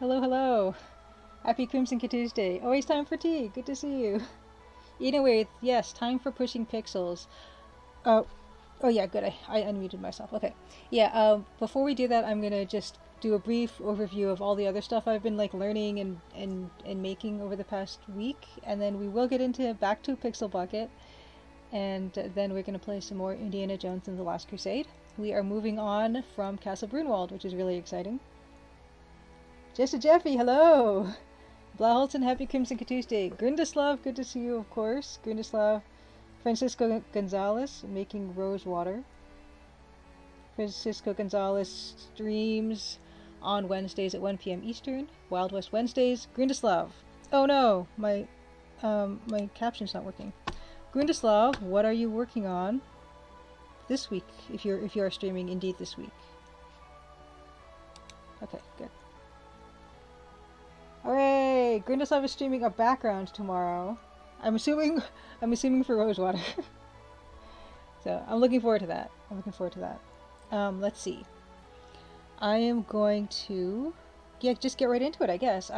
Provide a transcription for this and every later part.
Hello, hello. Happy Crimson Tuesday. Always time for tea. Good to see you. Anyway, yes, time for pushing pixels. Oh, oh yeah, good. I unmuted myself. Okay. Yeah, before we do that, I'm gonna just do a brief overview of all the other stuff I've been like learning and making over the past week, and then we will get into back to Pixel Bucket, and then we're gonna play some more Indiana Jones and the Last Crusade. We are moving on from Castle Brunwald, which is really exciting. Jessa Jeffy, hello! Blaholton, happy Crimson Tuesday. Grindislav, good to see you, of course. Grindislav. Francisco Gonzalez, making rose water. Francisco Gonzalez streams on Wednesdays at 1 p.m. Eastern. Wild West Wednesdays. Grindislav. Oh no, my caption's not working. Grindislav, what are you working on this week? If you are streaming indeed this week. Okay, good. Hooray! Grindislav is streaming a background tomorrow. I'm assuming for Rosewater. So I'm looking forward to that. Let's see. I am going to just get right into it, I guess.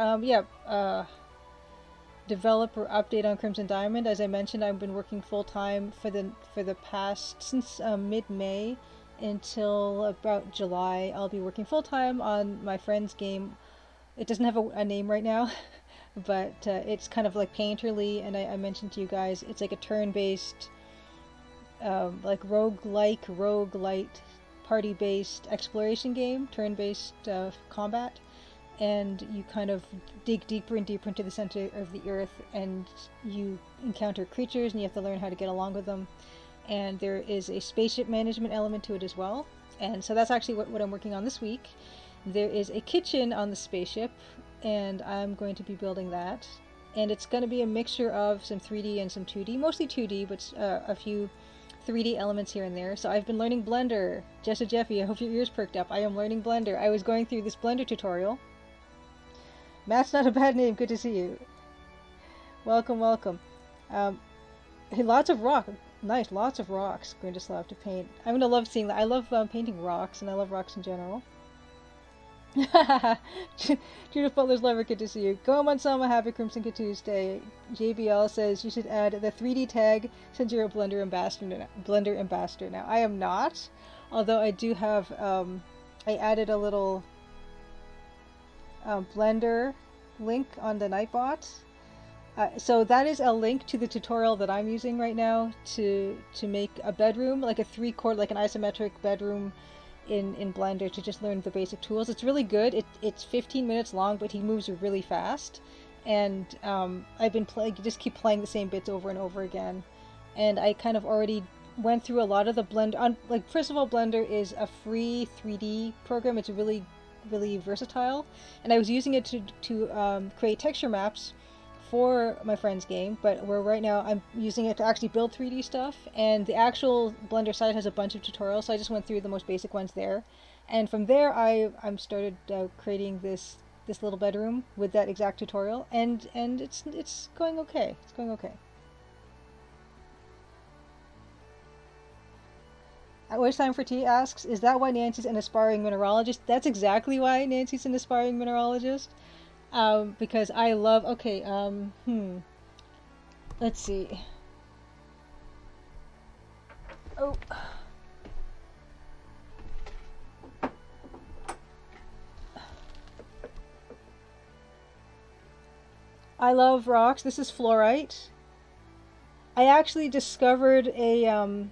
Developer update on Crimson Diamond. As I mentioned, I've been working full time for the past since mid-May until about July. I'll be working full time on my friend's game. It doesn't have a name right now, but it's kind of like Painterly, and I mentioned to you guys, it's like a turn-based, like roguelite, party-based exploration game, turn-based combat, and you kind of dig deeper and deeper into the center of the earth, and you encounter creatures, and you have to learn how to get along with them, and there is a spaceship management element to it as well, and so that's actually what I'm working on this week. There is a kitchen on the spaceship, and I'm going to be building that. And it's going to be a mixture of some 3D and some 2D, mostly 2D, but a few 3D elements here and there. So I've been learning Blender. Jessa Jeffy, I hope your ears perked up. I am learning Blender. I was going through this Blender tutorial. Matt's not a bad name. Good to see you. Welcome, welcome. Hey, lots of rock. Nice, lots of rocks. Grindislav to paint. I'm going to love seeing that. I love painting rocks, and I love rocks in general. Judith Butler's Lover, good to see you. Go Mansama, happy Crimson Tuesday. JBL says you should add the 3D tag since you're a Blender ambassador now. I am not, although I do have, I added a little Blender link on the Nightbot. So that is a link to the tutorial that I'm using right now to make a bedroom, like a 3-quart, like an isometric bedroom in Blender, to just learn the basic tools. It's really good. It's 15 minutes long, but he moves really fast, and I've been just keep playing the same bits over and over again, and I kind of already went through a lot of the Blender. Like, first of all, Blender is a free 3D program. It's really versatile, and I was using it to create texture maps for my friend's game, but right now I'm using it to actually build 3D stuff, and the actual Blender site has a bunch of tutorials, so I just went through the most basic ones there, and from there I'm started creating this little bedroom with that exact tutorial, and it's going okay. It's going okay. Which Time for Tea asks, is that why Nancy's an aspiring mineralogist? That's exactly why Nancy's an aspiring mineralogist. Because I love, okay, let's see. Oh. I love rocks. This is fluorite. I actually discovered a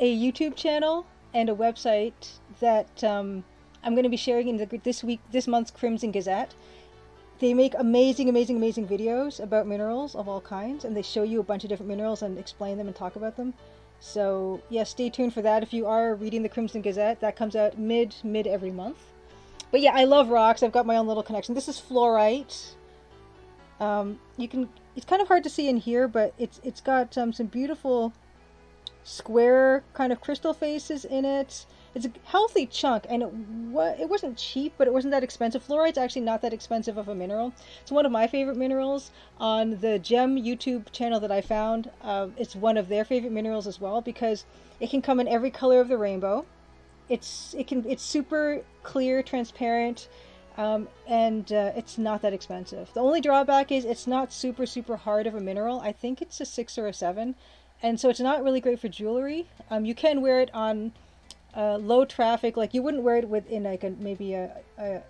YouTube channel and a website that I'm going to be sharing in this month's Crimson Gazette. They make amazing videos about minerals of all kinds, and they show you a bunch of different minerals and explain them and talk about them. So yeah, stay tuned for that. If you are reading the Crimson Gazette, that comes out mid every month. But yeah, I love rocks. I've got my own little connection. This is fluorite. It's kind of hard to see in here, but it's got some beautiful square kind of crystal faces in it. It's a healthy chunk, and it wasn't cheap, but it wasn't that expensive. Fluorite's actually not that expensive of a mineral. It's one of my favorite minerals. On the Gem YouTube channel that I found, it's one of their favorite minerals as well, because it can come in every color of the rainbow. It's super clear, transparent. and it's not that expensive. The only drawback is it's not super super hard of a mineral. I think it's a 6 or a 7, and so it's not really great for jewelry. You can wear it on low traffic, like you wouldn't wear it within like maybe a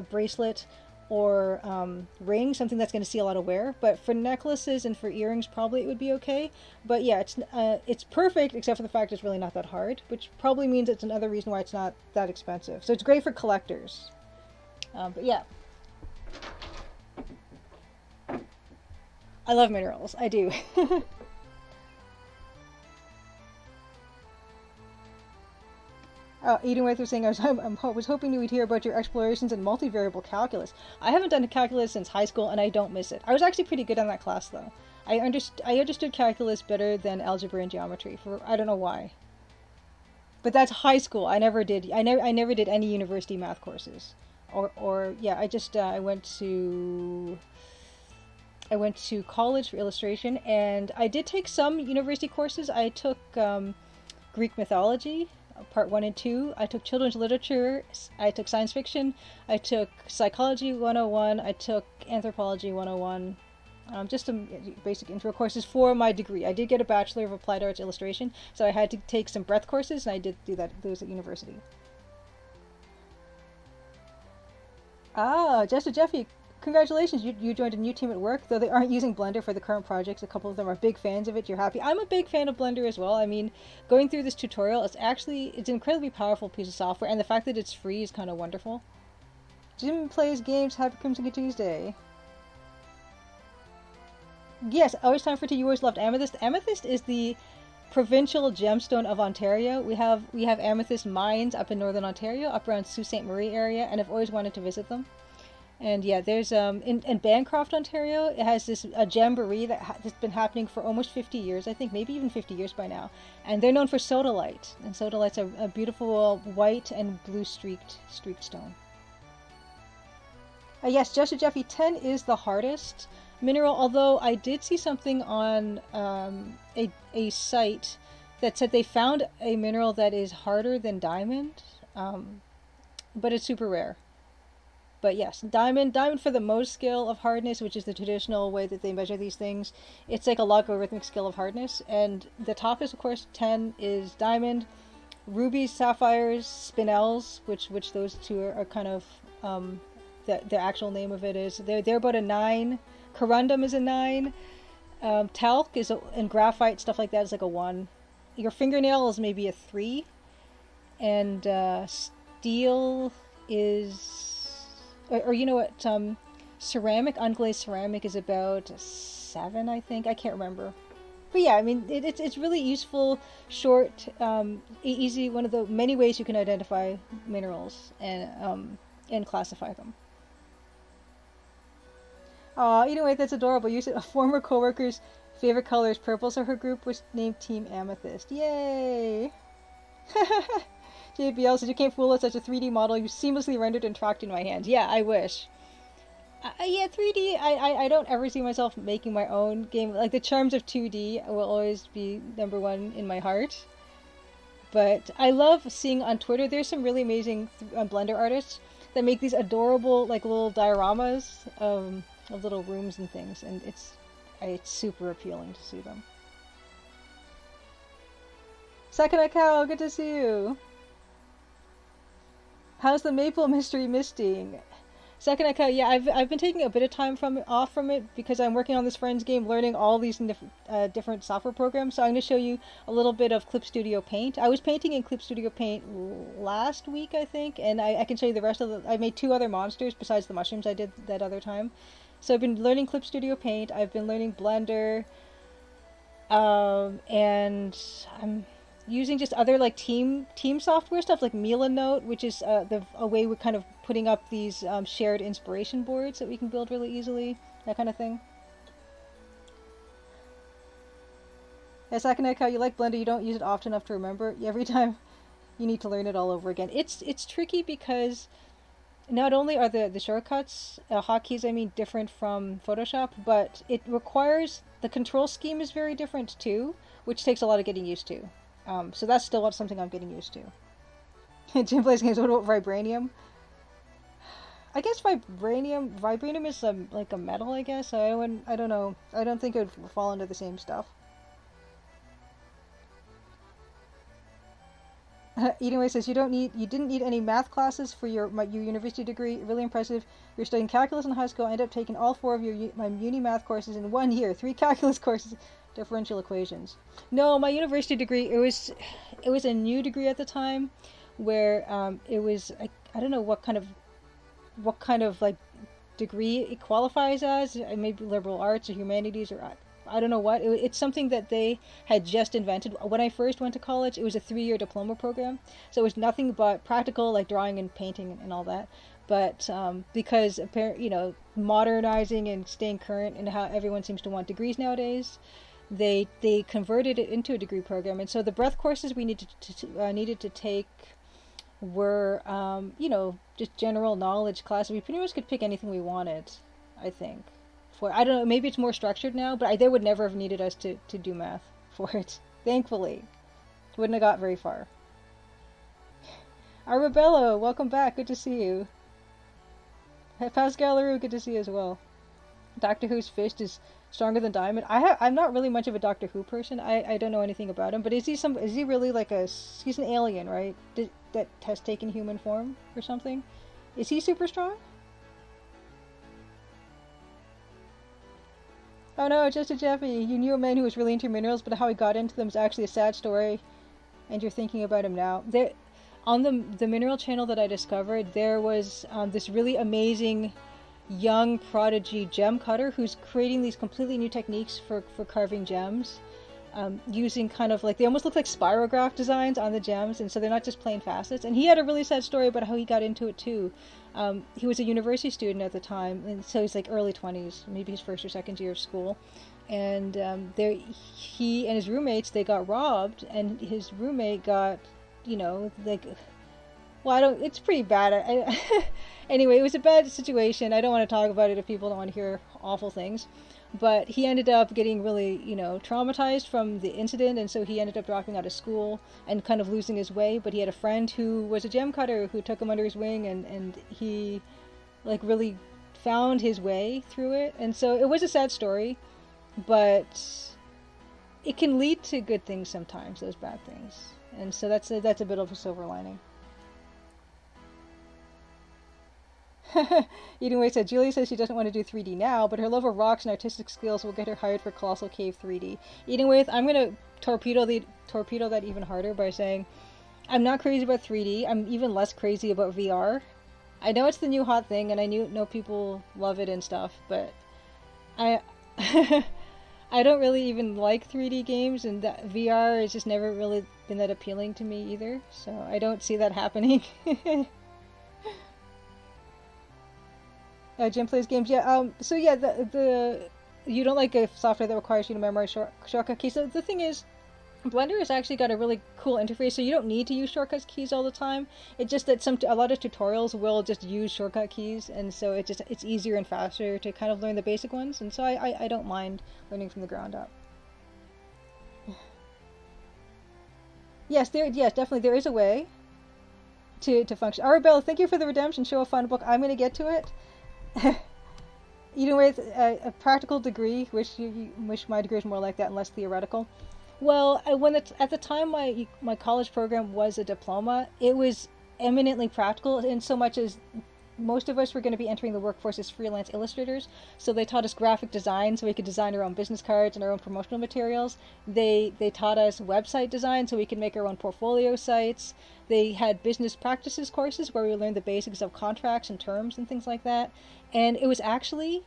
bracelet or ring, something that's going to see a lot of wear. But for necklaces and for earrings, probably it would be okay. But yeah, it's perfect except for the fact it's really not that hard, which probably means it's another reason why it's not that expensive. So it's great for collectors. But yeah, I love minerals. I do. Eden Waith was saying, I was hoping to hear about your explorations in multivariable calculus. I haven't done calculus since high school, and I don't miss it. I was actually pretty good on that class, though. I understood calculus better than algebra and geometry. I don't know why. But that's high school. I never did any university math courses. Or yeah, I went to college for illustration, and I did take some university courses. I took Greek mythology, part 1 and 2. I took children's literature. I took science fiction. I took psychology 101. I took anthropology 101. Just some basic intro courses for my degree. I did get a Bachelor of Applied Arts Illustration, so I had to take some breadth courses, and I did do those at university. Jester Jeffy, congratulations, you joined a new team at work. Though they aren't using Blender for the current projects, a couple of them are big fans of it. You're happy. I'm a big fan of Blender as well. I mean, going through this tutorial, it's an incredibly powerful piece of software, and the fact that it's free is kind of wonderful. Jim plays games. Happy Crimson Tuesday. Yes, always time for tea. You always loved Amethyst. Amethyst is the provincial gemstone of Ontario. We have amethyst mines up in northern Ontario, up around Sault Ste. Marie area, and I've always wanted to visit them. And yeah, there's in Bancroft, Ontario, it has a jamboree that's been happening for almost 50 years, I think, maybe even 50 years by now. And they're known for sodalite, and sodalite's a beautiful white and blue streaked stone. Yes, Jester Jeffy, 10 is the hardest mineral, although I did see something on a site that said they found a mineral that is harder than diamond, but it's super rare. But yes, diamond for the most scale of hardness, which is the traditional way that they measure these things, it's like a logarithmic scale of hardness, and the top is, of course, 10 is diamond, rubies, sapphires, spinels, which those two are kind of the actual name of it is. They're about a 9. Corundum is a 9. Talc is and graphite, stuff like that, is like a 1. Your fingernail is maybe a 3. And steel is, or you know what, ceramic, unglazed ceramic is about a 7, I think. I can't remember. But yeah, I mean, it's really useful, short, easy, one of the many ways you can identify minerals and classify them. Anyway, that's adorable. You said a former coworker's favorite color is purple, so her group was named Team Amethyst. Yay! JBL says, you can't fool us, such a 3D model you seamlessly rendered and tracked in my hands. Yeah, I wish. Yeah, 3D, I don't ever see myself making my own game. Like, the charms of 2D will always be number one in my heart. But I love seeing on Twitter, there's some really amazing Blender artists that make these adorable, like, little dioramas of little rooms and things, and it's super appealing to see them. Sakana Cow, good to see you. How's the Maple Mystery misting? Sakana Cow, yeah, I've been taking a bit of time off from it because I'm working on this Friends game, learning all these different software programs. So I'm going to show you a little bit of Clip Studio Paint. I was painting in Clip Studio Paint last week, I think, and I can show you the rest of I made 2 other monsters besides the mushrooms I did that other time. So I've been learning Clip Studio Paint, I've been learning Blender, and I'm using just other like team software stuff like Milanote, which is a way we're kind of putting up these shared inspiration boards that we can build really easily, that kind of thing. Yeah, Sakaneko, how you like Blender, you don't use it often enough to remember. Every time you need to learn it all over again. It's tricky because not only are the shortcuts, hotkeys, I mean, different from Photoshop, but it requires, the control scheme is very different too, which takes a lot of getting used to. So that's still something I'm getting used to. Jim plays games, what about Vibranium? I guess vibranium is like a metal, I guess. I don't know. I don't think it would fall into the same stuff. Anyway, says you didn't need any math classes for your university degree. Really impressive. You're studying calculus in high school. I ended up taking all four of my uni math courses in 1 year. 3 calculus courses, differential equations. No, my university degree it was a new degree at the time, where it was I don't know what kind of like degree it qualifies as. Maybe liberal arts or humanities, or I don't know what. It's something that they had just invented. When I first went to college, it was a 3 year diploma program, so it was nothing but practical, like drawing and painting and all that. But because apparently, modernizing and staying current and how everyone seems to want degrees nowadays, they converted it into a degree program. And so the breadth courses we needed to take were just general knowledge classes. We pretty much could pick anything we wanted, I think. For I don't know, maybe it's more structured now, but they would never have needed us to do math for it. Thankfully, wouldn't have got very far. Arabella, welcome back. Good to see you. Pascal Leroux, good to see you as well. Doctor Who's fist is stronger than diamond. I'm not really much of a Doctor Who person. I don't know anything about him, but is he really like he's an alien, right? That has taken human form or something? Is he super strong? Oh no, just a Jeffy. You knew a man who was really into minerals, but how he got into them is actually a sad story, and you're thinking about him now. On the mineral channel that I discovered, there was this really amazing young prodigy gem cutter who's creating these completely new techniques for carving gems, using kind of like, they almost look like spirograph designs on the gems, and so they're not just plain facets. And he had a really sad story about how he got into it too. He was a university student at the time, and so he's like early 20s, maybe his first or second year of school. And he and his roommates, they got robbed, and his roommate got, like, well, it's pretty bad. Anyway, it was a bad situation. I don't want to talk about it if people don't want to hear awful things. But he ended up getting really, traumatized from the incident, and so he ended up dropping out of school and kind of losing his way. But he had a friend who was a gem cutter who took him under his wing, and he, like, really found his way through it. And so it was a sad story, but it can lead to good things sometimes, those bad things. And so that's a bit of a silver lining. Eden Way said, Julia says she doesn't want to do 3D now, but her love of rocks and artistic skills will get her hired for Colossal Cave 3D. Eden Way, I'm going to torpedo that even harder by saying, I'm not crazy about 3D. I'm even less crazy about VR. I know it's the new hot thing, and I know people love it and stuff, but I I don't really even like 3D games, and that VR has just never really been that appealing to me either, so I don't see that happening. Jim plays games. Yeah. So yeah, the you don't like a software that requires you to memorize shortcut keys. So the thing is, Blender has actually got a really cool interface, so you don't need to use shortcut keys all the time. It's just that a lot of tutorials will just use shortcut keys, and so it's easier and faster to kind of learn the basic ones. And so I don't mind learning from the ground up. Yes, definitely there is a way to function. Arabella, thank you for the redemption. Show a fun book. I'm going to get to it. With a practical degree, wish my degree was more like that and less theoretical. Well, at the time my college program was a diploma, it was eminently practical in so much as most of us were going to be entering the workforce as freelance illustrators. So they taught us graphic design so we could design our own business cards and our own promotional materials. They taught us website design so we could make our own portfolio sites. They had business practices courses where we learned the basics of contracts and terms and things like that. And it was actually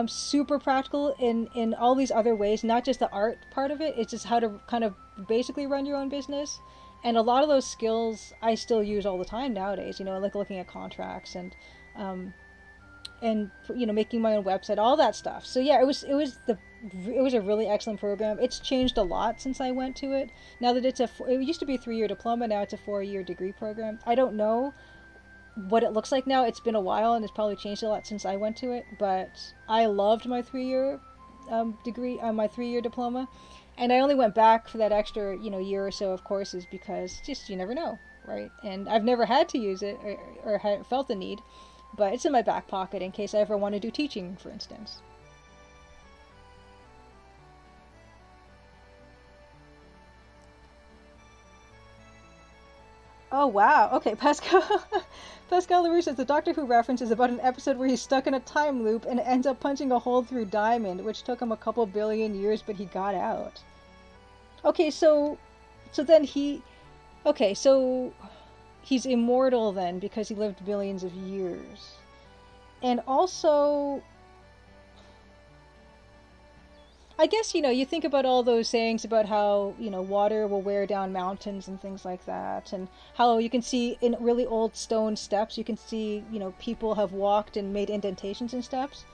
super practical in all these other ways, not just the art part of it. It's just how to kind of basically run your own business. And a lot of those skills I still use all the time nowadays, like looking at contracts and making my own website, all that stuff. So yeah, it was a really excellent program. It's changed a lot since I went to it. Now that it used to be a 3-year diploma, now it's a 4-year degree program. I don't know what it looks like now. It's been a while and it's probably changed a lot since I went to it, but I loved my 3-year degree, my 3-year diploma. And I only went back for that extra, year or so of courses because just you never know, right? And I've never had to use it or felt the need, but it's in my back pocket in case I ever want to do teaching, for instance. Oh wow, okay, Pascal Pascal LaRue says the Doctor Who reference is about an episode where he's stuck in a time loop and ends up punching a hole through Diamond, which took him a couple billion years, but he got out. Okay, so then okay, so he's immortal then because he lived billions of years. And also, I guess, you think about all those sayings about how, water will wear down mountains and things like that, and how you can see in really old stone steps, you can see, people have walked and made indentations in steps.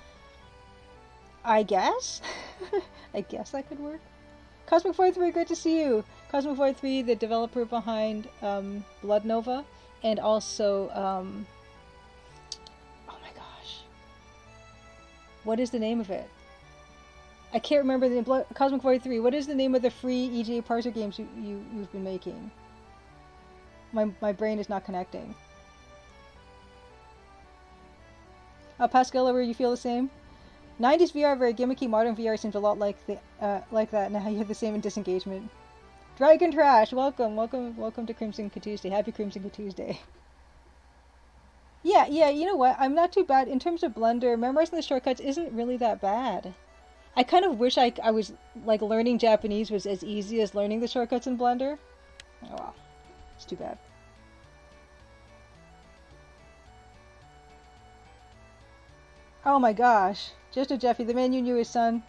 I guess? I guess that could work. Cosmic Void 3, good to see you. Cosmic Void 3, the developer behind Blood Nova, and also, oh my gosh. What is the name of it? I can't remember the name. Cosmic Void 3. What is the name of the free EGA parser games you've been making? My brain is not connecting. Pascal, where you feel the same? 90s VR very gimmicky. Modern VR seems a lot like that. Now you have the same in Disengagement. Dragon Trash, welcome to Crimson Tuesday. Happy Crimson Tuesday. Yeah. You know what? I'm not too bad in terms of Blender. Memorizing the shortcuts isn't really that bad. I kind of wish I was, like, learning Japanese was as easy as learning the shortcuts in Blender. Oh well. It's too bad. Oh my gosh. Just a Jeffy, the man you knew his son,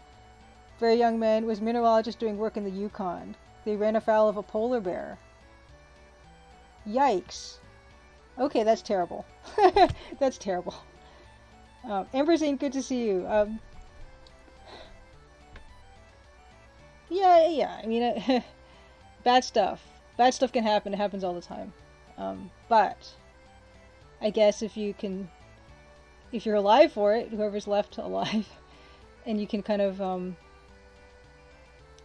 very young man, was mineralogist doing work in the Yukon. They ran afoul of a polar bear. Yikes. Okay, that's terrible. That's terrible. Amberzine, good to see you. Yeah. I mean, bad stuff. Bad stuff can happen. It happens all the time. But I guess if you're alive for it, whoever's left alive, and you can kind of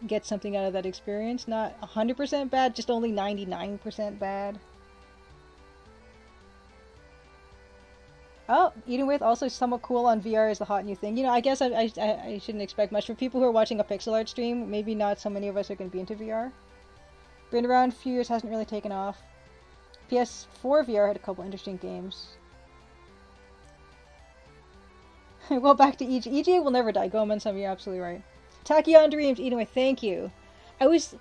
get something out of that experience, not 100% bad, just only 99% bad. Oh, eating with also somewhat cool on VR is the hot new thing. I guess I shouldn't expect much. For people who are watching a pixel art stream, maybe not so many of us are going to be into VR. Been around a few years, hasn't really taken off. PS4 VR had a couple interesting games. Well, back to EGA. EGA will never die. Gomez, you're absolutely right. Tachyon Dreams, eating with, thank you. I was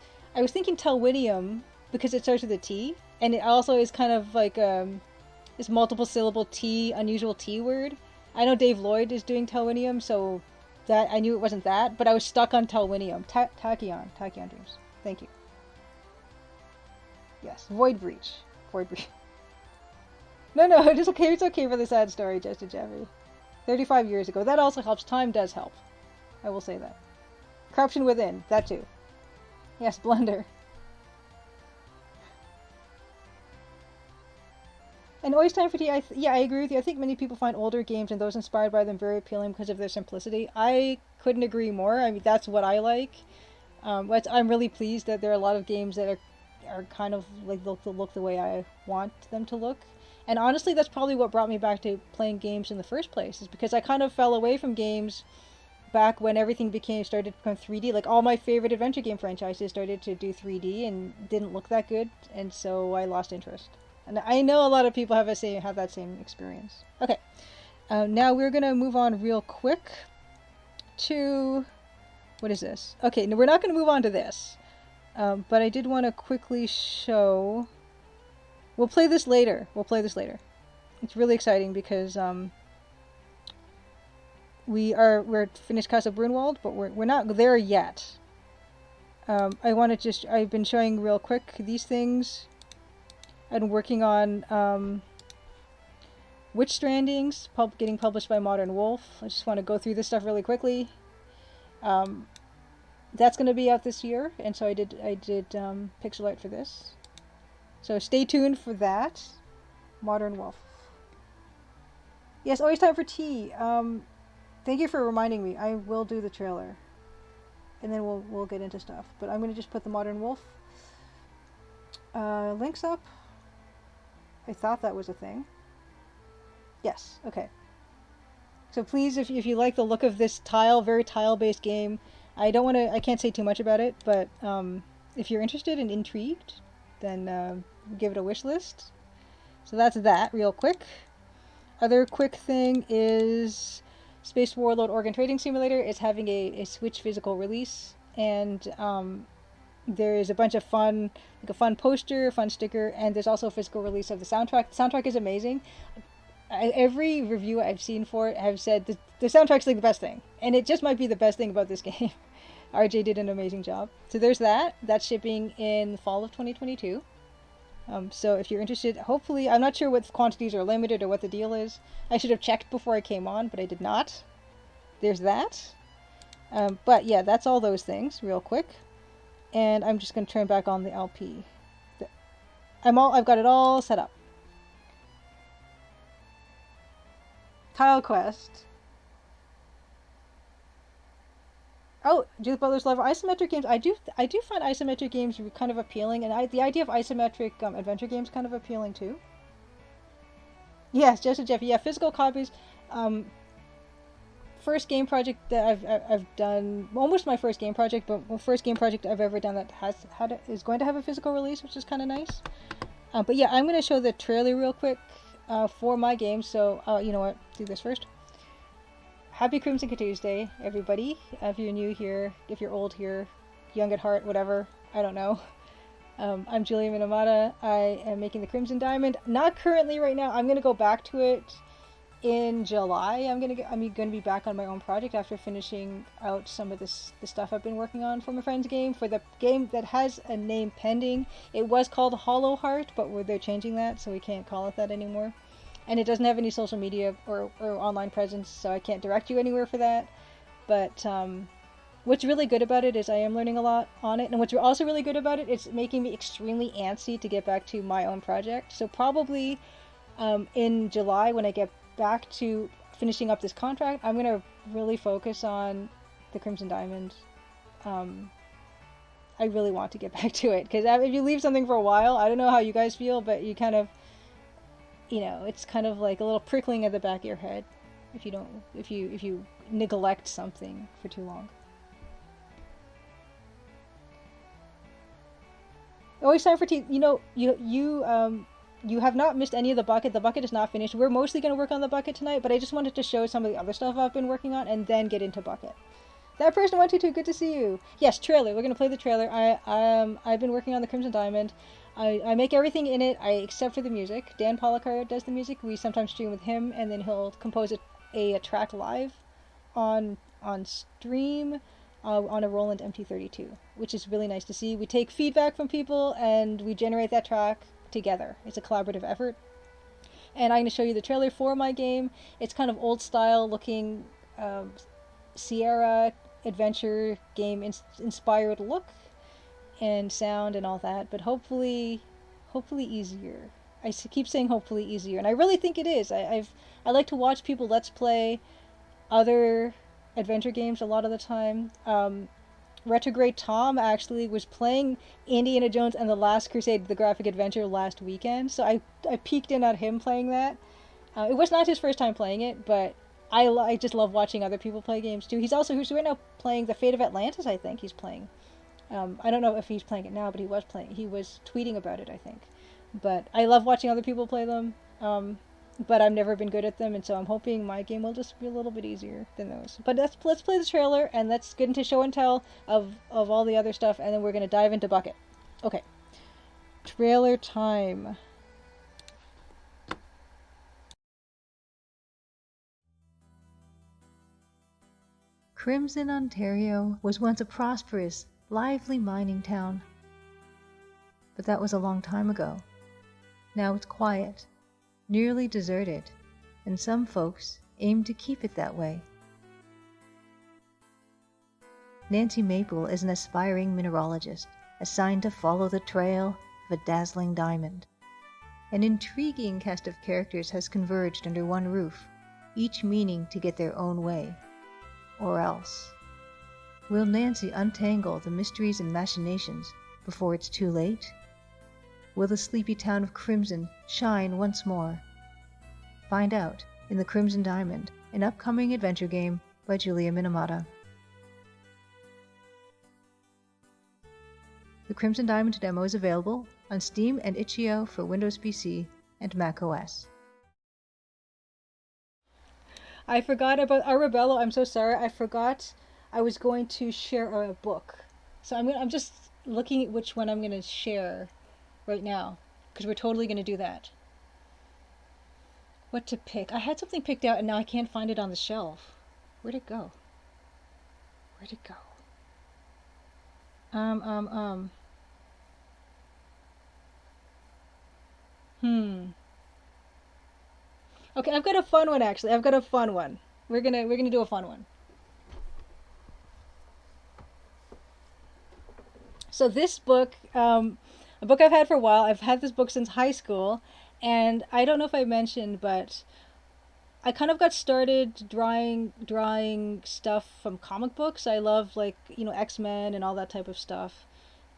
thinking Telwinium because it starts with a T, and it also is kind of like this multiple syllable T, unusual T word. I know Dave Lloyd is doing Telwinium, so that I knew it wasn't that, but I was stuck on Telwinium. Tachyon Dreams. Thank you. Yes, Void Breach. No, it's okay. It's okay for the sad story, just a Jeffy. 35 years ago. That also helps. Time does help. I will say that. Corruption Within. That too. Yes, Blender. And always time for tea. I agree with you. I think many people find older games and those inspired by them very appealing because of their simplicity. I couldn't agree more. I mean, that's what I like. I'm really pleased that there are a lot of games that are kind of like look the way I want them to look. And honestly, that's probably what brought me back to playing games in the first place, is because I kind of fell away from games back when everything started to become 3D. Like, all my favorite adventure game franchises started to do 3D and didn't look that good, and so I lost interest. And I know a lot of people have that same experience. Okay, now we're gonna move on real quick to, what is this? Okay, no, we're not gonna move on to this, but I did want to quickly show. We'll play this later. It's really exciting because we're finished Casa Brunwald, but we're not there yet. I've been showing real quick these things. I've been working on Witch Strandings, getting published by Modern Wolf. I just want to go through this stuff really quickly. That's going to be out this year, and so I did pixel art for this. So stay tuned for that. Modern Wolf. Yes, always time for tea. Thank you for reminding me. I will do the trailer, and then we'll get into stuff. But I'm gonna just put the Modern Wolf links up. I thought that was a thing. Yes. Okay. So please, if you like the look of this very tile-based game, I can't say too much about it, but if you're interested and intrigued, then give it a wish list. So that's that, real quick. Other quick thing is Space Warlord Organ Trading Simulator is having a Switch physical release, and there is a bunch of fun, like a fun poster, a fun sticker, and there's also a physical release of the soundtrack. The soundtrack is amazing. Every review I've seen for it have said the soundtrack's like the best thing, and it just might be the best thing about this game. RJ did an amazing job. So there's that. That's shipping in the fall of 2022. So if you're interested, hopefully, I'm not sure what quantities are limited or what the deal is. I should have checked before I came on, but I did not. There's that. But yeah, that's all those things, real quick. And I'm just going to turn back on the LP. I've got it all set up. Tile Quest. Oh, Judith Butler's Lover. Isometric games. I do find isometric games kind of appealing, and the idea of isometric adventure games kind of appealing too. Yes, Joseph Jeffy. Yeah, physical copies. First game project that I've done, almost my first game project, but first game project I've ever done that is going to have a physical release, which is kind of nice. But yeah, I'm going to show the trailer real quick for my game. So you know what? Do this first. Happy Crimson Tuesday, everybody. If you're new here, if you're old here, young at heart, whatever, I don't know. I'm Julia Minamata. I am making the Crimson Diamond. Not currently right now. I'm going to go back to it in July. I'm going to be back on my own project after finishing out some of the stuff I've been working on for my friend's game. For the game that has a name pending, it was called Hollow Heart, but they're changing that, so we can't call it that anymore. And it doesn't have any social media or online presence, so I can't direct you anywhere for that. But what's really good about it is I am learning a lot on it. And what's also really good about it is making me extremely antsy to get back to my own project. So probably in July, when I get back to finishing up this contract, I'm going to really focus on the Crimson Diamond. I really want to get back to it. Because if you leave something for a while, I don't know how you guys feel, but you kind of... You know, it's kind of like a little prickling at the back of your head if you neglect something for too long. Always time for tea. You know, you have not missed any of the bucket. The bucket is not finished. We're mostly going to work on the bucket tonight, but I just wanted to show some of the other stuff I've been working on and then get into bucket. That person 122, good to see you. Yes, trailer. We're going to play the trailer. I've been working on the Crimson Diamond. I make everything in it, except for the music. Dan Polakar does the music. We sometimes stream with him, and then he'll compose a track live on stream on a Roland MT32, which is really nice to see. We take feedback from people, and we generate that track together. It's a collaborative effort. And I'm going to show you the trailer for my game. It's kind of old-style looking Sierra adventure game inspired look and sound and all that, but hopefully easier. I keep saying hopefully easier, and I really think it is. I like to watch people let's play other adventure games a lot of the time. Retrograde Tom actually was playing Indiana Jones and the Last Crusade, the graphic adventure, last weekend, so I peeked in at him playing that. It was not his first time playing it, but I just love watching other people play games too. He's right now playing The Fate of Atlantis, I think he's playing. I don't know if he's playing it now, but he was tweeting about it, I think. But I love watching other people play them, but I've never been good at them, and so I'm hoping my game will just be a little bit easier than those. But let's play the trailer, and let's get into show and tell of all the other stuff, and then we're going to dive into Bucket. Okay. Trailer time. Crimson, Ontario was once a prosperous, lively mining town. But that was a long time ago. Now it's quiet, nearly deserted, and some folks aim to keep it that way. Nancy Maple is an aspiring mineralogist assigned to follow the trail of a dazzling diamond. An intriguing cast of characters has converged under one roof, each meaning to get their own way. Or else. Will Nancy untangle the mysteries and machinations before it's too late? Will the sleepy town of Crimson shine once more? Find out in The Crimson Diamond, an upcoming adventure game by Julia Minamata. The Crimson Diamond demo is available on Steam and itch.io for Windows PC and Mac OS. I forgot about Arabello. I'm so sorry. I forgot I was going to share a book. So I'm just looking at which one I'm going to share right now, because we're totally going to do that. What to pick? I had something picked out and now I can't find it on the shelf. Where'd it go? Where'd it go? Okay, I've got a fun one actually. I've got a fun one. We're gonna do a fun one. So this book, a book I've had for a while. I've had this book since high school, and I don't know if I mentioned, but I kind of got started drawing stuff from comic books. I love, like, X-Men and all that type of stuff.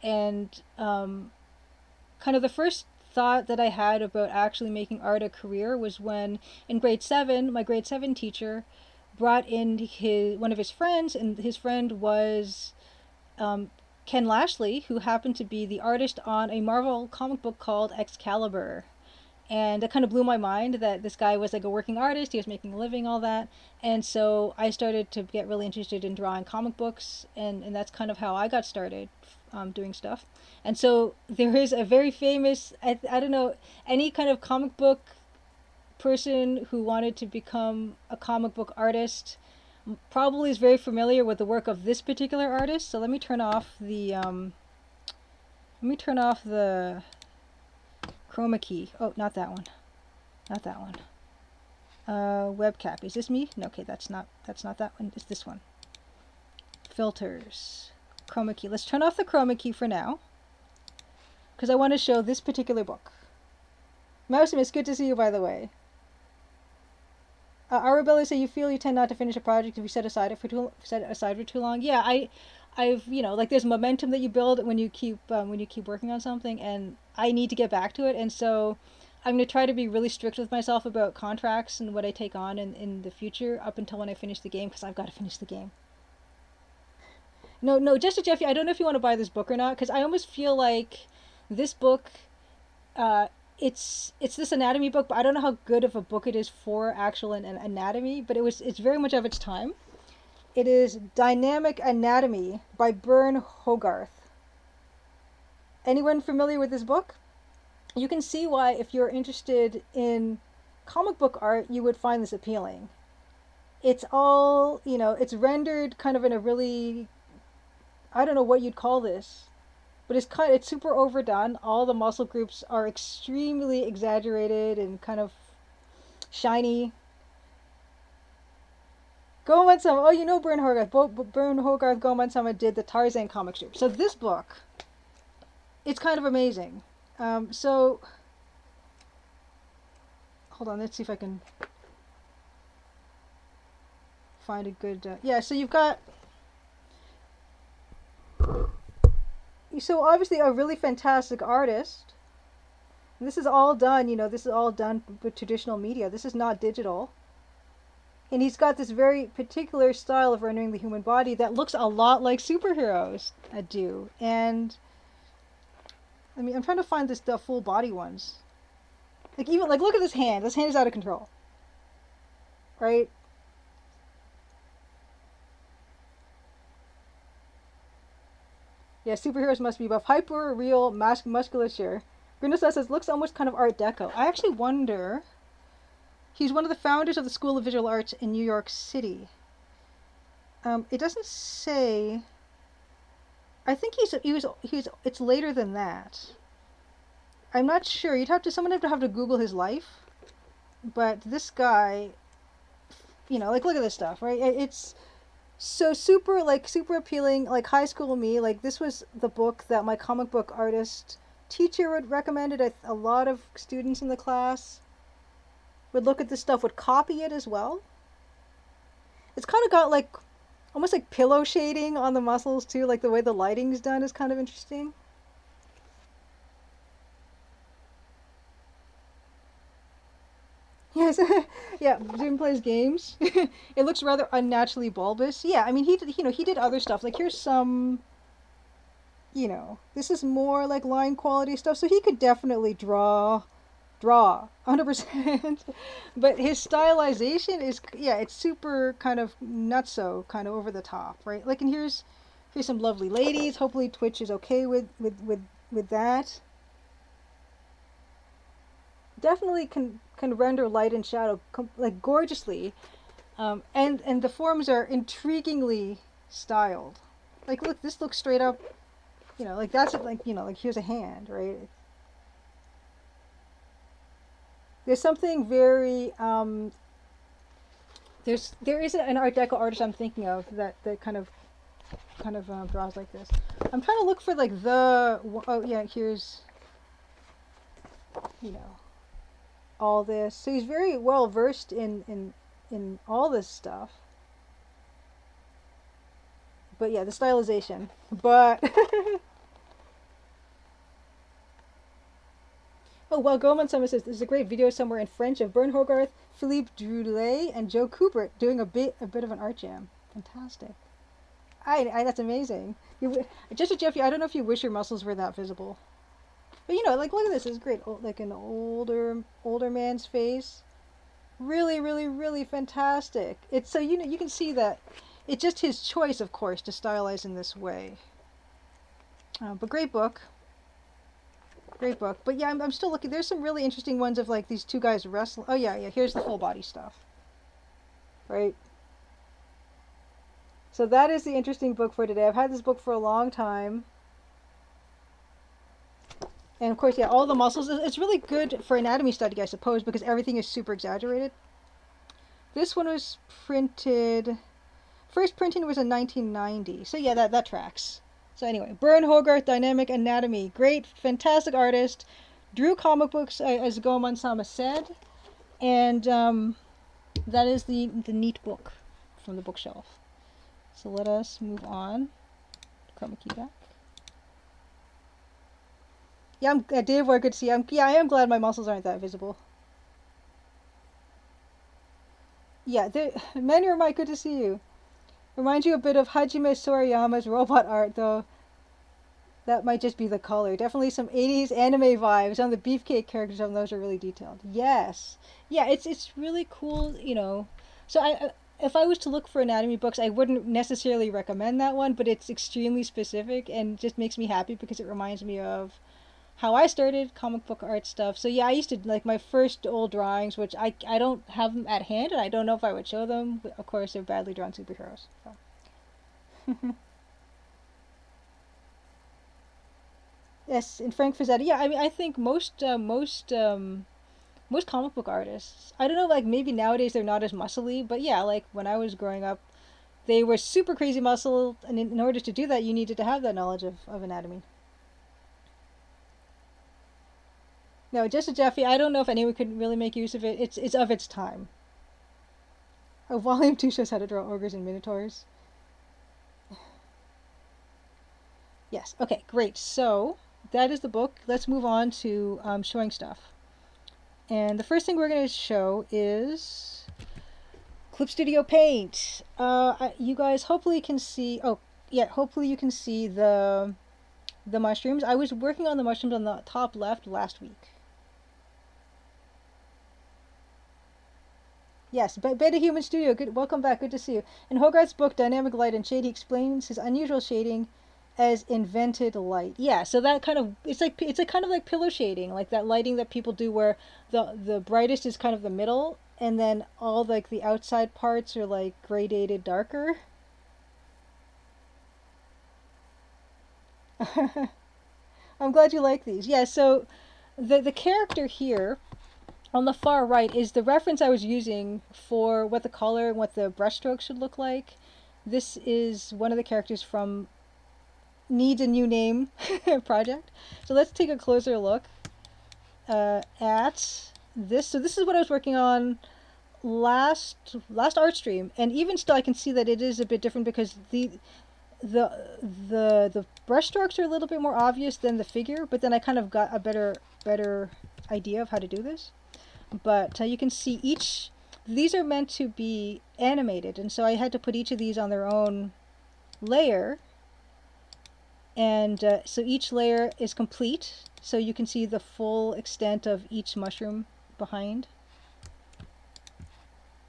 And kind of the first thought that I had about actually making art a career was when in grade 7, my grade 7 teacher brought in one of his friends, and his friend was Ken Lashley, who happened to be the artist on a Marvel comic book called Excalibur. And it kind of blew my mind that this guy was like a working artist, he was making a living, all that. And so I started to get really interested in drawing comic books, and that's kind of how I got started doing stuff. And so there is a very famous, I don't know, any kind of comic book person who wanted to become a comic book artist probably is very familiar with the work of this particular artist. So let me turn off the chroma key. Oh, not that one. Not that one. Webcap. Is this me? No, okay, that's not that one. It's this one. Filters. Chroma key. Let's turn off the chroma key for now, because I want to show this particular book. Mousem, it's good to see you, by the way. Arabella say you feel you tend not to finish a project if you set aside for too long. Yeah, I've like, there's momentum that you build when you keep working on something, and I need to get back to it. And so I'm going to try to be really strict with myself about contracts and what I take on in the future up until when I finish the game, because I've got to finish the game. No, just to Jeffy, I don't know if you want to buy this book or not, because I almost feel like this book, it's this anatomy book, but I don't know how good of a book it is for actual anatomy, but it's very much of its time. It is Dynamic Anatomy by Byrne Hogarth. Anyone familiar with this book? You can see why, if you're interested in comic book art, you would find this appealing. It's all, it's rendered kind of in a really, I don't know what you'd call this, but it's super overdone. All the muscle groups are extremely exaggerated and kind of shiny. Goman-sama, oh, Byrne Hogarth. Byrne Hogarth, Goman-sama did the Tarzan comic strip. So this book, it's kind of amazing. So, hold on, let's see if I can find a good, yeah, so you've got, so obviously a really fantastic artist. And this is all done, this is all done with traditional media. This is not digital. And he's got this very particular style of rendering the human body that looks a lot like superheroes do. And I'm trying to find the full body ones. Like, even, like, look at this hand. This hand is out of control. Right? Yeah, superheroes must be buff. Hyper real musculature. Grindosa says, looks almost kind of Art Deco. I actually wonder. He's one of the founders of the School of Visual Arts in New York City. It doesn't say. I think it's later than that. I'm not sure. Someone have to Google his life. But this guy, like, look at this stuff, right? It's so super appealing, like high school me. Like, this was the book that my comic book artist teacher would recommended. A lot of students in the class would look at this stuff, would copy it as well. It's kind of got like almost like pillow shading on the muscles too, like the way the lighting's done is kind of interesting. Yes, yeah. Zoom plays games. It looks rather unnaturally bulbous. Yeah, I mean he did. He did other stuff. Like here's some. This is more like line quality stuff. So he could definitely draw 100%. But his stylization is, yeah, it's super kind of nutso, kind of over the top, right? Like, and here's some lovely ladies. Hopefully Twitch is okay with that. Definitely can render light and shadow like gorgeously, and the forms are intriguingly styled. Like, look, this looks straight up, like that's it. Like, like here's a hand, right? There's something very there is an Art Deco artist I'm thinking of that kind of draws like this. I'm trying to look for like oh yeah, here's you know all this. So he's very well versed in all this stuff. But yeah, the stylization. But oh, well, Goman Summit says there's a great video somewhere in French of Bern Hogarth, Philippe Droulet, and Joe Kubert doing a bit of an art jam. Fantastic. That's amazing. Just a Jeffy, I don't know if you wish your muscles were that visible. But like look at this. It's great. Like an older man's face. Really, really, really fantastic. It's so you can see that it's just his choice, of course, to stylize in this way. But great book. Great book. But yeah, I'm still looking. There's some really interesting ones of like these two guys wrestling. Oh yeah, yeah. Here's the full body stuff. Right. So that is the interesting book for today. I've had this book for a long time. And of course, yeah, all the muscles. It's really good for anatomy study, I suppose, because everything is super exaggerated. This one was printed. First printing was in 1990. So yeah, that tracks. So anyway, Bern Hogarth, Dynamic Anatomy. Great, fantastic artist. Drew comic books, as Goemon Sama said. And that is the neat book from the bookshelf. So let us move on. Chroma key back. Yeah, Dave, what good to see you. I am glad my muscles aren't that visible. Yeah, Manu Mike, good to see you. Reminds you a bit of Hajime Sorayama's robot art, though. That might just be the color. Definitely some 80s anime vibes. On the beefcake characters on those are really detailed. Yes. Yeah, it's really cool, So if I was to look for anatomy books, I wouldn't necessarily recommend that one, but it's extremely specific and just makes me happy because it reminds me of how I started comic book art stuff. So yeah, I used to like my first old drawings, which I don't have them at hand, and I don't know if I would show them. But of course, they're badly drawn superheroes. So. Yes, and Frank Frazetta. Yeah, I mean, I think most comic book artists. I don't know, like maybe nowadays they're not as muscly, but yeah, like when I was growing up, they were super crazy muscle, and in order to do that, you needed to have that knowledge of anatomy. No, just a Jeffy. I don't know if anyone could really make use of it. It's of its time. Oh, Volume 2 shows how to draw ogres and minotaurs. Yes. Okay. Great. So that is the book. Let's move on to showing stuff. And the first thing we're going to show is Clip Studio Paint. You guys hopefully can see. Oh, yeah. Hopefully you can see the mushrooms. I was working on the mushrooms on the top left last week. Yes, Beta Human Studio. Good, welcome back. Good to see you. In Hogarth's book, Dynamic Light and Shade, he explains his unusual shading as invented light. Yeah, so that kind of it's like kind of like pillar shading, like that lighting that people do where the brightest is kind of the middle, and then all like the outside parts are like gradated darker. I'm glad you like these. Yeah, so the character here on the far right is the reference I was using for what the color and what the brushstroke should look like. This is one of the characters from Needs a New Name project. So let's take a closer look at this. So this is what I was working on last art stream, and even still I can see that it is a bit different because the brushstrokes are a little bit more obvious than the figure, but then I kind of got a better idea of how to do this. but you can see these are meant to be animated, and so I had to put each of these on their own layer, and so each layer is complete, so you can see the full extent of each mushroom behind.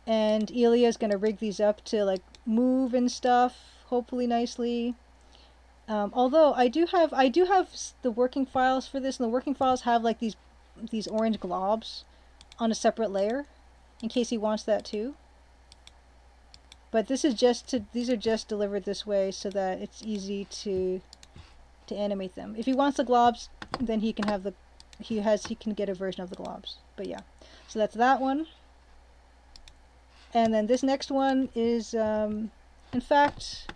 And Elia's gonna rig these up to like move and stuff, hopefully nicely. Although I do have the working files for this, and the working files have like these orange globs on a separate layer, in case he wants that too. But this is these are just delivered this way so that it's easy to animate them. If he wants the globs, then he can have he can get a version of the globs. But yeah, so that's that one. And then this next one is, in fact,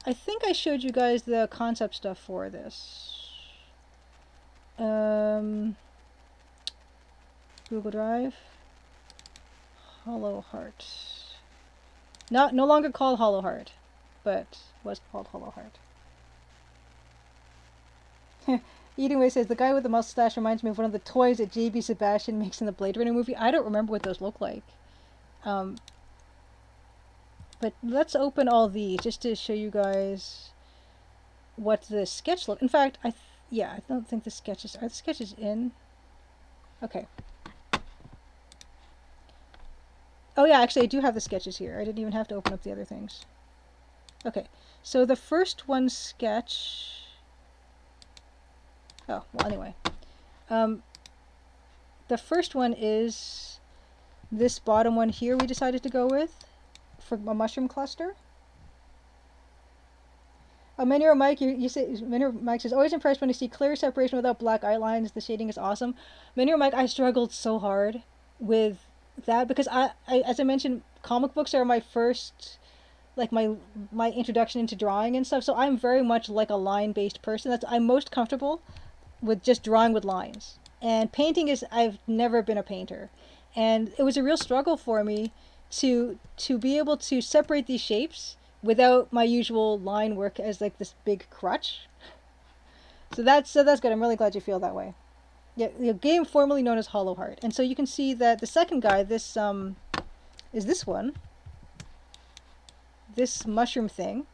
I think I showed you guys the concept stuff for this. Google Drive. Hollow Heart. No longer called Hollow Heart, but was called Hollow Heart. Eating Way says, the guy with the mustache reminds me of one of the toys that J.B. Sebastian makes in the Blade Runner movie. I don't remember what those look like. But let's open all these just to show you guys what the sketch look. In fact, I don't think the sketches are the sketches in. Okay. Oh yeah, actually I do have the sketches here. I didn't even have to open up the other things. Okay, so the first one sketch. Oh well, anyway, the first one is this bottom one here. We decided to go with for a mushroom cluster. Oh, Manure Mike, Manure Mike says, always impressed when I see clear separation without black outlines. The shading is awesome. Manure Mike, I struggled so hard with that because I as I mentioned, comic books are my first, like my introduction into drawing and stuff. So I'm very much like a line-based person. I'm most comfortable with just drawing with lines. And painting I've never been a painter, and it was a real struggle for me to be able to separate these shapes without my usual line work as like this big crutch. So that's good. I'm really glad you feel that way. Yeah, the game formerly known as Hollow Heart. And so you can see that the second guy, this is this one. This mushroom thing.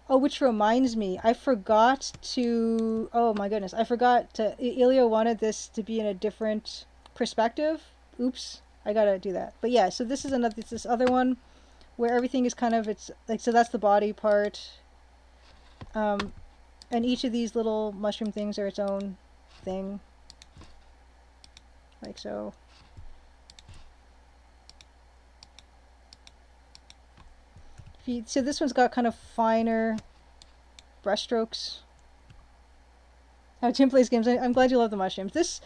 Oh, which reminds me, I forgot to, oh my goodness, I forgot to, Ilya wanted this to be in a different perspective. Oops, I gotta do that. But yeah, so this is this other one where everything is kind of, it's like, so that's the body part. And each of these little mushroom things are its own thing. Like so. So this one's got kind of finer brushstrokes. How Jim plays games. I'm glad you love the mushrooms. This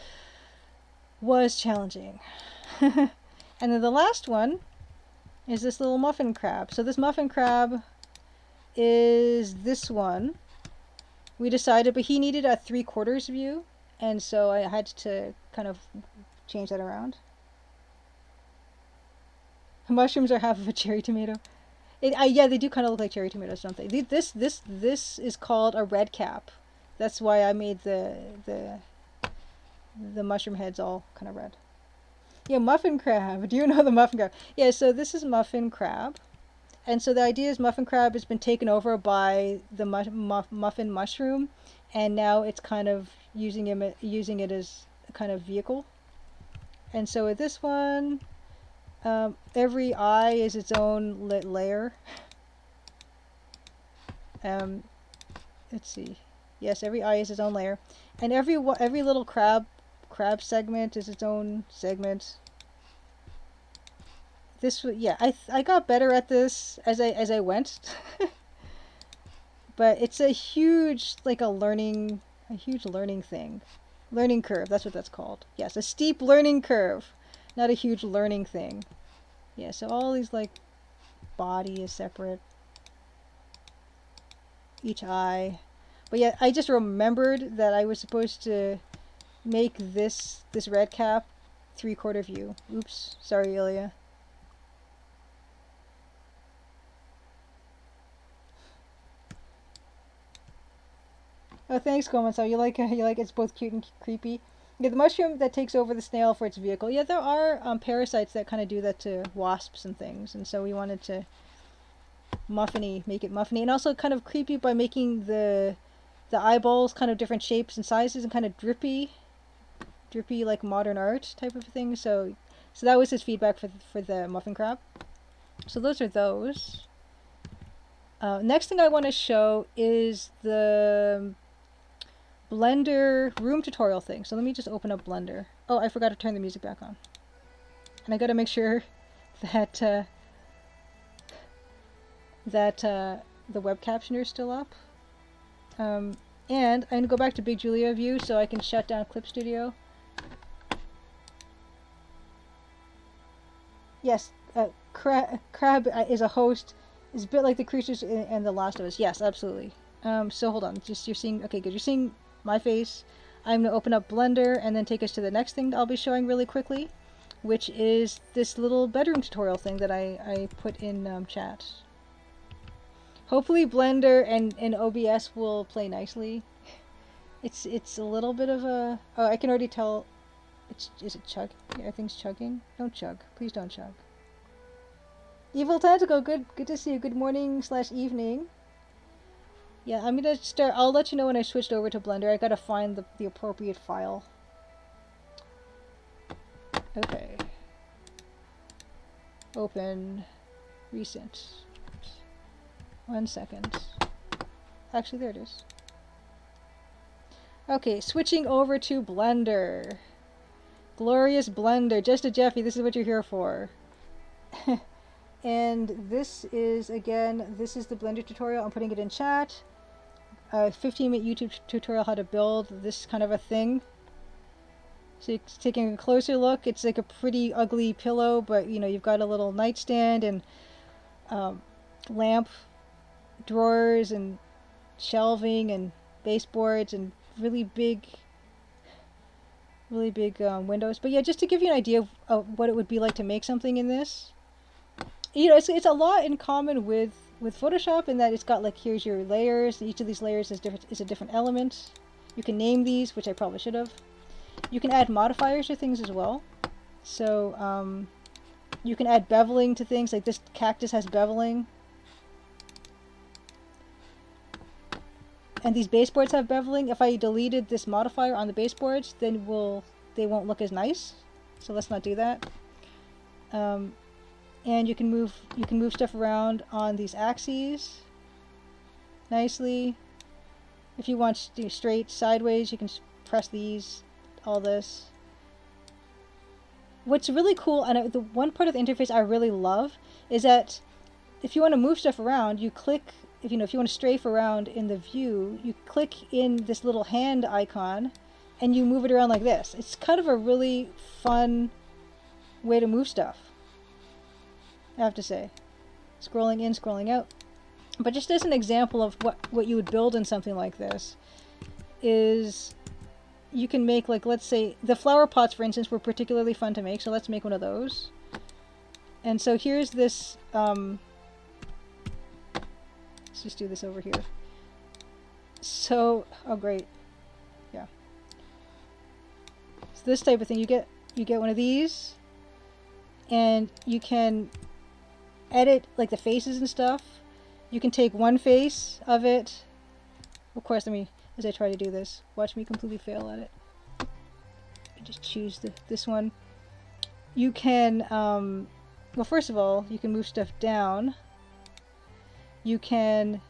was challenging. And then the last one is this little muffin crab. So this muffin crab is this one. We decided, but he needed a 3/4 view, and so I had to kind of change that around. Mushrooms are half of a cherry tomato. Yeah, they do kind of look like cherry tomatoes, don't they? This is called a red cap. That's why I made the mushroom heads all kind of red. Yeah, muffin crab. Do you know the muffin crab? Yeah, so this is muffin crab. And so the idea is muffin crab has been taken over by the muffin mushroom, and now it's kind of using it as a kind of vehicle. And so with this one, every eye is its own layer. Let's see. Yes, every eye is its own layer, and every little crab segment is its own segment. Yeah, I got better at this as I went. But it's a huge learning thing. Learning curve, that's what that's called. Yes, a steep learning curve, not a huge learning thing. Yeah, so all these body is separate. Each eye. But yeah, I just remembered that I was supposed to make this red cap 3/4 view. Oops, sorry Ilya. Oh, thanks, Goman. So you like it's both cute and creepy. Yeah, the mushroom that takes over the snail for its vehicle. Yeah, there are parasites that kind of do that to wasps and things, and so we wanted to make it muffiny, and also kind of creepy by making the eyeballs kind of different shapes and sizes and kind of drippy like modern art type of thing. So that was his feedback for the muffin crab. So those are those. Next thing I want to show is the Blender room tutorial thing. So let me just open up Blender. Oh, I forgot to turn the music back on. And I gotta make sure that the web captioner is still up. And I'm gonna go back to Big Julia view so I can shut down Clip Studio. Yes, Crab is a host. Is a bit like the creatures in The Last of Us. Yes, absolutely. So hold on. Just you're seeing. Okay, good. You're seeing my face. I'm gonna open up Blender and then take us to the next thing I'll be showing really quickly, which is this little bedroom tutorial thing that I put in chat. Hopefully Blender and OBS will play nicely. It's a little bit of a... Oh, I can already tell... Is it chug? Yeah, everything's chugging. Don't chug. Please don't chug. Evil Tentacle, good to see you. Good morning / evening. Yeah, I'm gonna start... I'll let you know when I switched over to Blender. I gotta find the appropriate file. Okay. Open. Recent. 1 second. Actually, there it is. Okay, switching over to Blender. Glorious Blender. Just a Jeffy, this is what you're here for. And this is, again, this is the Blender tutorial. I'm putting it in chat. 15-minute YouTube tutorial how to build this kind of a thing. So you're taking a closer look. It's like a pretty ugly pillow, but you know, you've got a little nightstand and lamp drawers and shelving and baseboards and really big windows. But yeah, just to give you an idea of what it would be like to make something in this. You know, it's a lot in common with Photoshop in that it's got like, here's your layers. Each of these layers is a different element. You can name these, which I probably should have. You can add modifiers to things as well. So you can add beveling to things, like this cactus has beveling. And these baseboards have beveling. If I deleted this modifier on the baseboards, then they won't look as nice. So let's not do that. And you can move stuff around on these axes nicely. If you want to do straight, sideways, you can press these, all this. What's really cool, and the one part of the interface I really love, is that if you want to move stuff around, you click. If you want to strafe around in the view, you click in this little hand icon, and you move it around like this. It's kind of a really fun way to move stuff, I have to say. Scrolling in, scrolling out. But just as an example of what you would build in something like this, is you can make, like, let's say, the flower pots, for instance, were particularly fun to make, so let's make one of those. And so here's this, let's just do this over here. So, oh great. Yeah. So this type of thing, you get one of these, and you can edit like the faces and stuff. You can take one face of it. Of course, as I try to do this, watch me completely fail at it. I just choose this one. You can, well, first of all, you can move stuff down. You can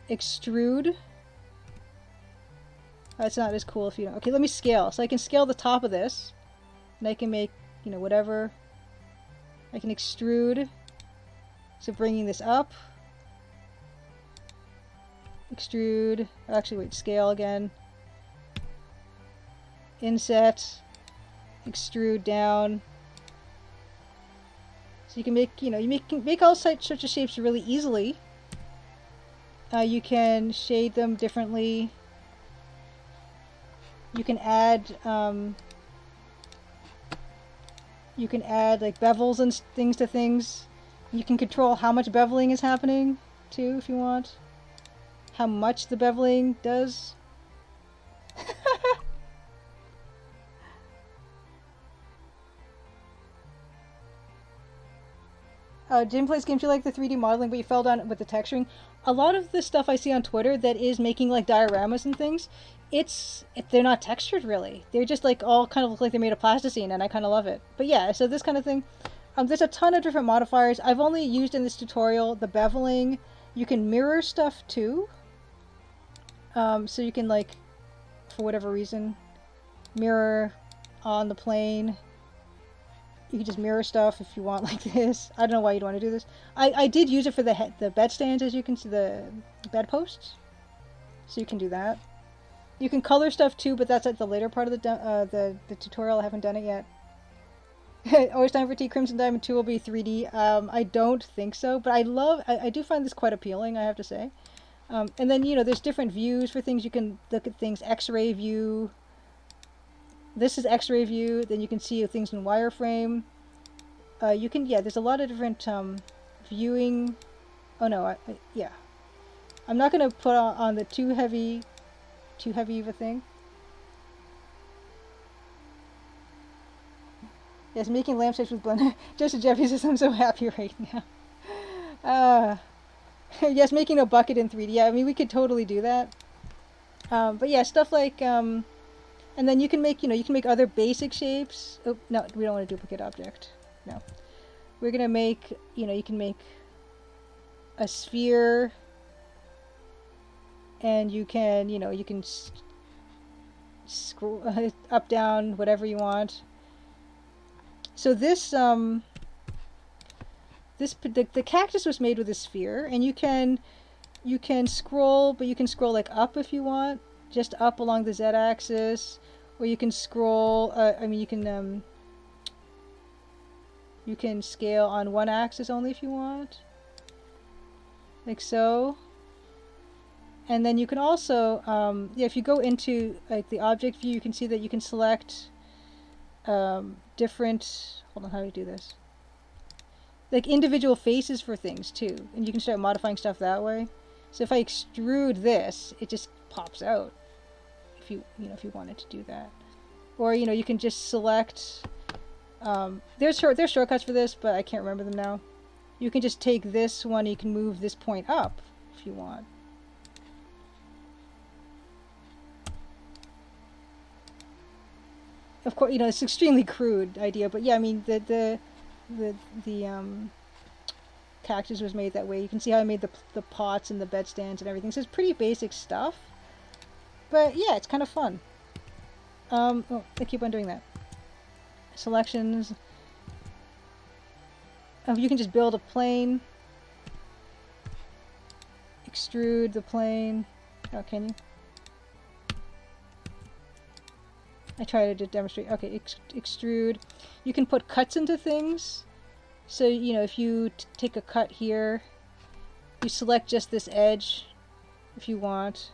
extrude. Oh, it's not as cool if you don't. Okay, let me scale. So I can scale the top of this, and I can make, you know, whatever. I can extrude. So bringing this up. Extrude. Actually, wait, scale again. Inset. Extrude down. So you can make, you know, you can make all sorts of shapes really easily. You can shade them differently. You can add like bevels and things to things. You can control how much beveling is happening too, if you want. How much the beveling does. Jim plays games. You like the 3D modeling, but you fell down with the texturing. A lot of the stuff I see on Twitter that is making like dioramas and things, they're not textured really. They're just like all kind of look like they're made of plasticine, and I kind of love it. But yeah, so this kind of thing. There's a ton of different modifiers. I've only used in this tutorial the beveling. You can mirror stuff too. So you can like, for whatever reason, mirror on the plane. You can just mirror stuff if you want like this. I don't know why you'd want to do this. I did use it for the bed stands, as you can see, the bed posts. So you can do that. You can color stuff too, but that's at the later part of the tutorial. I haven't done it yet. Always time for tea. Crimson Diamond 2 will be 3D. I don't think so, but I do find this quite appealing, I have to say. And then, you know, there's different views for things. You can look at things, X-ray view. This is X-ray view. Then you can see things in wireframe. There's a lot of different viewing. Oh no, yeah. I'm not going to put on the too heavy of a thing. Yes, making lampshades with Blender. Joseph Jeffy says, I'm so happy right now. Yes, making a bucket in 3D. Yeah, I mean, we could totally do that. But yeah, stuff like, and then you can make, you can make other basic shapes. Oh, no, we don't want a duplicate object. No. We're going to make, you can make a sphere, and you can, you can scroll up, down, whatever you want. So this, the cactus was made with a sphere, and you can scroll, but you can scroll like up if you want, just up along the z-axis, or you can scroll. You can scale on one axis only if you want, like so. And then you can also, if you go into like the object view, you can see that you can select different. Hold on, how do you do this? Like individual faces for things too, and you can start modifying stuff that way. So if I extrude this, it just pops out. If you wanted to do that, or you can just select. There's shortcuts for this, but I can't remember them now. You can just take this one. You can move this point up if you want. Of course, it's an extremely crude idea, but yeah, I mean the cactus was made that way. You can see how I made the pots and the bed stands and everything. So it's pretty basic stuff, but yeah, it's kind of fun. I keep on doing that. Selections. You can just build a plane. Extrude the plane. Oh, can you? I tried to demonstrate. Okay, extrude. You can put cuts into things. So, if you take a cut here, you select just this edge if you want.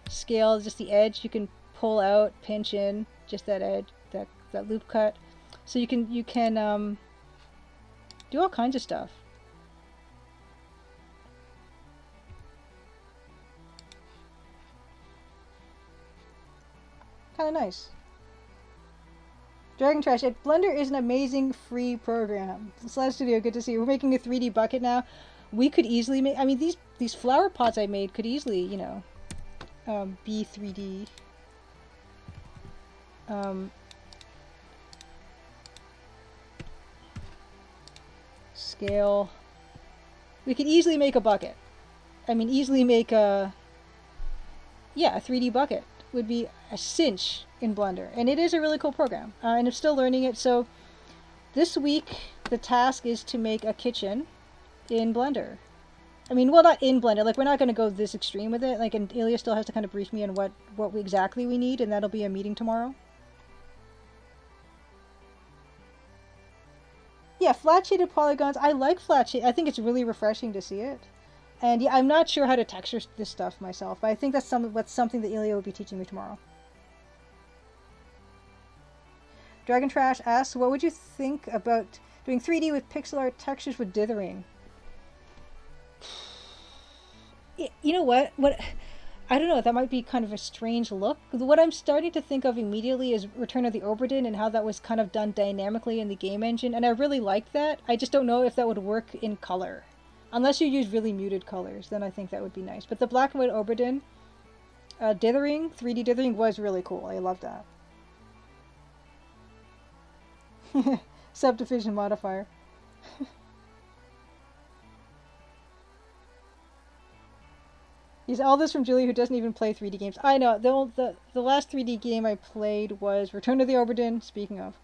Scale just the edge. You can pull out, pinch in just that edge, that loop cut. So you can do all kinds of stuff. Kind of nice. Dragon Trash, Blender is an amazing free program. Slash Studio, good to see you. We're making a 3D bucket now. We could easily make, I mean, these flower pots I made could easily, be 3D. Scale. We could easily make a bucket. I mean, easily make a 3D bucket. Would be a cinch in Blender, and it is a really cool program, and I'm still learning it. So this week the task is to make a kitchen in Blender. I mean, well, not in Blender, like we're not going to go this extreme with it, like, and Ilya still has to kind of brief me on what exactly we need, and that'll be a meeting tomorrow. Yeah, flat shaded polygons. I like flat shade. I think it's really refreshing to see it. And yeah, I'm not sure how to texture this stuff myself, but I think that's something that Ilya will be teaching me tomorrow. Dragon Trash asks, what would you think about doing 3D with pixel art textures with dithering? You know what? I don't know, that might be kind of a strange look. What I'm starting to think of immediately is Return of the Obra Dinn and how that was kind of done dynamically in the game engine, and I really like that. I just don't know if that would work in color. Unless you use really muted colors, then I think that would be nice. But the black and white Obra Dinn, dithering, 3D dithering was really cool. I love that. Subdivision modifier. He's all this from Julie, who doesn't even play 3D games. I know. The last 3D game I played was Return of the Obra Dinn, speaking of.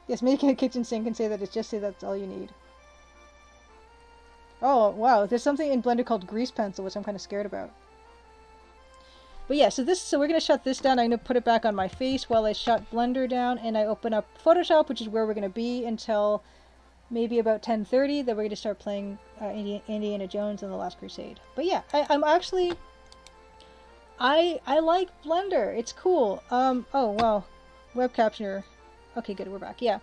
Yes, making a kitchen sink and say that it's just say that's all you need. Oh, wow. There's something in Blender called grease pencil, which I'm kind of scared about. But yeah, so we're going to shut this down. I'm going to put it back on my face while I shut Blender down, and I open up Photoshop, which is where we're going to be until maybe about 10:30. Then we're going to start playing Indiana Jones and the Last Crusade. But yeah, I'm actually... I like Blender. It's cool. Oh, wow. Web captioner. Okay, good. We're back. Yeah.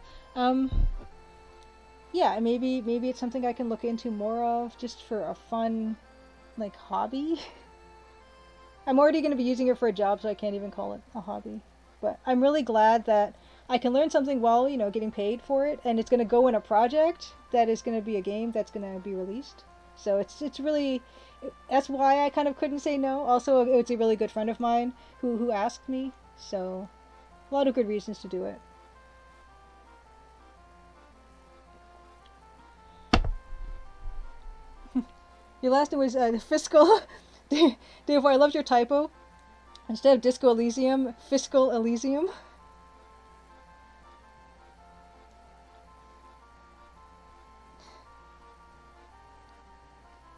Yeah, maybe it's something I can look into more of just for a fun, like, hobby. I'm already going to be using it for a job, so I can't even call it a hobby. But I'm really glad that I can learn something while, you know, getting paid for it, and it's going to go in a project that is going to be a game that's going to be released. So it's really, that's why I kind of couldn't say no. Also, it's a really good friend of mine who asked me, so a lot of good reasons to do it. Your last name was Fiscal. Dave, I loved your typo. Instead of Disco Elysium, Fiscal Elysium.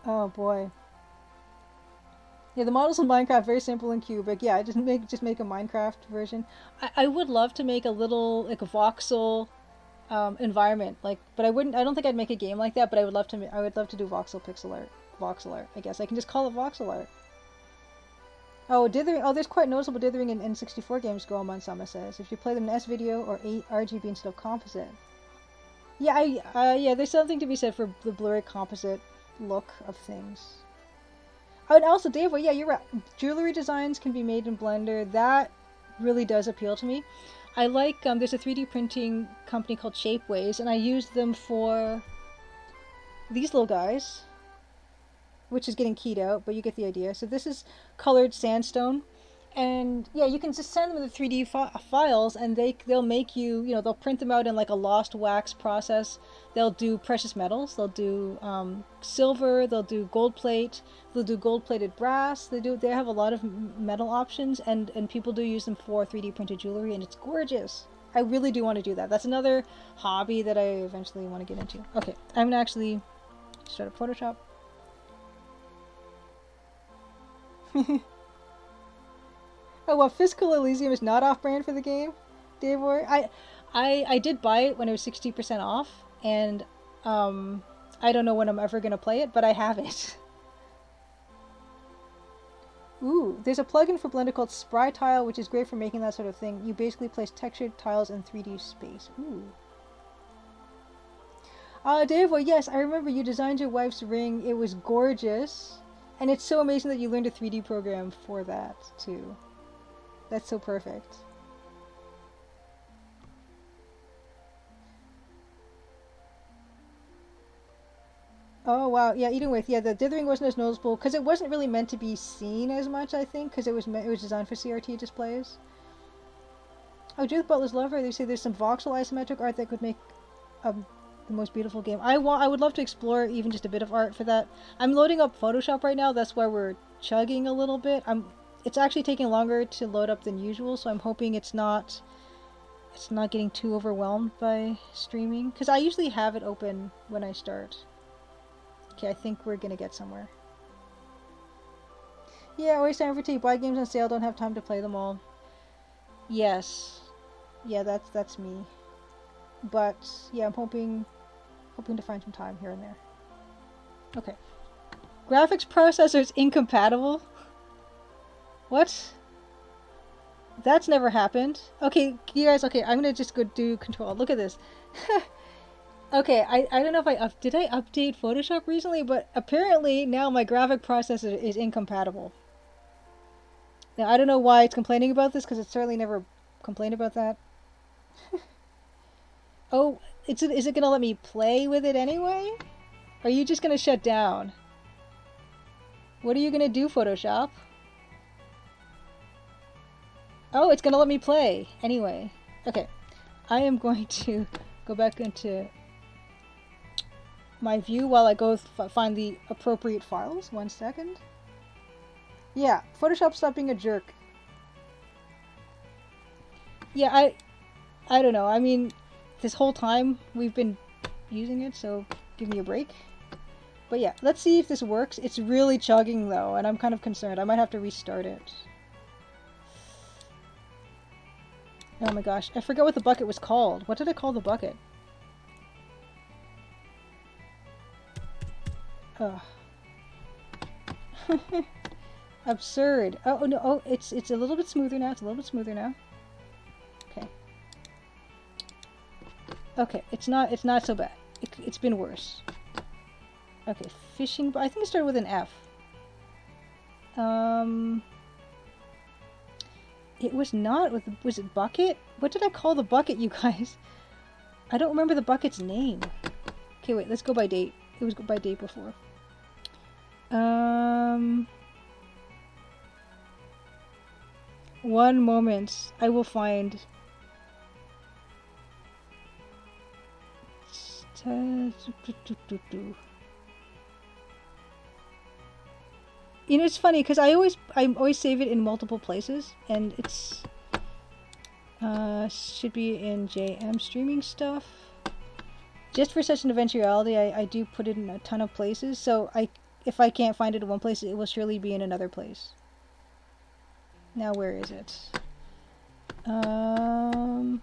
Oh boy. Yeah, the models in Minecraft very simple and cubic. Yeah, just make a Minecraft version. I would love to make a little like a voxel environment, like, but I don't think I'd make a game like that. But I would love to do voxel pixel art. Voxel art. I guess I can just call it voxel art. Oh, dithering. Oh, there's quite noticeable dithering in N64 games, Goemon Sama says. If you play them in S-video or RGB instead of composite. Yeah, yeah, there's something to be said for the blurry composite look of things. Oh, and also, Dave, well, yeah, you're right. Jewelry designs can be made in Blender. That really does appeal to me. I like, there's a 3D printing company called Shapeways, and I used them for these little guys, which is getting keyed out, but you get the idea. So this is colored sandstone, and yeah, you can just send them the 3D files, and they'll make you, you know, they'll print them out in like a lost wax process. They'll do precious metals, they'll do silver, they'll do gold plate, they'll do gold plated brass. They have a lot of metal options, and people do use them for 3D printed jewelry, and it's gorgeous. I really do want to do that. That's another hobby that I eventually want to get into. Okay, I'm gonna actually start up Photoshop. Oh, well, Fiscal Elysium is not off-brand for the game, Dave War. I did buy it when it was 60% off, and I don't know when I'm ever going to play it, but I have it. Ooh, there's a plugin for Blender called Spry Tile, which is great for making that sort of thing. You basically place textured tiles in 3D space. Ooh. Dave, well, yes, I remember you designed your wife's ring. It was gorgeous. And it's so amazing that you learned a 3D program for that, too. That's so perfect. Oh, wow. Yeah, eating with. Yeah, the dithering wasn't as noticeable because it wasn't really meant to be seen as much, I think, because it was designed for CRT displays. Oh, Judith Butler's Lover, they say there's some voxel isometric art that could make the most beautiful game. I would love to explore even just a bit of art for that. I'm loading up Photoshop right now. That's why we're chugging a little bit. It's actually taking longer to load up than usual, so I'm hoping it's not getting too overwhelmed by streaming, because I usually have it open when I start. Okay, I think we're gonna get somewhere. Yeah, always time for tea. Buy games on sale, don't have time to play them all. Yes. Yeah, that's me. But yeah, I'm hoping to find some time here and there. Okay. Graphics processors incompatible? What? That's never happened. Okay, you guys, okay, I'm gonna just go do control. Look at this. Okay, I don't know if did I update Photoshop recently, but apparently now my graphic processor is incompatible. Now I don't know why it's complaining about this because it certainly never complained about that. Oh, is it gonna let me play with it anyway? Or are you just gonna shut down? What are you gonna do, Photoshop? Oh, it's gonna let me play anyway. Okay, I am going to go back into my view while I go find the appropriate files. 1 second. Yeah, Photoshop stop being a jerk. Yeah, I don't know. I mean, this whole time we've been using it, so give me a break. But yeah, let's see if this works. It's really chugging though, and I'm kind of concerned. I might have to restart it. Oh my gosh, I forgot what the bucket was called. What did I call the bucket? Ugh. Absurd. Oh no, oh, it's a little bit smoother now. It's a little bit smoother now. Okay. Okay, it's not so bad. It's been worse. Okay, fishing. I think it started with an F. It was not with. Was it bucket? What did I call the bucket, you guys? I don't remember the bucket's name. Okay, wait. Let's go by date. It was by date before. One moment. I will find. You know, it's funny because I always save it in multiple places, and it's should be in JM streaming stuff. Just for such an eventuality, I do put it in a ton of places. So if I can't find it in one place, it will surely be in another place. Now where is it? And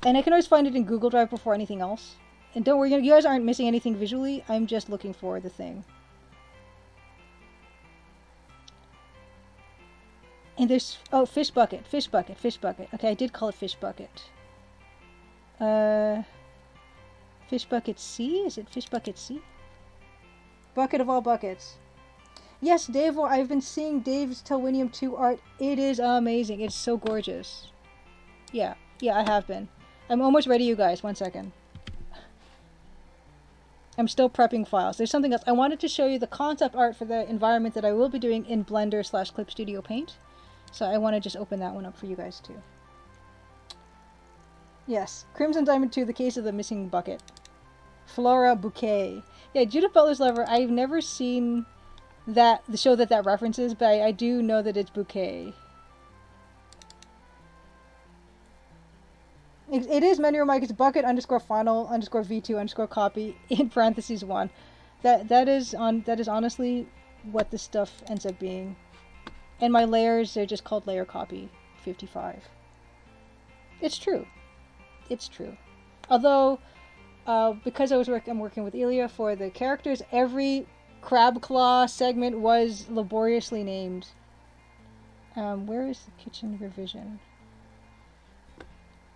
I can always find it in Google Drive before anything else. And don't worry, you guys aren't missing anything visually. I'm just looking for the thing. And there's, oh, fish bucket, fish bucket, fish bucket. Okay, I did call it fish bucket. Fish bucket C? Is it fish bucket C? Bucket of all buckets. Yes, Dave, I've been seeing Dave's Telwinium 2 art. It is amazing. It's so gorgeous. Yeah, I have been. I'm almost ready, you guys. 1 second. I'm still prepping files. There's something else. I wanted to show you the concept art for the environment that I will be doing in Blender/Clip Studio Paint. So I want to just open that one up for you guys too. Yes, Crimson Diamond 2, the case of the missing bucket. Flora Bouquet. Yeah, Judith Butler's Lover, I've never seen the show that references, but I do know that it's Bouquet. It is Menu Mike. It's bucket _ final _ v2 _ copy in parentheses 1. That is honestly what this stuff ends up being. And my layers, they're just called layer copy 55. It's true. It's true. Although, because I'm working with Ilya for the characters, every crab claw segment was laboriously named. Where is the kitchen revision?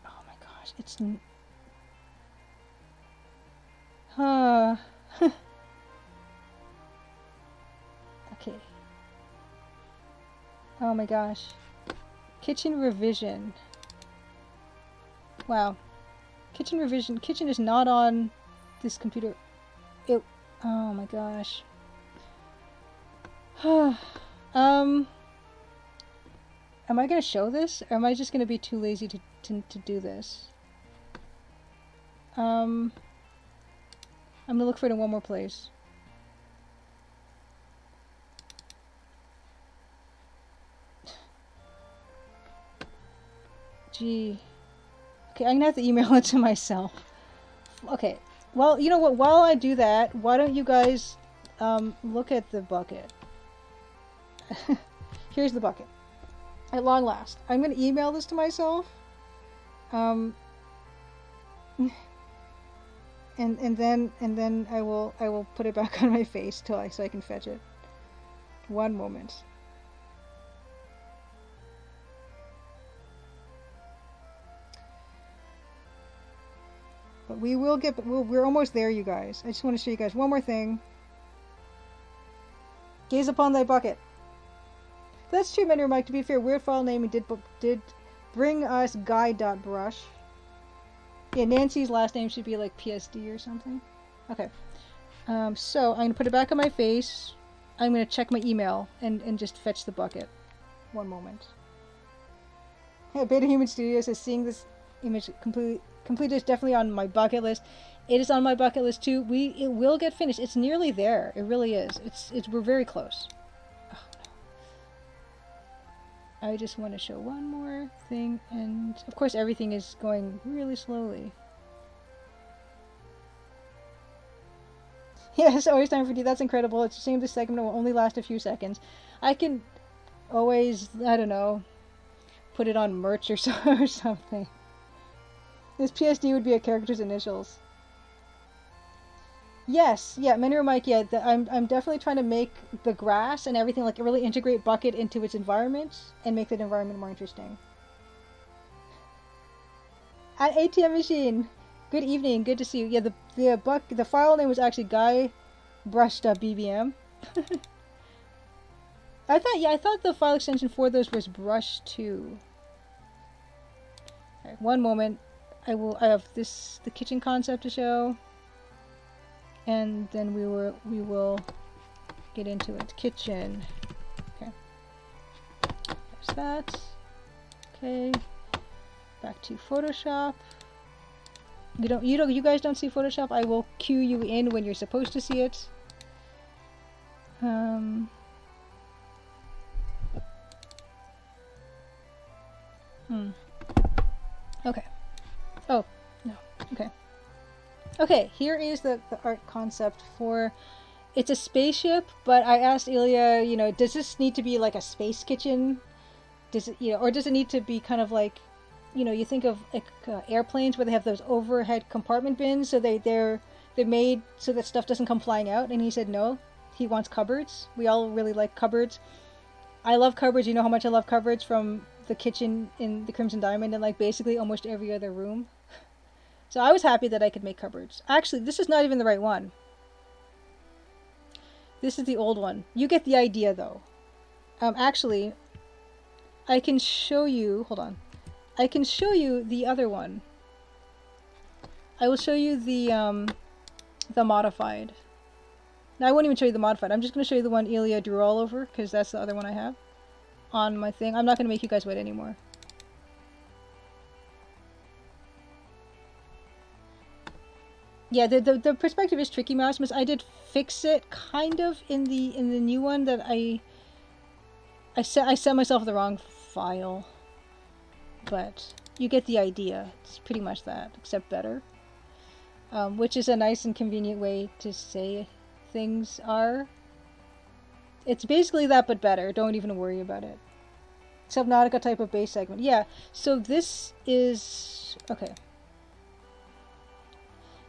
Oh my gosh, it's... Okay. Oh my gosh. Kitchen revision. Wow. Kitchen revision. Kitchen is not on this computer. Oh my gosh. Am I gonna show this, or am I just gonna be too lazy to do this? I'm gonna look for it in one more place. Gee. Okay, I'm gonna have to email it to myself. Okay. Well, you know what? While I do that, why don't you guys look at the bucket? Here's the bucket. At long last. I'm gonna email this to myself. And then I will put it back on my face so I can fetch it. One moment. But we will get, we're almost there, you guys. I just want to show you guys one more thing. Gaze upon thy bucket. That's true, Mentor Mike. To be fair, weird file naming did bring us guy.brush. Yeah, Nancy's last name should be like PSD or something. Okay. So I'm going to put it back on my face. I'm going to check my email and just fetch the bucket. One moment. Yeah, Beta Human Studios is seeing this image complete is definitely on my bucket list. It is on my bucket list too. It will get finished. It's nearly there. It really is. We're very close. Oh, no. I just want to show one more thing, and of course everything is going really slowly. Yes, always time for tea. That's incredible. It's a shame this segment will only last a few seconds. I can always, I don't know, put it on merch or something. This PSD would be a character's initials. Yes, yeah, Mentor Mike, yeah, I'm definitely trying to make the grass and everything, like, really integrate Bucket into its environment and make that environment more interesting. At ATM Machine, good evening, good to see you. Yeah, the file name was actually guybrush.bbm. I thought the file extension for those was brush 2. Okay, one moment. I have the kitchen concept to show, and then we will get into it. Kitchen. Okay. There's that. Okay. Back to Photoshop. You guys don't see Photoshop. I will cue you in when you're supposed to see it. Okay. Oh, no. Okay. Okay, here is the art concept for... It's a spaceship, but I asked Ilya, does this need to be like a space kitchen? Does it, or does it need to be kind of like, you think of like airplanes where they have those overhead compartment bins, so they're made so that stuff doesn't come flying out? And he said no, he wants cupboards. We all really like cupboards. I love cupboards. You know how much I love cupboards from the kitchen in the Crimson Diamond and like basically almost every other room. So I was happy that I could make cupboards. Actually, this is not even the right one. This is the old one. You get the idea though. Actually, I can show you, hold on. I can show you the other one. I will show you the modified. Now I won't even show you the modified. I'm just going to show you the one Ilya drew all over, because that's the other one I have on my thing. I'm not going to make you guys wait anymore. Yeah, the perspective is tricky, Mouse. I did fix it kind of in the new one that I sent myself the wrong file, but you get the idea. It's pretty much that, except better, which is a nice and convenient way to say things are. It's basically that, but better. Don't even worry about it. Subnautica type of base segment. Yeah. So this is okay.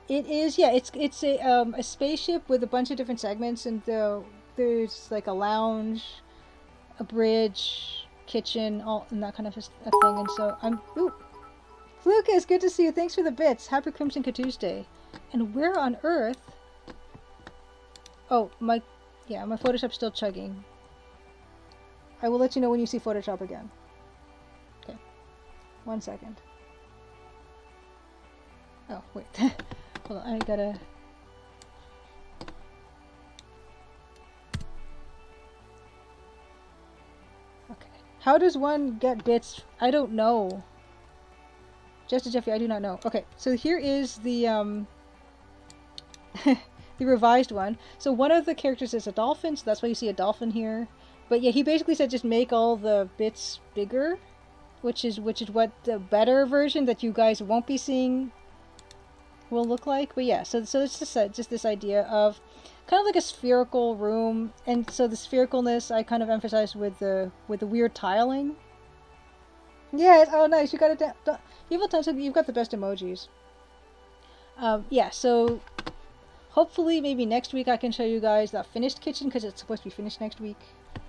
It is, yeah, it's a spaceship with a bunch of different segments, and there's like a lounge, a bridge, kitchen, all and that kind of a thing. And so ooh, Lucas, good to see you. Thanks for the bits. Happy Crimson Tuesday. And where on earth? Oh, my Photoshop's still chugging. I will let you know when you see Photoshop again. Okay, 1 second. Oh wait. Hold on, I gotta... Okay. How does one get bits? I don't know. Just Jeffy, I do not know. Okay, so here is the the revised one. So one of the characters is a dolphin, so that's why you see a dolphin here. But yeah, he basically said just make all the bits bigger, which is what the better version that you guys won't be seeing will look like. But yeah, so it's just this idea of kind of like a spherical room, and so the sphericalness I kind of emphasized with the weird tiling. Yes, oh nice, you got it. Evil Times, you've got the best emojis. Yeah, so hopefully maybe next week I can show you guys the finished kitchen, because it's supposed to be finished next week.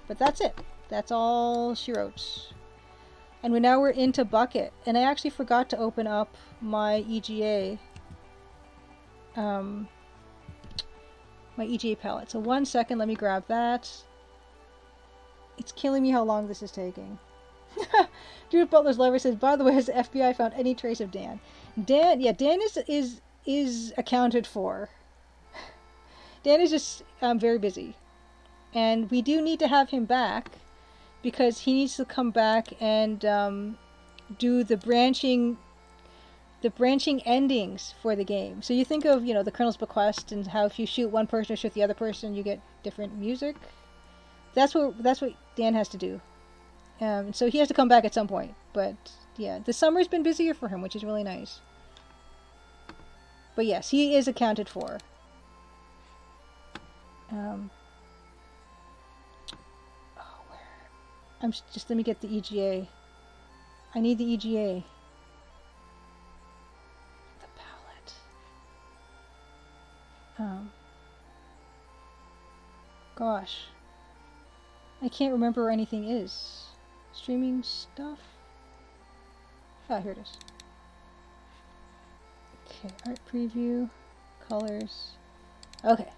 But that's it. That's all she wrote. And now we're into Bucket, and I actually forgot to open up my EGA. my EGA palette. So 1 second, let me grab that. It's killing me how long this is taking. Judith Butler's Lover says, by the way, has the FBI found any trace of Dan? Dan is accounted for. Dan is just very busy. And we do need to have him back because he needs to come back and do the branching endings for the game. So you think of, the Colonel's Bequest and how if you shoot one person or shoot the other person, you get different music. That's what Dan has to do. So he has to come back at some point. But yeah, the summer's been busier for him, which is really nice. But yes, he is accounted for. Let me get the EGA. I need the EGA. The palette. Gosh. I can't remember where anything is. Streaming stuff? Ah, here it is. Okay, art preview, colors. Okay.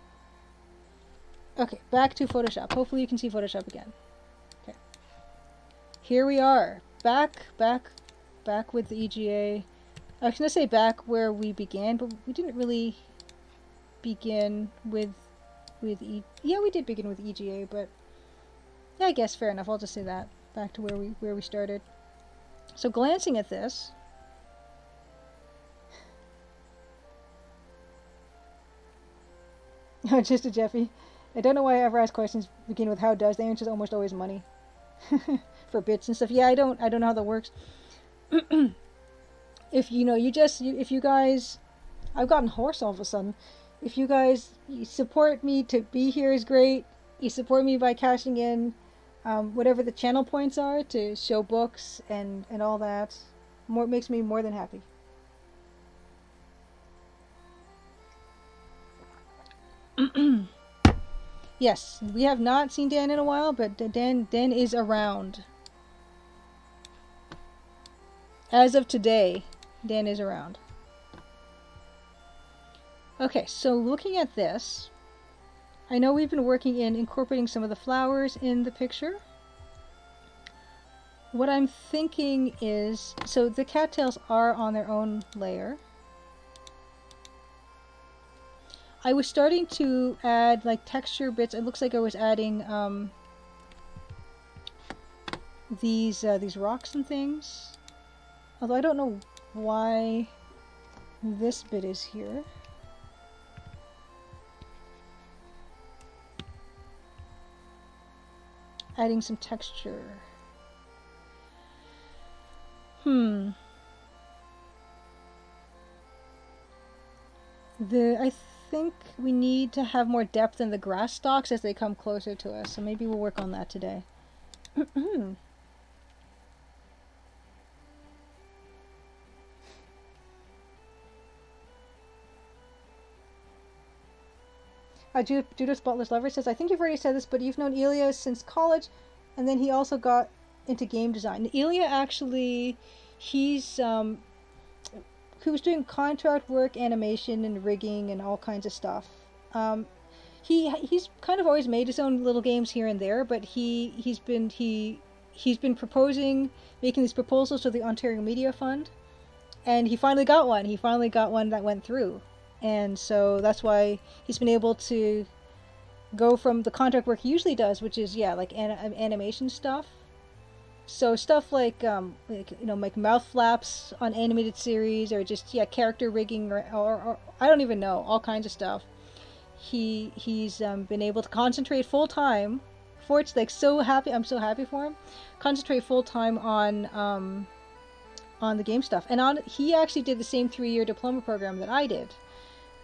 Okay, back to Photoshop. Hopefully you can see Photoshop again. Okay. Here we are. Back with the EGA. I was going to say back where we began, but we didn't really begin with yeah, we did begin with EGA, but yeah, I guess fair enough. I'll just say that. Back to where we started. So glancing at this, just a Jeffy. I don't know why I ever ask questions begin with how does. The answer is almost always money for bits and stuff. Yeah, I don't know how that works. If you guys, I've gotten hoarse all of a sudden. If you guys support me to be here is great. You support me by cashing in whatever the channel points are to show books and all that. Makes me more than happy. Yes, we have not seen Dan in a while, but Dan is around. As of today, Dan is around. Okay, so looking at this, I know we've been working in incorporating some of the flowers in the picture. What I'm thinking is, so the cattails are on their own layer. I was starting to add like texture bits. It looks like I was adding these rocks and things. Although I don't know why this bit is here. Adding some texture. I think we need to have more depth in the grass stalks as they come closer to us, so maybe we'll work on that today. Judith Butler's Lover says, I think you've already said this, but you've known Ilya since college, and then he also got into game design. Ilya actually, he was doing contract work, animation, and rigging, and all kinds of stuff. He's kind of always made his own little games here and there, but he's been making these proposals to the Ontario Media Fund, and he finally got one. He finally got one that went through, and so that's why he's been able to go from the contract work he usually does, which is like animation stuff. So stuff like like mouth flaps on animated series, or just character rigging, or I don't even know, all kinds of stuff. He's been able to concentrate full time. It's like so happy. I'm so happy for him. Concentrate full time on the game stuff, and he actually did the same 3-year diploma program that I did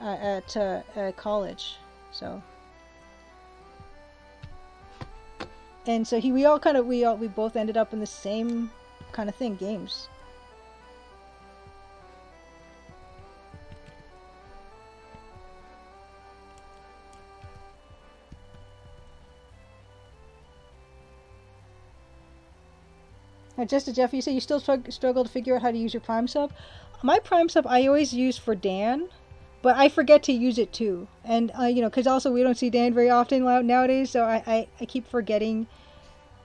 at college. So. And so we both ended up in the same kind of thing, games. Just to Jeff, you say you still struggle to figure out how to use your Prime sub. My Prime sub I always use for Dan, but I forget to use it too. And you know, because also we don't see Dan very often nowadays, so I keep forgetting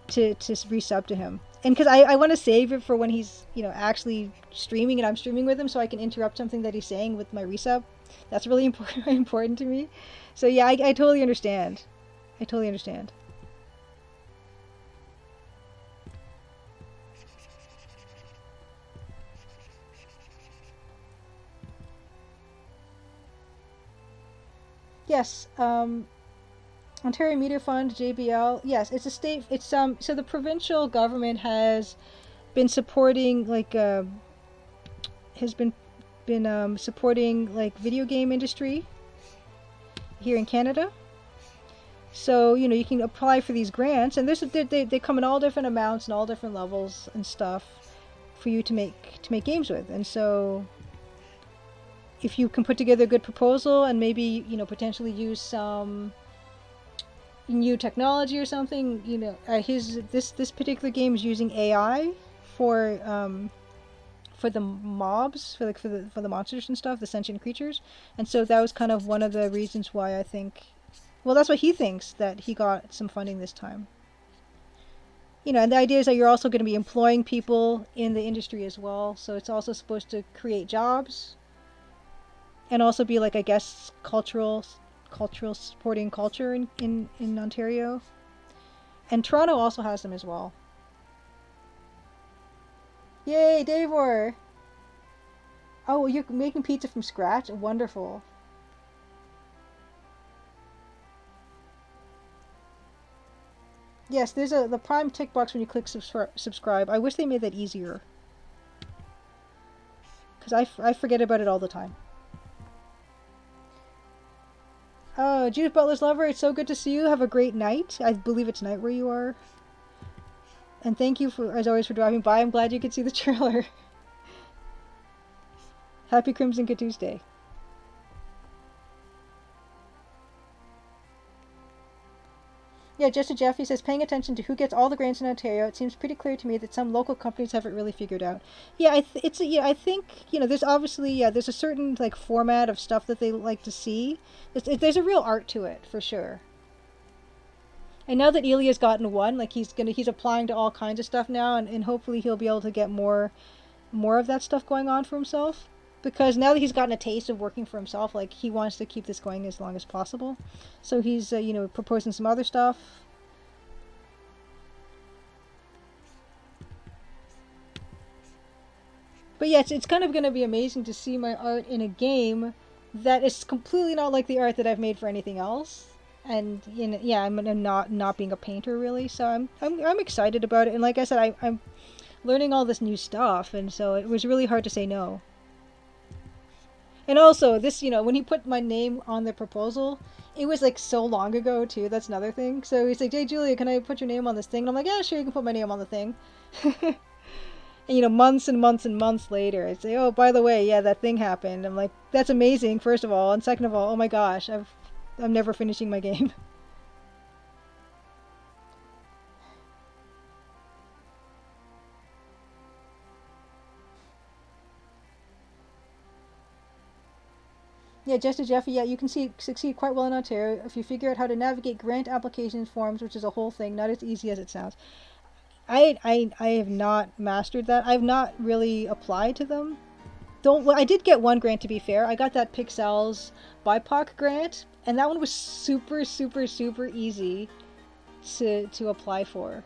to resub to him. And because I want to save it for when he's, you know, actually streaming and I'm streaming with him, so I can interrupt something that he's saying with my resub. That's really important to me. So yeah, I totally understand. I totally understand. Yes, Ontario Media Fund, JBL. Yes, it's a state. It's So the provincial government has been supporting has been supporting like video game industry here in Canada. So you know you can apply for these grants, and they come in all different amounts and all different levels and stuff for you to make games with. And so if you can put together a good proposal and maybe, you know, potentially use some new technology or something, you know, this particular game is using AI for the mobs, for the monsters and stuff, the sentient creatures. And so that was kind of one of the reasons why I think, well, that's why he thinks that he got some funding this time. You know, and the idea is that you're also going to be employing people in the industry as well, so it's also supposed to create jobs and also be like, I guess, cultural supporting culture in Ontario. And Toronto also has them as well. Yay, Davor! Oh, you're making pizza from scratch? Wonderful. Yes, there's the Prime tick box when you click subscribe. I wish they made that easier, because I forget about it all the time. Oh, Judith Butler's Lover, it's so good to see you. Have a great night. I believe it's night where you are. And thank you, as always, for driving by. I'm glad you could see the trailer. Happy Crimson Tuesday. Yeah, Jessica Jeffy says, paying attention to who gets all the grants in Ontario, it seems pretty clear to me that some local companies haven't really figured out. Yeah, I think, you know, there's obviously, there's a certain, like, format of stuff that they like to see. There's a real art to it, for sure. And now that Elia's gotten one, like, he's applying to all kinds of stuff now, and hopefully he'll be able to get more of that stuff going on for himself. Because now that he's gotten a taste of working for himself, like, he wants to keep this going as long as possible. So he's, you know, proposing some other stuff. But yeah, it's kind of going to be amazing to see my art in a game that is completely not like the art that I've made for anything else. And, you know, yeah, I'm not being a painter, really. So I'm excited about it. And like I said, I'm learning all this new stuff. And so it was really hard to say no. And also, this, you know, when he put my name on the proposal, it was, like, so long ago, too. That's another thing. So he's like, hey, Julia, can I put your name on this thing? And I'm like, yeah, sure, you can put my name on the thing. And, you know, months and months and months later, I say, oh, by the way, yeah, that thing happened. I'm like, that's amazing, first of all. And second of all, oh my gosh, I'm never finishing my game. Yeah, Jessica Jeffy, yeah, you can succeed quite well in Ontario if you figure out how to navigate grant application forms, which is a whole thing, not as easy as it sounds. I have not mastered that. I've not really applied to them. Well, I did get one grant, to be fair. I got that Pixel's BIPOC grant, and that one was super, super, super easy to apply for.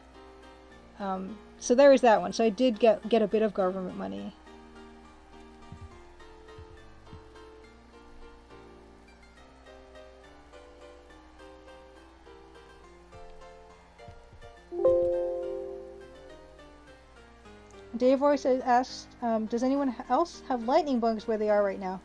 So there is that one. So I did get a bit of government money. Dave Royce asked, does anyone else have lightning bugs where they are right now?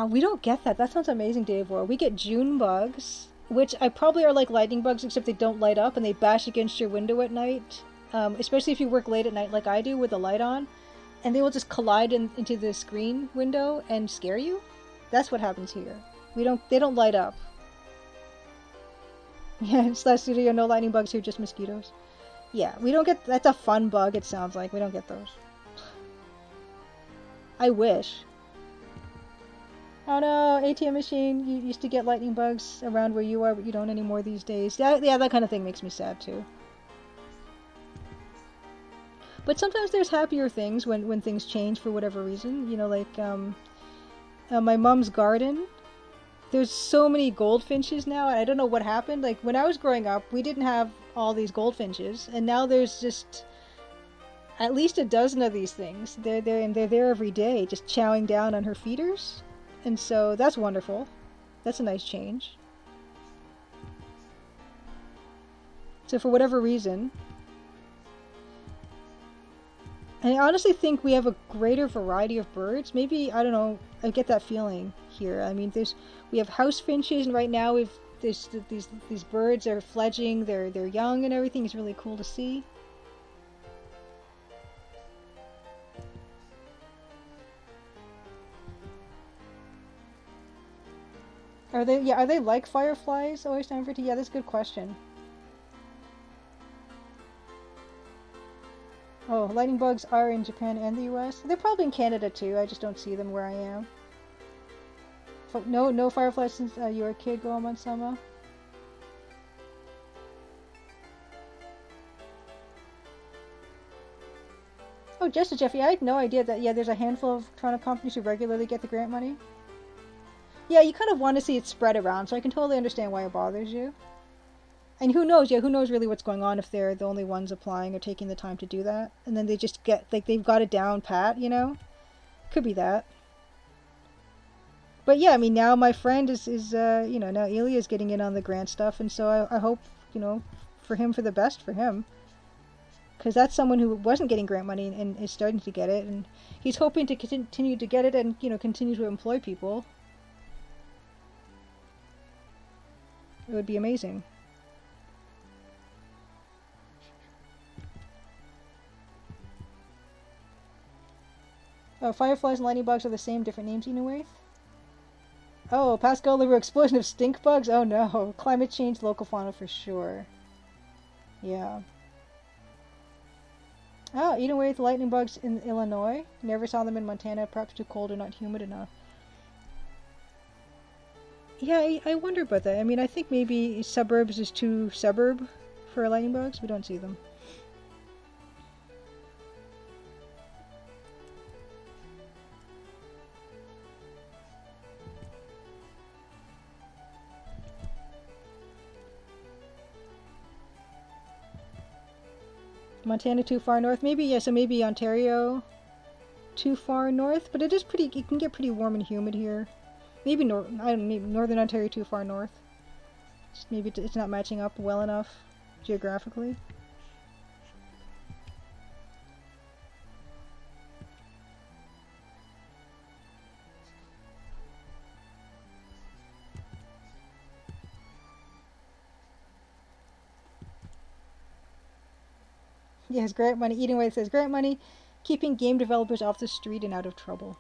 We don't get that. That sounds amazing, Dave Roy. We get June bugs, which I probably are like lightning bugs, except they don't light up and they bash against your window at night. Especially if you work late at night like I do with the light on. And they will just collide into the screen window and scare you. That's what happens here. They don't light up. Yeah, it's Slash Studio, no lightning bugs here, just mosquitoes. Yeah, we don't get... That's a fun bug, it sounds like. We don't get those. I wish. Oh no, ATM machine. You used to get lightning bugs around where you are, but you don't anymore these days. Yeah, that kind of thing makes me sad too. But sometimes there's happier things when things change for whatever reason. You know, like my mom's garden. There's so many goldfinches now, and I don't know what happened. Like when I was growing up, we didn't have all these goldfinches, and now there's just at least a dozen of these things. They're there and they're there every day, just chowing down on her feeders, and so that's wonderful. That's a nice change. So for whatever reason, and I honestly think we have a greater variety of birds. Maybe, I don't know, I get that feeling here. I mean, we have house finches, and right now these birds are fledging, they're young and everything. It's really cool to see. Are they like fireflies? Always time for tea? Yeah, that's a good question. Oh, lightning bugs are in Japan and the US. They're probably in Canada too. I just don't see them where I am. No fireflies since you were a kid, Goemon Sama. Oh, just a Jeffy. I had no idea that, yeah, there's a handful of Toronto companies who regularly get the grant money. Yeah, you kind of want to see it spread around, so I can totally understand why it bothers you. And who knows, yeah, who knows really what's going on if they're the only ones applying or taking the time to do that. And then they just get, like, they've got it down pat, you know? Could be that. But yeah, I mean, now my friend is you know, now Ilya's getting in on the grant stuff, and so I hope, you know, for the best for him. Because that's someone who wasn't getting grant money and is starting to get it, and he's hoping to continue to get it and, you know, continue to employ people. It would be amazing. Fireflies and lightning bugs are the same, different names, Inuwaith? Oh, Pascal Leroux, explosion of stink bugs? Oh no, climate change, local fauna for sure. Yeah. Oh, Inuwaith lightning bugs in Illinois. Never saw them in Montana, perhaps too cold or not humid enough. Yeah, I wonder about that. I mean, I think maybe suburbs is too suburb for lightning bugs. We don't see them. Montana too far north? Maybe, yeah, so maybe Ontario too far north, but it can get pretty warm and humid here. Maybe maybe northern Ontario too far north. Just maybe it's not matching up well enough geographically. Yes, grant money. Eating away says grant money, keeping game developers off the street and out of trouble.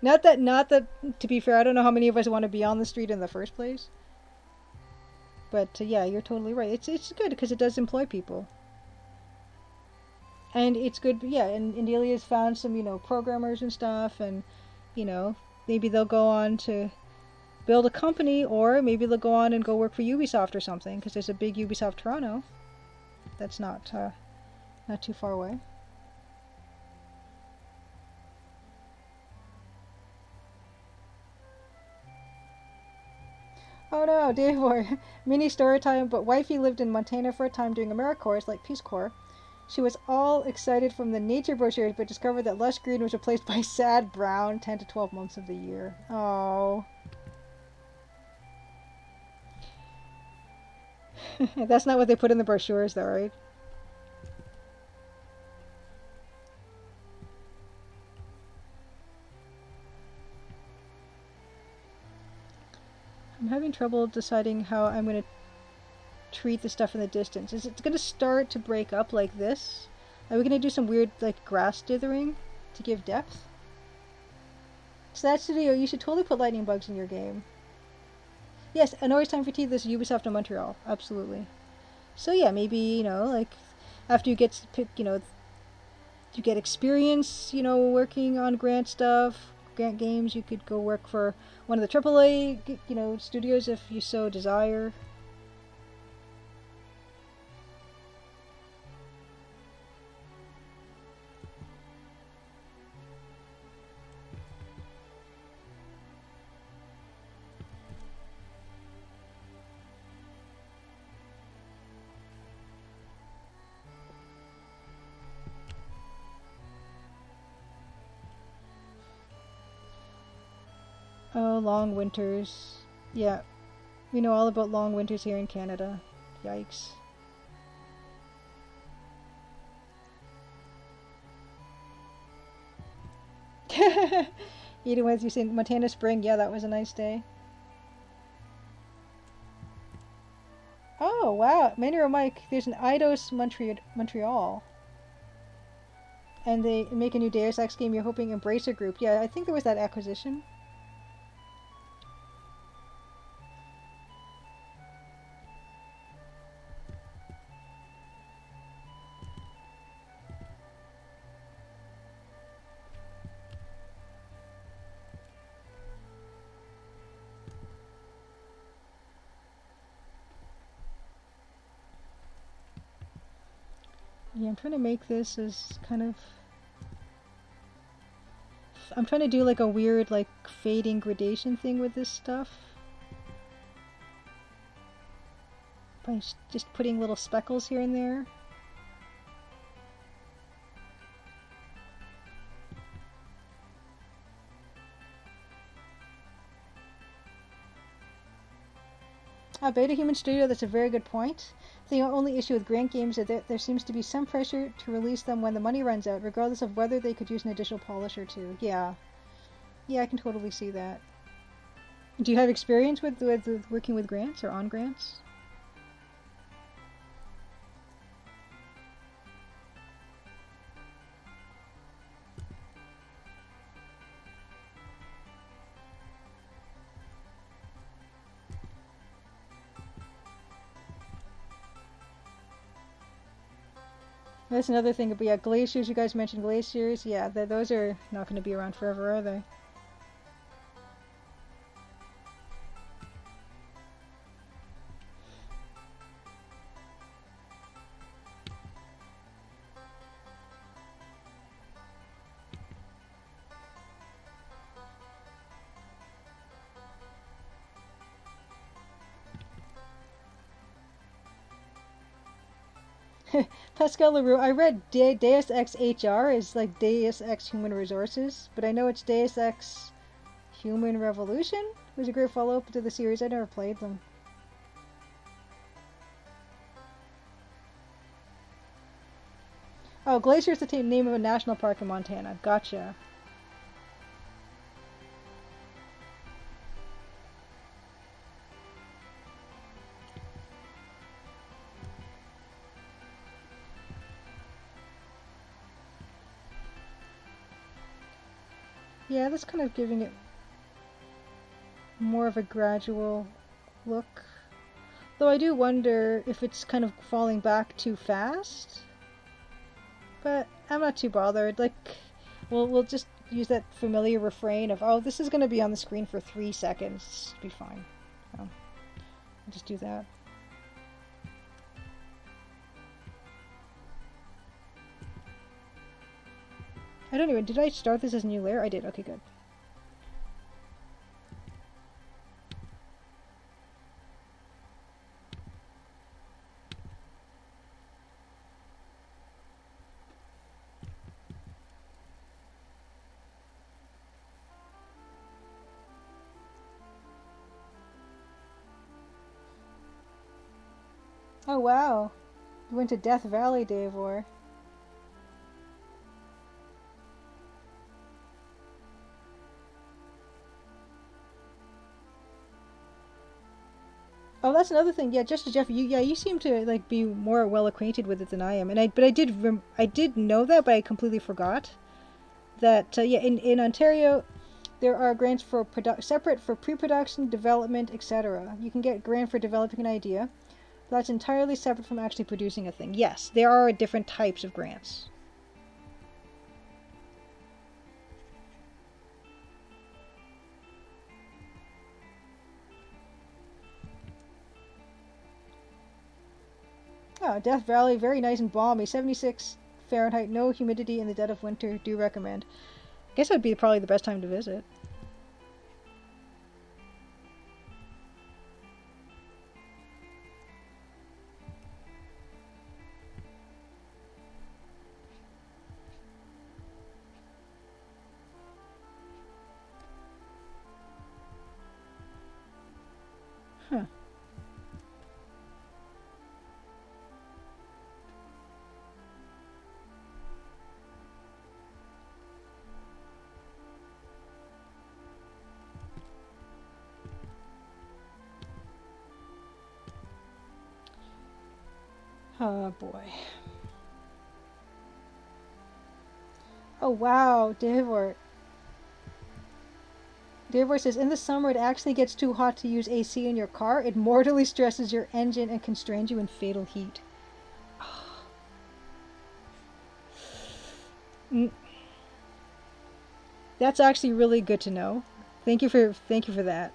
Not that, to be fair, I don't know how many of us want to be on the street in the first place. But yeah, you're totally right. It's good because it does employ people. And it's good, yeah, and Delia's found some, you know, programmers and stuff, and, you know, maybe they'll go on to build a company, or maybe they'll go on and go work for Ubisoft or something, because there's a big Ubisoft Toronto. That's not too far away. Oh no, Dave War. Mini story time, but wifey lived in Montana for a time doing AmeriCorps, like Peace Corps. She was all excited from the nature brochures, but discovered that lush green was replaced by sad brown 10 to 12 months of the year. Oh. That's not what they put in the brochures, though, right? I'm having trouble deciding how I'm going to treat the stuff in the distance. Is it going to start to break up like this? Are we going to do some weird, like, grass dithering to give depth? So that's the deal. You should totally put lightning bugs in your game. Yes, and always time for tea. This is Ubisoft in Montreal. Absolutely. So yeah, maybe, you know, like after you get you know, you get experience, you know, working on grant stuff, grant games, you could go work for one of the AAA, you know, studios if you so desire. Oh, long winters. Yeah, we know all about long winters here in Canada. Yikes. Even with you saying Montana spring, yeah, that was a nice day. Oh wow, Manuel Mike, there's an Eidos Montreal, and they make a new Deus Ex game. You're hoping Embracer Group. Yeah, I think there was that acquisition. Yeah, I'm trying to make this as kind of. I'm trying to do like a weird like fading gradation thing with this stuff. By just putting little speckles here and there. Beta Human Studio, that's a very good point. The only issue with grant games is that there seems to be some pressure to release them when the money runs out, regardless of whether they could use an additional polish or two. Yeah. Yeah, I can totally see that. Do you have experience with working with grants or on grants? That's another thing, but yeah, glaciers, you guys mentioned glaciers. Yeah, those are not going to be around forever, are they? Pascal LaRue, I read Deus Ex HR is like Deus Ex Human Resources, but I know it's Deus Ex Human Revolution. It was a great follow up to the series. I never played them. Oh, Glacier is the name of a national park in Montana. Gotcha. Yeah, that's kind of giving it more of a gradual look. Though I do wonder if it's kind of falling back too fast. But I'm not too bothered. Like, we'll just use that familiar refrain of, oh, this is going to be on the screen for 3 seconds. It'll be fine. So, I'll just do that. I don't even, did I start this as a new layer? I did, okay, good. Oh wow, you went to Death Valley, Davor. Oh, that's another thing. Yeah, just Jeff, you seem to like be more well acquainted with it than I am, and I did know that, but I completely forgot that. Yeah, in Ontario, there are grants for separate for pre-production, development, etc. You can get grant for developing an idea. That's entirely separate from actually producing a thing. Yes, there are different types of grants. Oh, Death Valley, very nice and balmy. 76 Fahrenheit, no humidity in the dead of winter. Do recommend. I guess that would be probably the best time to visit. Huh. Oh boy. Oh wow, Davor. Davor says, in the summer it actually gets too hot to use AC in your car. It mortally stresses your engine and constrains you in fatal heat. That's actually really good to know. Thank you for that.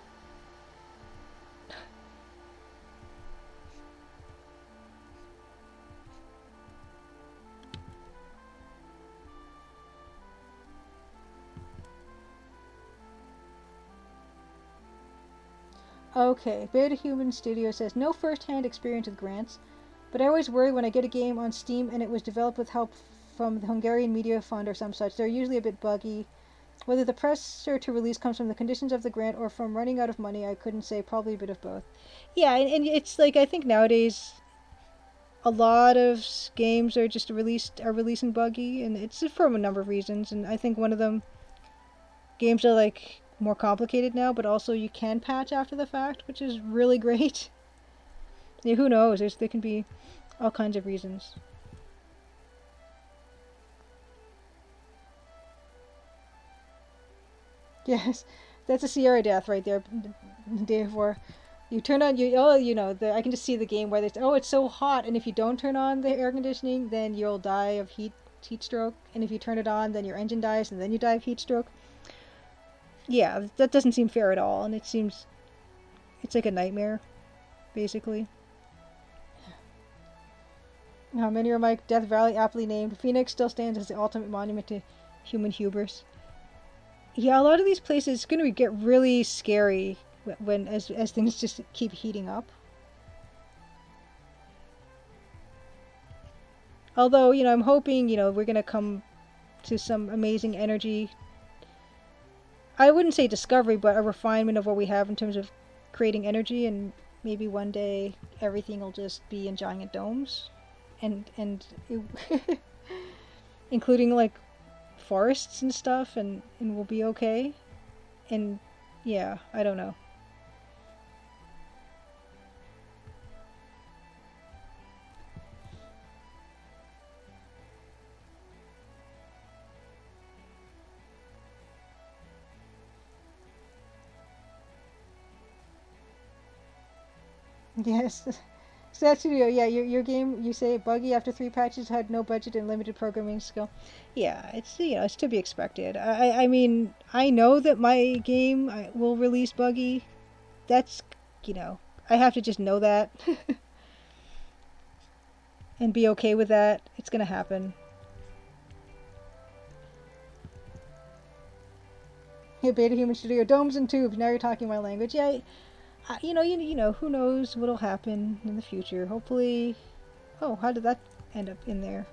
Okay, Beta Human Studio says, no first-hand experience with grants, but I always worry when I get a game on Steam and it was developed with help from the Hungarian Media Fund or some such. They're usually a bit buggy. Whether the pressure to release comes from the conditions of the grant or from running out of money, I couldn't say. Probably a bit of both. Yeah, and it's like, I think nowadays a lot of games are just releasing buggy, and it's for a number of reasons. And I think one of them, games are like more complicated now, but also you can patch after the fact, which is really great. Yeah, who knows? There can be all kinds of reasons. Yes, that's a Sierra death right there. Therefore, you turn on I can just see the game where they say, oh, it's so hot, and if you don't turn on the air conditioning, then you'll die of heat stroke, and if you turn it on, then your engine dies, and then you die of heat stroke. Yeah, that doesn't seem fair at all, and it's like a nightmare, basically. Now, many are like Death Valley, aptly named. Phoenix still stands as the ultimate monument to human hubris. Yeah, a lot of these places it's going to get really scary as things just keep heating up. Although, I'm hoping, we're going to come to some amazing energy. I wouldn't say discovery, but a refinement of what we have in terms of creating energy, and maybe one day everything will just be in giant domes, including like forests and stuff, and we'll be okay. And yeah, I don't know. Yes. Stat Studio, yeah, your game, you say buggy after 3 patches, had no budget and limited programming skill. Yeah, it's to be expected. I mean, I know that my game will release buggy. That's, I have to just know that and be okay with that. It's gonna happen. Hey, Beta Human Studio, domes and tubes. Now you're talking my language. Yeah, who knows what'll happen in the future. Hopefully. Oh, how did that end up in there?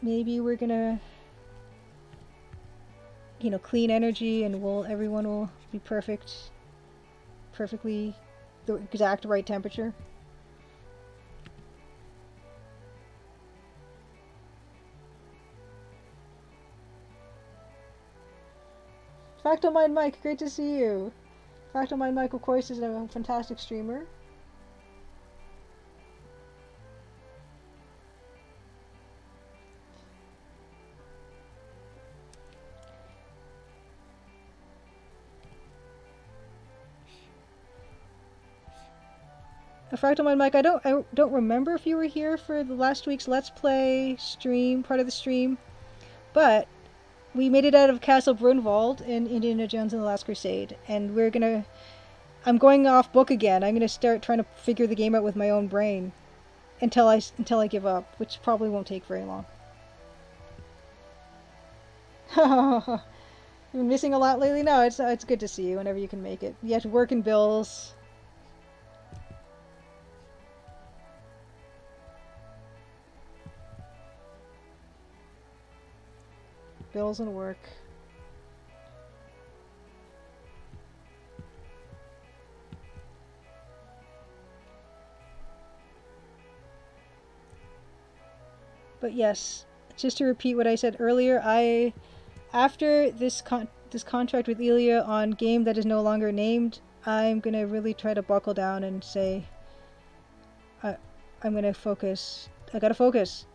Maybe we're gonna, clean energy, and everyone will be perfectly the exact right temperature. Facto Mind Mike, great to see you. Facto Mind Mike, of course, is a fantastic streamer. Fractal Mind Mike, I don't remember if you were here for the last week's Let's Play stream, part of the stream, but we made it out of Castle Brunwald in Indiana Jones and the Last Crusade, and I'm going off book again. I'm gonna start trying to figure the game out with my own brain until I give up, which probably won't take very long. You've been missing a lot lately? No, it's good to see you whenever you can make it. You have to work and bills. Bills and work. But yes, just to repeat what I said earlier, after this contract with Elia on game that is no longer named, I'm gonna really try to buckle down and say, I'm gonna focus. I gotta focus,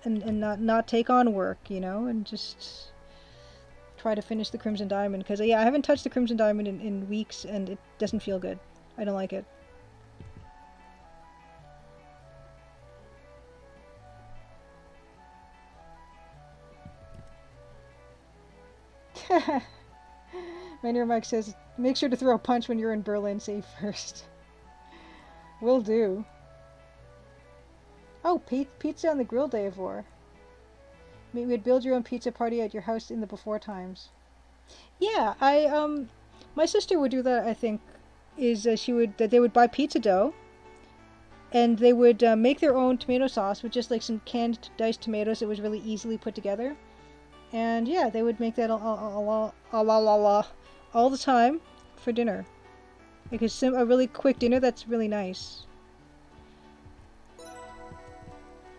and not take on work, you know, and just try to finish the Crimson Diamond. Because yeah, I haven't touched the Crimson Diamond in weeks, and it doesn't feel good. I don't like it. Manuel Mike says, make sure to throw a punch when you're in Berlin, save first. Will do. Oh, pizza on the grill day of war. Maybe we'd build your own pizza party at your house in the before times. Yeah, my sister would do that, I think, that they would buy pizza dough, and they would make their own tomato sauce with just like some canned diced tomatoes that was really easily put together. And yeah, they would make that all the time for dinner. Like a really quick dinner that's really nice.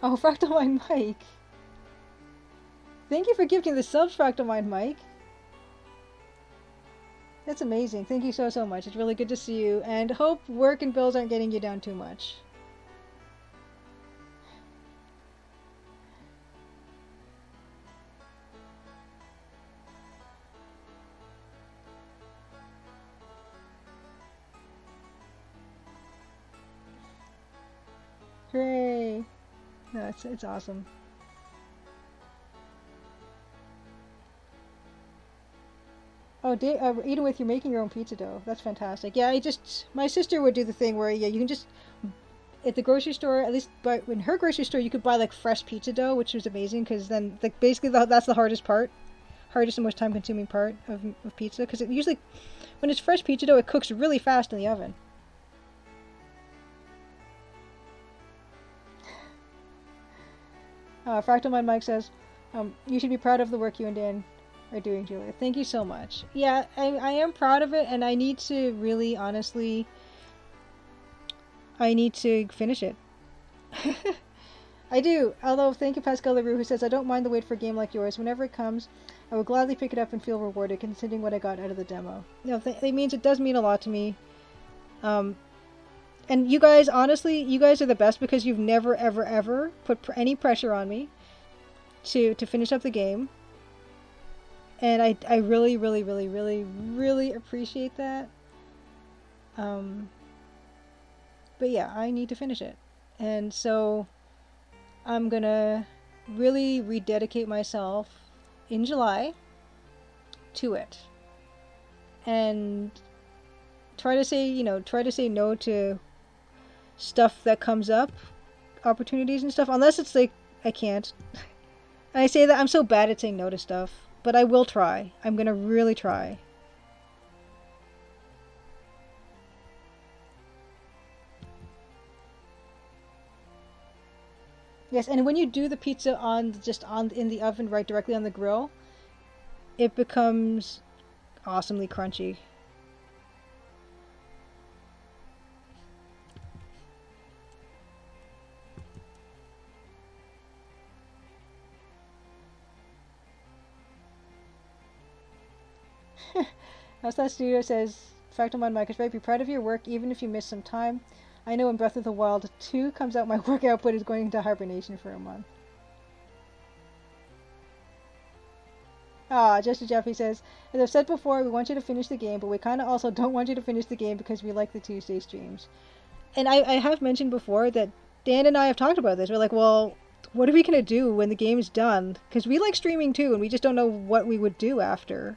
Oh, Fractal Mind Mike. Thank you for gifting the subs, Fractal Mind Mike. That's amazing. Thank you so much. It's really good to see you. And hope work and bills aren't getting you down too much. Hooray! No, it's awesome. Oh, Edith, you're making your own pizza dough. That's fantastic. Yeah, my sister would do the thing where, yeah, you can just, at the grocery store, at least in her grocery store, you could buy like fresh pizza dough, which was amazing, because then, like, basically that's the hardest and most time-consuming part of pizza, because it usually, when it's fresh pizza dough, it cooks really fast in the oven. Fractal Mind Mike says, you should be proud of the work you and Dan are doing, Julia. Thank you so much. Yeah, I am proud of it, and I need to really, honestly, I need to finish it. I do. Although, thank you, Pascal LaRue, who says, I don't mind the wait for a game like yours. Whenever it comes, I will gladly pick it up and feel rewarded, considering what I got out of the demo. You know, it does mean a lot to me. And you guys, honestly, you guys are the best, because you've never, ever, ever put any pressure on me to finish up the game. And I really, really, really, really, really appreciate that. But yeah, I need to finish it. And so I'm gonna really rededicate myself in July to it. And try to say no to stuff that comes up, opportunities and stuff, unless it's like I can't. And I say that I'm so bad at saying no to stuff, but I will try. I'm gonna really try. Yes, and when you do the pizza in the oven right directly on the grill, it becomes awesomely crunchy. Outside Studio says, Fractal Mind Mike is right, be proud of your work even if you miss some time. I know when Breath of the Wild 2 comes out, my work output is going into hibernation for a month. Jester Jeffy says, as I've said before, we want you to finish the game, but we kind of also don't want you to finish the game because we like the Tuesday streams. and I have mentioned before that Dan and I have talked about this. We're like, well, what are we gonna do when the game's done? Because we like streaming too, and we just don't know what we would do after.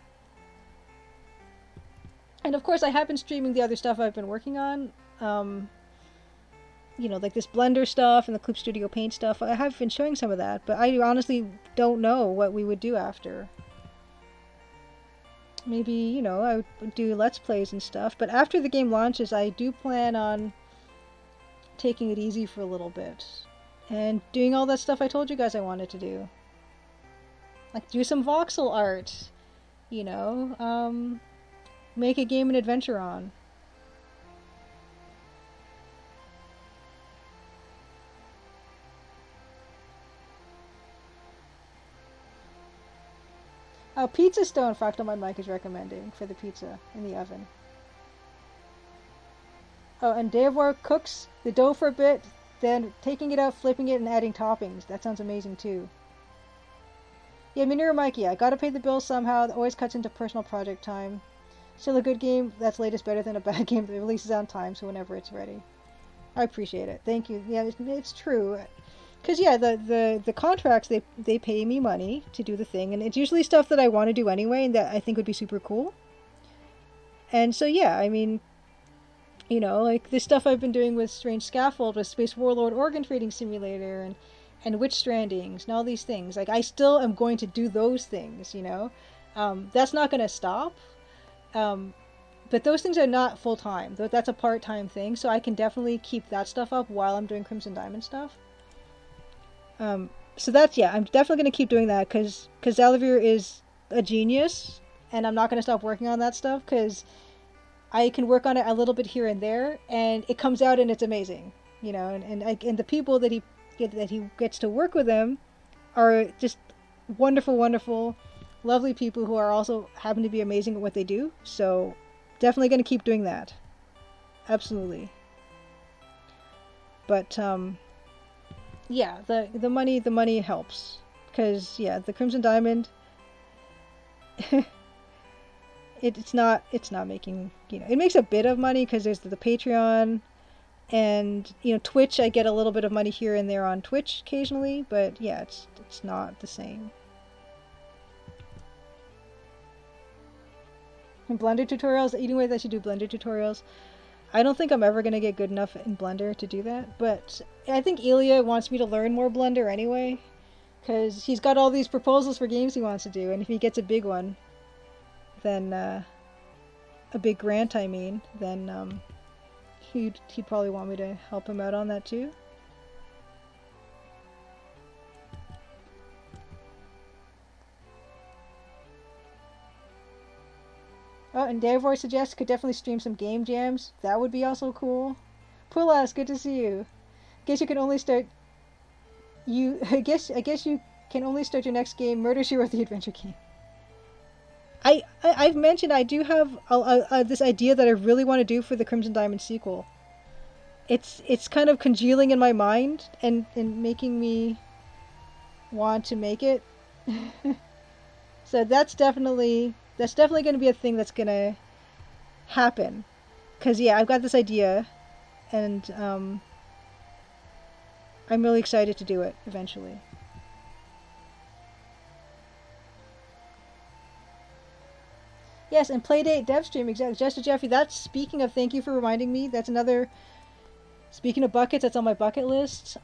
And of course, I have been streaming the other stuff I've been working on. You know, like this Blender stuff and the Clip Studio Paint stuff. I have been showing some of that, but I honestly don't know what we would do after. Maybe, you know, I would do Let's Plays and stuff. But after the game launches, I do plan on taking it easy for a little bit. And doing all that stuff I told you guys I wanted to do. Like, do some voxel art. You know, make a game and adventure on. Oh, pizza stone, Fractal My Mic is recommending for the pizza in the oven. Oh, and Davor cooks the dough for a bit, then taking it out, flipping it, and adding toppings. That sounds amazing too. Yeah, Minura Mikey, I gotta pay the bills somehow. That always cuts into personal project time. Still a good game. That's latest better than a bad game that releases on time, so whenever it's ready. I appreciate it. Thank you. Yeah, it's true. Because, yeah, the contracts, they pay me money to do the thing, and it's usually stuff that I want to do anyway and that I think would be super cool. And so, yeah, I mean, you know, like this stuff I've been doing with Strange Scaffold, with Space Warlord Organ Trading Simulator, and Witch Strandings, and all these things. Like, I still am going to do those things, you know? That's not going to stop. But those things are not full-time. That's a part-time thing, so I can definitely keep that stuff up while I'm doing Crimson Diamond stuff. So that's, yeah, I'm definitely going to keep doing that because Xalavir is a genius, and I'm not going to stop working on that stuff because I can work on it a little bit here and there, and it comes out and it's amazing, you know, and the people that he gets to work with them are just wonderful, wonderful, lovely people who are also happen to be amazing at what they do, so definitely going to keep doing that. Absolutely. But, yeah, the money helps because yeah, the Crimson Diamond it's not making, you know, it makes a bit of money because there's the Patreon and, you know, Twitch. I get a little bit of money here and there on Twitch occasionally, but yeah, it's not the same. And Blender tutorials, either way, I should do Blender tutorials. I don't think I'm ever going to get good enough in Blender to do that, but I think Ilya wants me to learn more Blender anyway, because he's got all these proposals for games he wants to do, and if he gets a big one, then, a big grant, I mean, then, he'd probably want me to help him out on that too. Oh, and Davor suggests could definitely stream some game jams. That would be also cool. Pulas, good to see you. Guess you can only start. I guess you can only start your next game, Murder She Wrote the Adventure Game. I've mentioned I do have this idea that I really want to do for the Crimson Diamond sequel. It's kind of congealing in my mind and making me want to make it. So that's definitely going to be a thing that's going to happen. Because, yeah, I've got this idea, and I'm really excited to do it eventually. Yes, and Playdate Dev Stream, exactly. Just Jeffrey, that's, speaking of, thank you for reminding me, that's another, speaking of buckets, that's on my bucket list.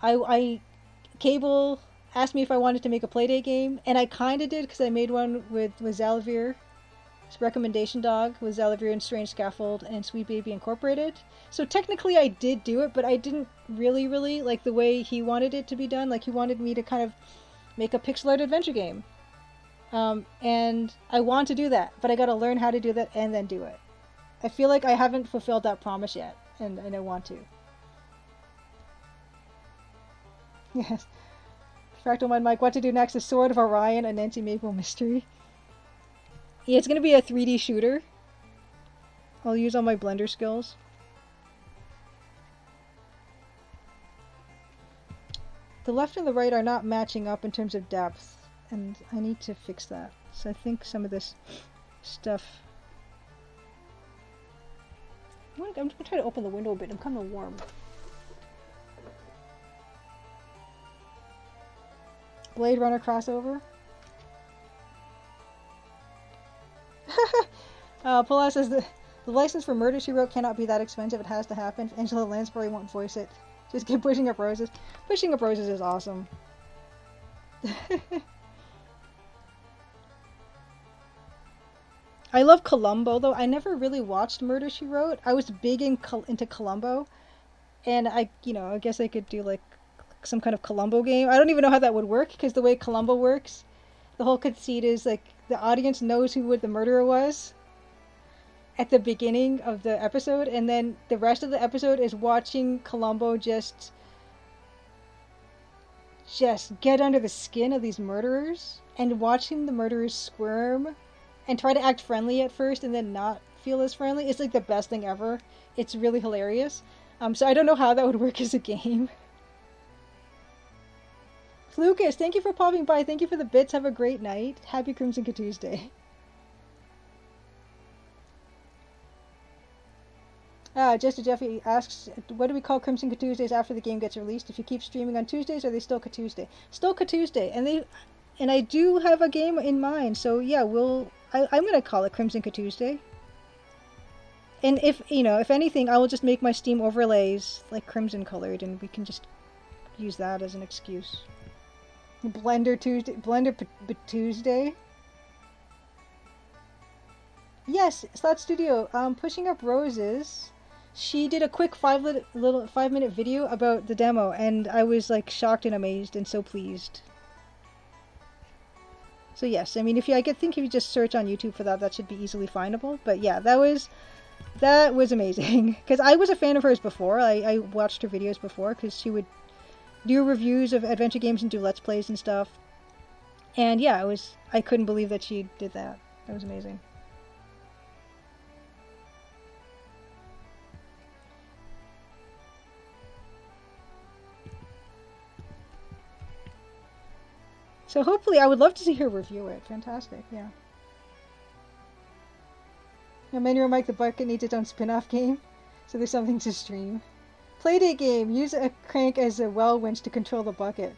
Cable asked me if I wanted to make a Playdate game, and I kind of did, because I made one with Xalavir. Recommendation dog with Xalavir and Strange Scaffold and Sweet Baby Incorporated. So technically I did do it, but I didn't really like the way he wanted it to be done. Like, he wanted me to kind of make a pixel art adventure game. And I want to do that, but I gotta learn how to do that and then do it. I feel like I haven't fulfilled that promise yet, and I want to. Yes. Fractal Mind Mike, what to do next is Sword of Orion, a Nancy Maple mystery. Yeah, it's going to be a 3D shooter. I'll use all my Blender skills. The left and the right are not matching up in terms of depth, and I need to fix that. So I think some of this stuff... I'm going to try to open the window a bit. I'm kind of warm. Blade Runner crossover. Paula says the license for Murder, She Wrote cannot be that expensive. It has to happen. If Angela Lansbury won't voice it. Just keep Pushing Up Roses. Pushing Up Roses is awesome. I love Columbo, though. I never really watched Murder, She Wrote. I was big into Columbo. And I guess I could do like some kind of Columbo game. I don't even know how that would work, because the way Columbo works, the whole conceit is like the audience knows who the murderer was at the beginning of the episode, and then the rest of the episode is watching Columbo just get under the skin of these murderers and watching the murderers squirm and try to act friendly at first and then not feel as friendly. It's like the best thing ever. It's really hilarious. So I don't know how that would work as a game. Lucas, thank you for popping by. Thank you for the bits. Have a great night. Happy Crimson Tuesday. Jester Jeffy asks, what do we call Crimson Tuesdays after the game gets released? If you keep streaming on Tuesdays, are they still Tuesday? Still Tuesday, and I do have a game in mind. So yeah, I'm gonna call it Crimson Tuesday. And if anything, I will just make my Steam overlays like crimson colored, and we can just use that as an excuse. Blender Tuesday. Yes, Slot Studio. Pushing Up Roses. She did a quick 5-minute video about the demo, and I was like shocked and amazed and so pleased. So yes, I mean, I think if you just search on YouTube for that, that should be easily findable. But yeah, that was amazing, because I was a fan of hers before. I watched her videos before, because she would do reviews of adventure games and do let's plays and stuff. And yeah, I couldn't believe that she did that. That was amazing. So hopefully, I would love to see her review it. Fantastic, yeah. Now, Manuel Mike the Bucket needs its own spin-off game, so there's something to stream. Playdate game. Use a crank as a well winch to control the bucket.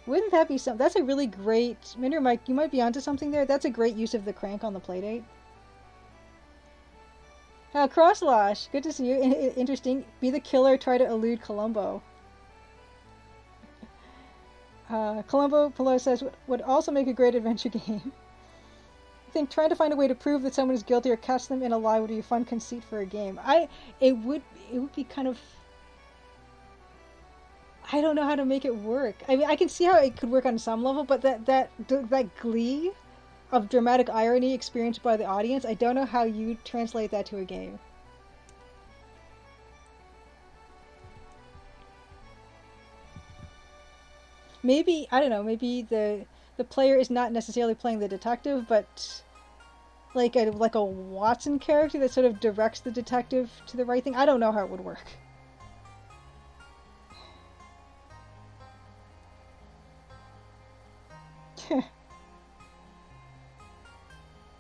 Wouldn't that be something? That's a really great... Manuel Mike, you might be onto something there. That's a great use of the crank on the Playdate. Crosslash. Good to see you. Interesting. Be the killer. Try to elude Columbo. Columbo Polo says, would also make a great adventure game. I think trying to find a way to prove that someone is guilty or catch them in a lie would be a fun conceit for a game. It would be kind of... I don't know how to make it work. I mean, I can see how it could work on some level, but that glee of dramatic irony experienced by the audience, I don't know how you translate that to a game. Maybe, I don't know, maybe the player is not necessarily playing the detective, but like a Watson character that sort of directs the detective to the right thing. I don't know how it would work.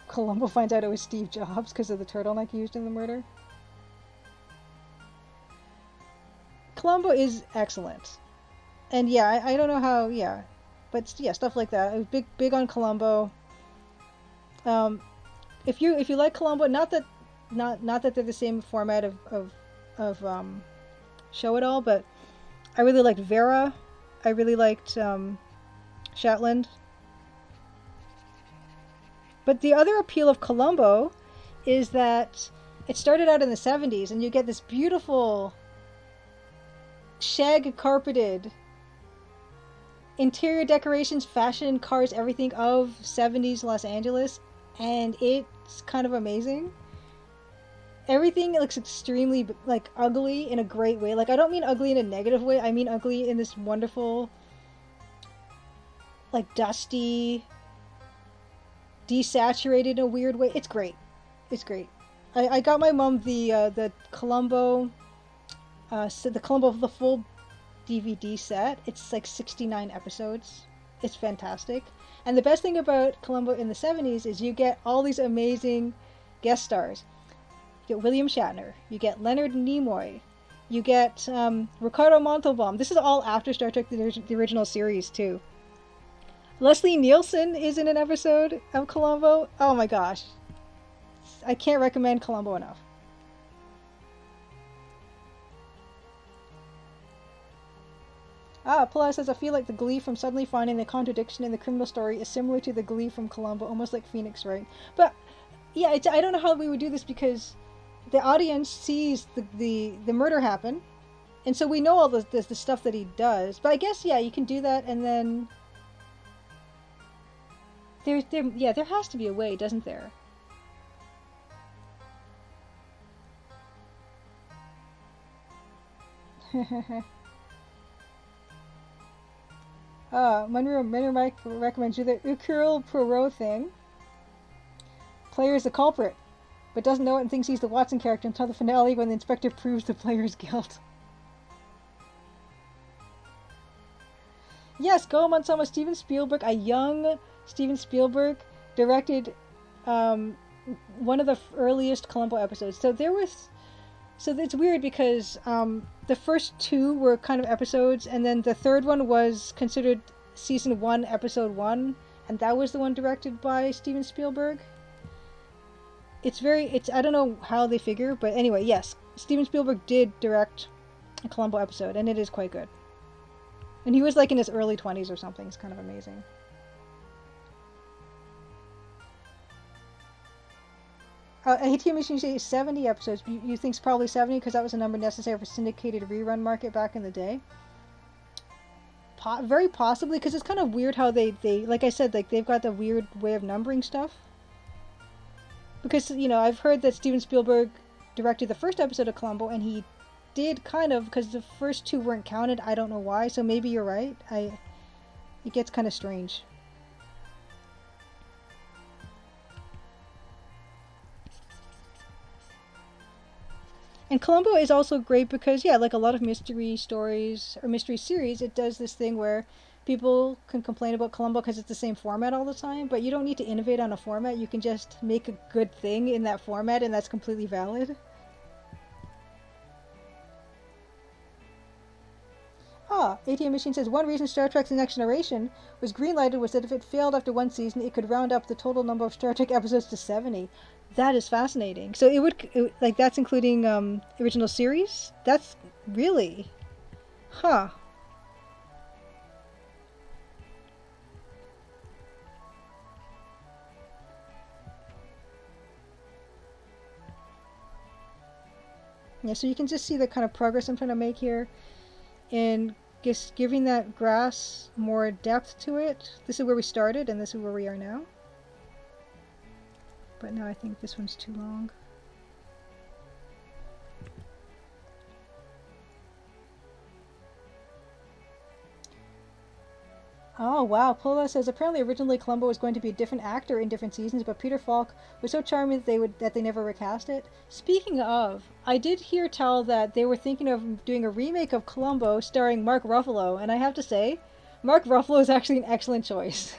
Columbo finds out it was Steve Jobs because of the turtleneck used in the murder. Columbo is excellent. And yeah, I don't know how, yeah. But yeah, stuff like that. I was big on Columbo. If you like Columbo, not that they're the same format of show it all, but I really liked Vera. I really liked Shatland. But the other appeal of Columbo is that it started out in the 70s, and you get this beautiful shag carpeted interior decorations, fashion, cars, everything of 70s Los Angeles, and it's kind of amazing. Everything looks extremely like ugly in a great way. Like, I don't mean ugly in a negative way. I mean ugly in this wonderful, like, dusty, desaturated in a weird way. It's great. It's great. I got my mom the Columbo, the full DVD set. It's like 69 episodes. It's fantastic. And the best thing about Columbo in the 70s is you get all these amazing guest stars. You get William Shatner. You get Leonard Nimoy. You get Ricardo Montalban. This is all after Star Trek, the original series, too. Leslie Nielsen is in an episode of Columbo. Oh my gosh. I can't recommend Columbo enough. Plus, says, I feel like the glee from suddenly finding the contradiction in the criminal story is similar to the glee from Columbo, almost like Phoenix Wright. But, yeah, I don't know how we would do this because the audience sees the murder happen, and so we know all the stuff that he does. But I guess, yeah, you can do that, and then... there has to be a way, doesn't there? Monroe Mike recommends you the Ukiril Poirot thing. Player is the culprit, but doesn't know it and thinks he's the Watson character until the finale when the inspector proves the player's guilt. Yes, Go on Sama. Steven Spielberg, a young Steven Spielberg, directed one of the earliest Columbo episodes. So it's weird because the first two were kind of episodes, and then the third one was considered season 1, episode 1, and that was the one directed by Steven Spielberg. I don't know how they figure, but anyway, yes, Steven Spielberg did direct a Columbo episode, and it is quite good. And he was like in his early 20s or something. It's kind of amazing. ATM Machine says 70 episodes. You think it's probably 70 because that was a number necessary for syndicated rerun market back in the day? Very possibly, because it's kind of weird how they like I said, like they've got the weird way of numbering stuff. Because, I've heard that Steven Spielberg directed the first episode of Columbo, and he did kind of, because the first two weren't counted. I don't know why, so maybe you're right. It gets kind of strange. And Columbo is also great because, yeah, like a lot of mystery stories or mystery series, it does this thing where people can complain about Columbo because it's the same format all the time, but you don't need to innovate on a format. You can just make a good thing in that format, and that's completely valid. ATM Machine says, one reason Star Trek The Next Generation was greenlighted was that if it failed after one season, it could round up the total number of Star Trek episodes to 70. That is fascinating. So that's including original series? That's really... Huh. Yeah, so you can just see the kind of progress I'm trying to make here in just giving that grass more depth to it. This is where we started, and this is where we are now. But now I think this one's too long. Oh wow, Pola says apparently originally Columbo was going to be a different actor in different seasons, but Peter Falk was so charming that they never recast it. Speaking of, I did hear tell that they were thinking of doing a remake of Columbo starring Mark Ruffalo, and I have to say, Mark Ruffalo is actually an excellent choice.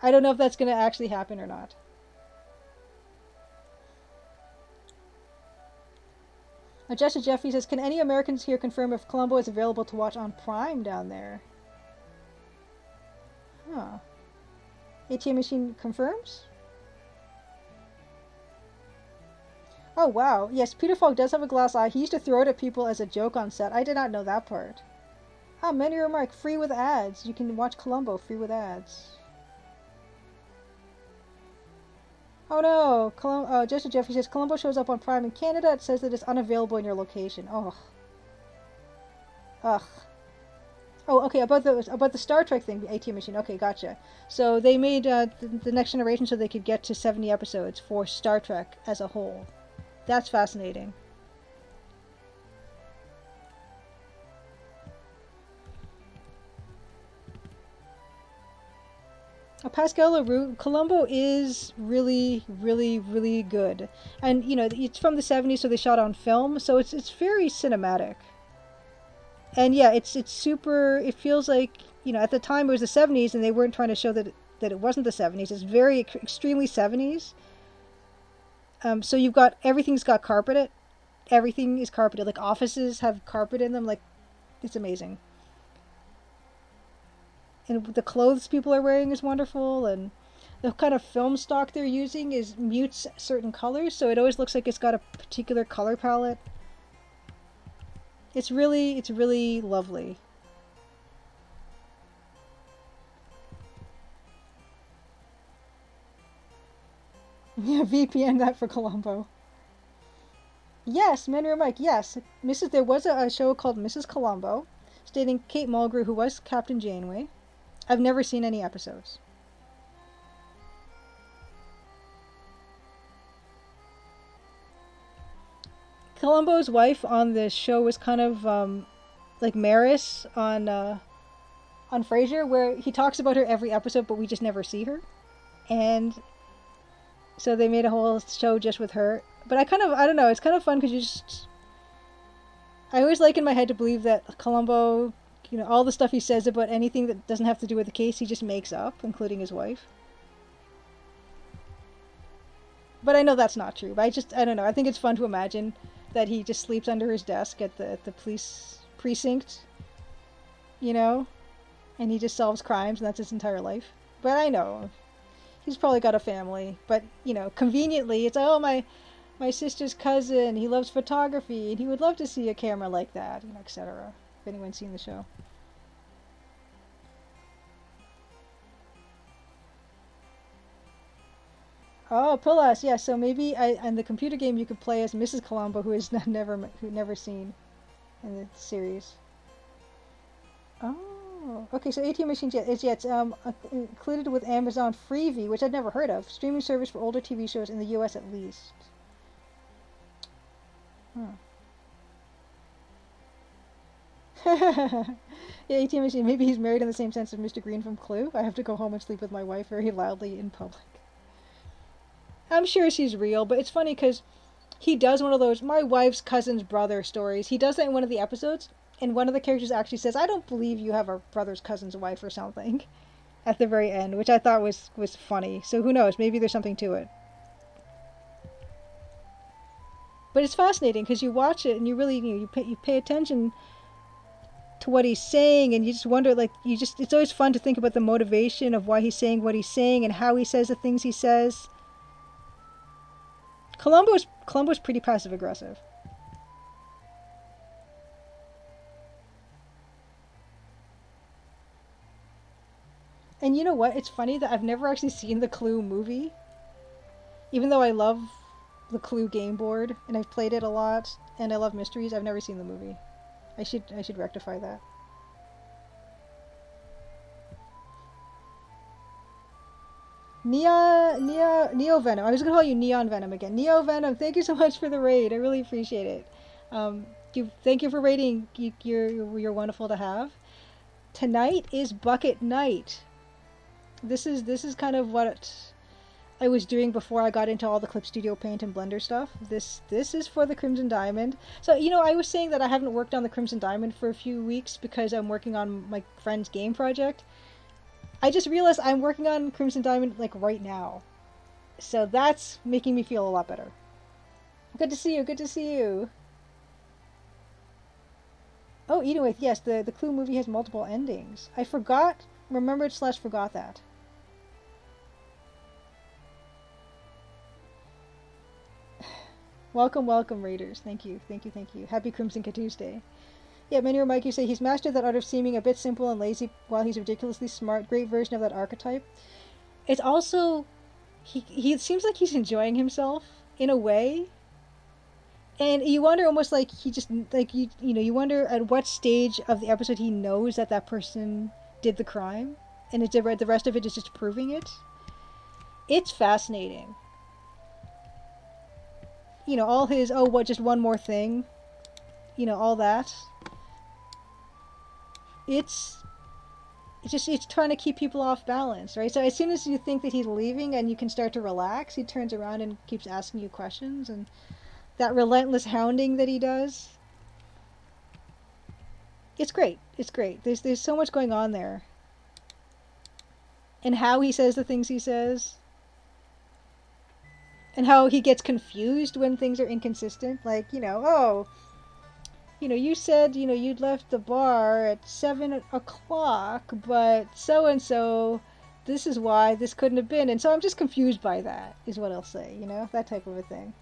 I don't know if that's going to actually happen or not. Jessica Jeffrey says, can any Americans here confirm if Columbo is available to watch on Prime down there? Huh. ATM Machine confirms? Oh wow, yes, Peter Falk does have a glass eye. He used to throw it at people as a joke on set. I did not know that part. Many remark, free with ads. You can watch Columbo free with ads. Oh no! Jessica Jeffrey says Columbo shows up on Prime in Canada. It says that it's unavailable in your location. Oh. Ugh. Oh, okay. About the Star Trek thing, the ATM Machine. Okay, gotcha. So they made the Next Generation so they could get to 70 episodes for Star Trek as a whole. That's fascinating. Pascal LaRue, Columbo is really, really, really good. And, it's from the 70s, so they shot on film, so it's very cinematic. And yeah, it's super, it feels like, at the time it was the 70s, and they weren't trying to show that it wasn't the 70s. It's very, extremely 70s. So you've got, everything's got carpet. Everything is carpeted. Like, offices have carpet in them. Like, it's amazing. and the clothes people are wearing is wonderful, and the kind of film stock they're using is mutes certain colors, so it always looks like it's got a particular color palette. It's really lovely. Yeah, VPN that for Columbo. Yes, Mandarin Mike, yes. There was a show called Mrs. Columbo, stating Kate Mulgrew, who was Captain Janeway. I've never seen any episodes. Columbo's wife on this show was kind of like Maris on Frasier, where he talks about her every episode, but we just never see her. And so they made a whole show just with her. But I don't know, it's kind of fun because I always like in my head to believe that Columbo, all the stuff he says about anything that doesn't have to do with the case, he just makes up, including his wife. But I know that's not true. But I don't know. I think it's fun to imagine that he just sleeps under his desk at the police precinct, and he just solves crimes, and that's his entire life. But I know he's probably got a family. But conveniently, it's my sister's cousin. He loves photography, and he would love to see a camera like that, etc. If anyone's seen the show. Oh, Pilas, yeah. So maybe in the computer game you could play as Mrs. Columbo, who never seen in the series. Oh, okay. So ATM Machines, it's included with Amazon Freevee, which I'd never heard of. Streaming service for older TV shows in the U.S. at least. Huh. Yeah, ATM Machine. Maybe he's married in the same sense of Mr. Green from Clue. I have to go home and sleep with my wife very loudly in public. I'm sure she's real, but it's funny because he does one of those my wife's cousin's brother stories. He does that in one of the episodes, and one of the characters actually says, "I don't believe you have a brother's cousin's wife" or something at the very end, which I thought was funny. So who knows? Maybe there's something to it. But it's fascinating because you watch it and you really you pay attention to what he's saying, and you just wonder, it's always fun to think about the motivation of why he's saying what he's saying and how he says the things he says. Columbo's pretty passive aggressive. And you know what? It's funny that I've never actually seen the Clue movie, even though I love the Clue game board and I've played it a lot and I love mysteries. I've never seen the movie. I should rectify that. Neo Venom. I was gonna call you Neon Venom again. Neo Venom. Thank you so much for the raid. I really appreciate it. Thank you for raiding. You're wonderful to have. Tonight is bucket night. This is kind of what I was doing before I got into all the Clip Studio Paint and Blender stuff. This is for the Crimson Diamond. So I was saying that I haven't worked on the Crimson Diamond for a few weeks because I'm working on my friend's game project. I just realized I'm working on Crimson Diamond right now. So that's making me feel a lot better. Good to see you, good to see you. Oh, Edith, yes, the Clue movie has multiple endings. I remembered/forgot that. Welcome, Raiders. Thank you. Happy Crimson Tuesday. Yeah, many or Mike, you say he's mastered that art of seeming a bit simple and lazy while he's ridiculously smart. Great version of that archetype. It's also he seems like he's enjoying himself in a way, and you wonder almost like he just you wonder at what stage of the episode he knows that person did the crime, and the rest of it is just proving it. It's fascinating. All his just one more thing, all that. It's trying to keep people off balance, right? So as soon as you think that he's leaving and you can start to relax, he turns around and keeps asking you questions, and that relentless hounding that he does. It's great. There's so much going on there. And how he says the things he says. And how he gets confused when things are inconsistent. you said, you'd left the bar at 7 o'clock, but so and so, this is why this couldn't have been. And so I'm just confused by that, is what I'll say, that type of a thing.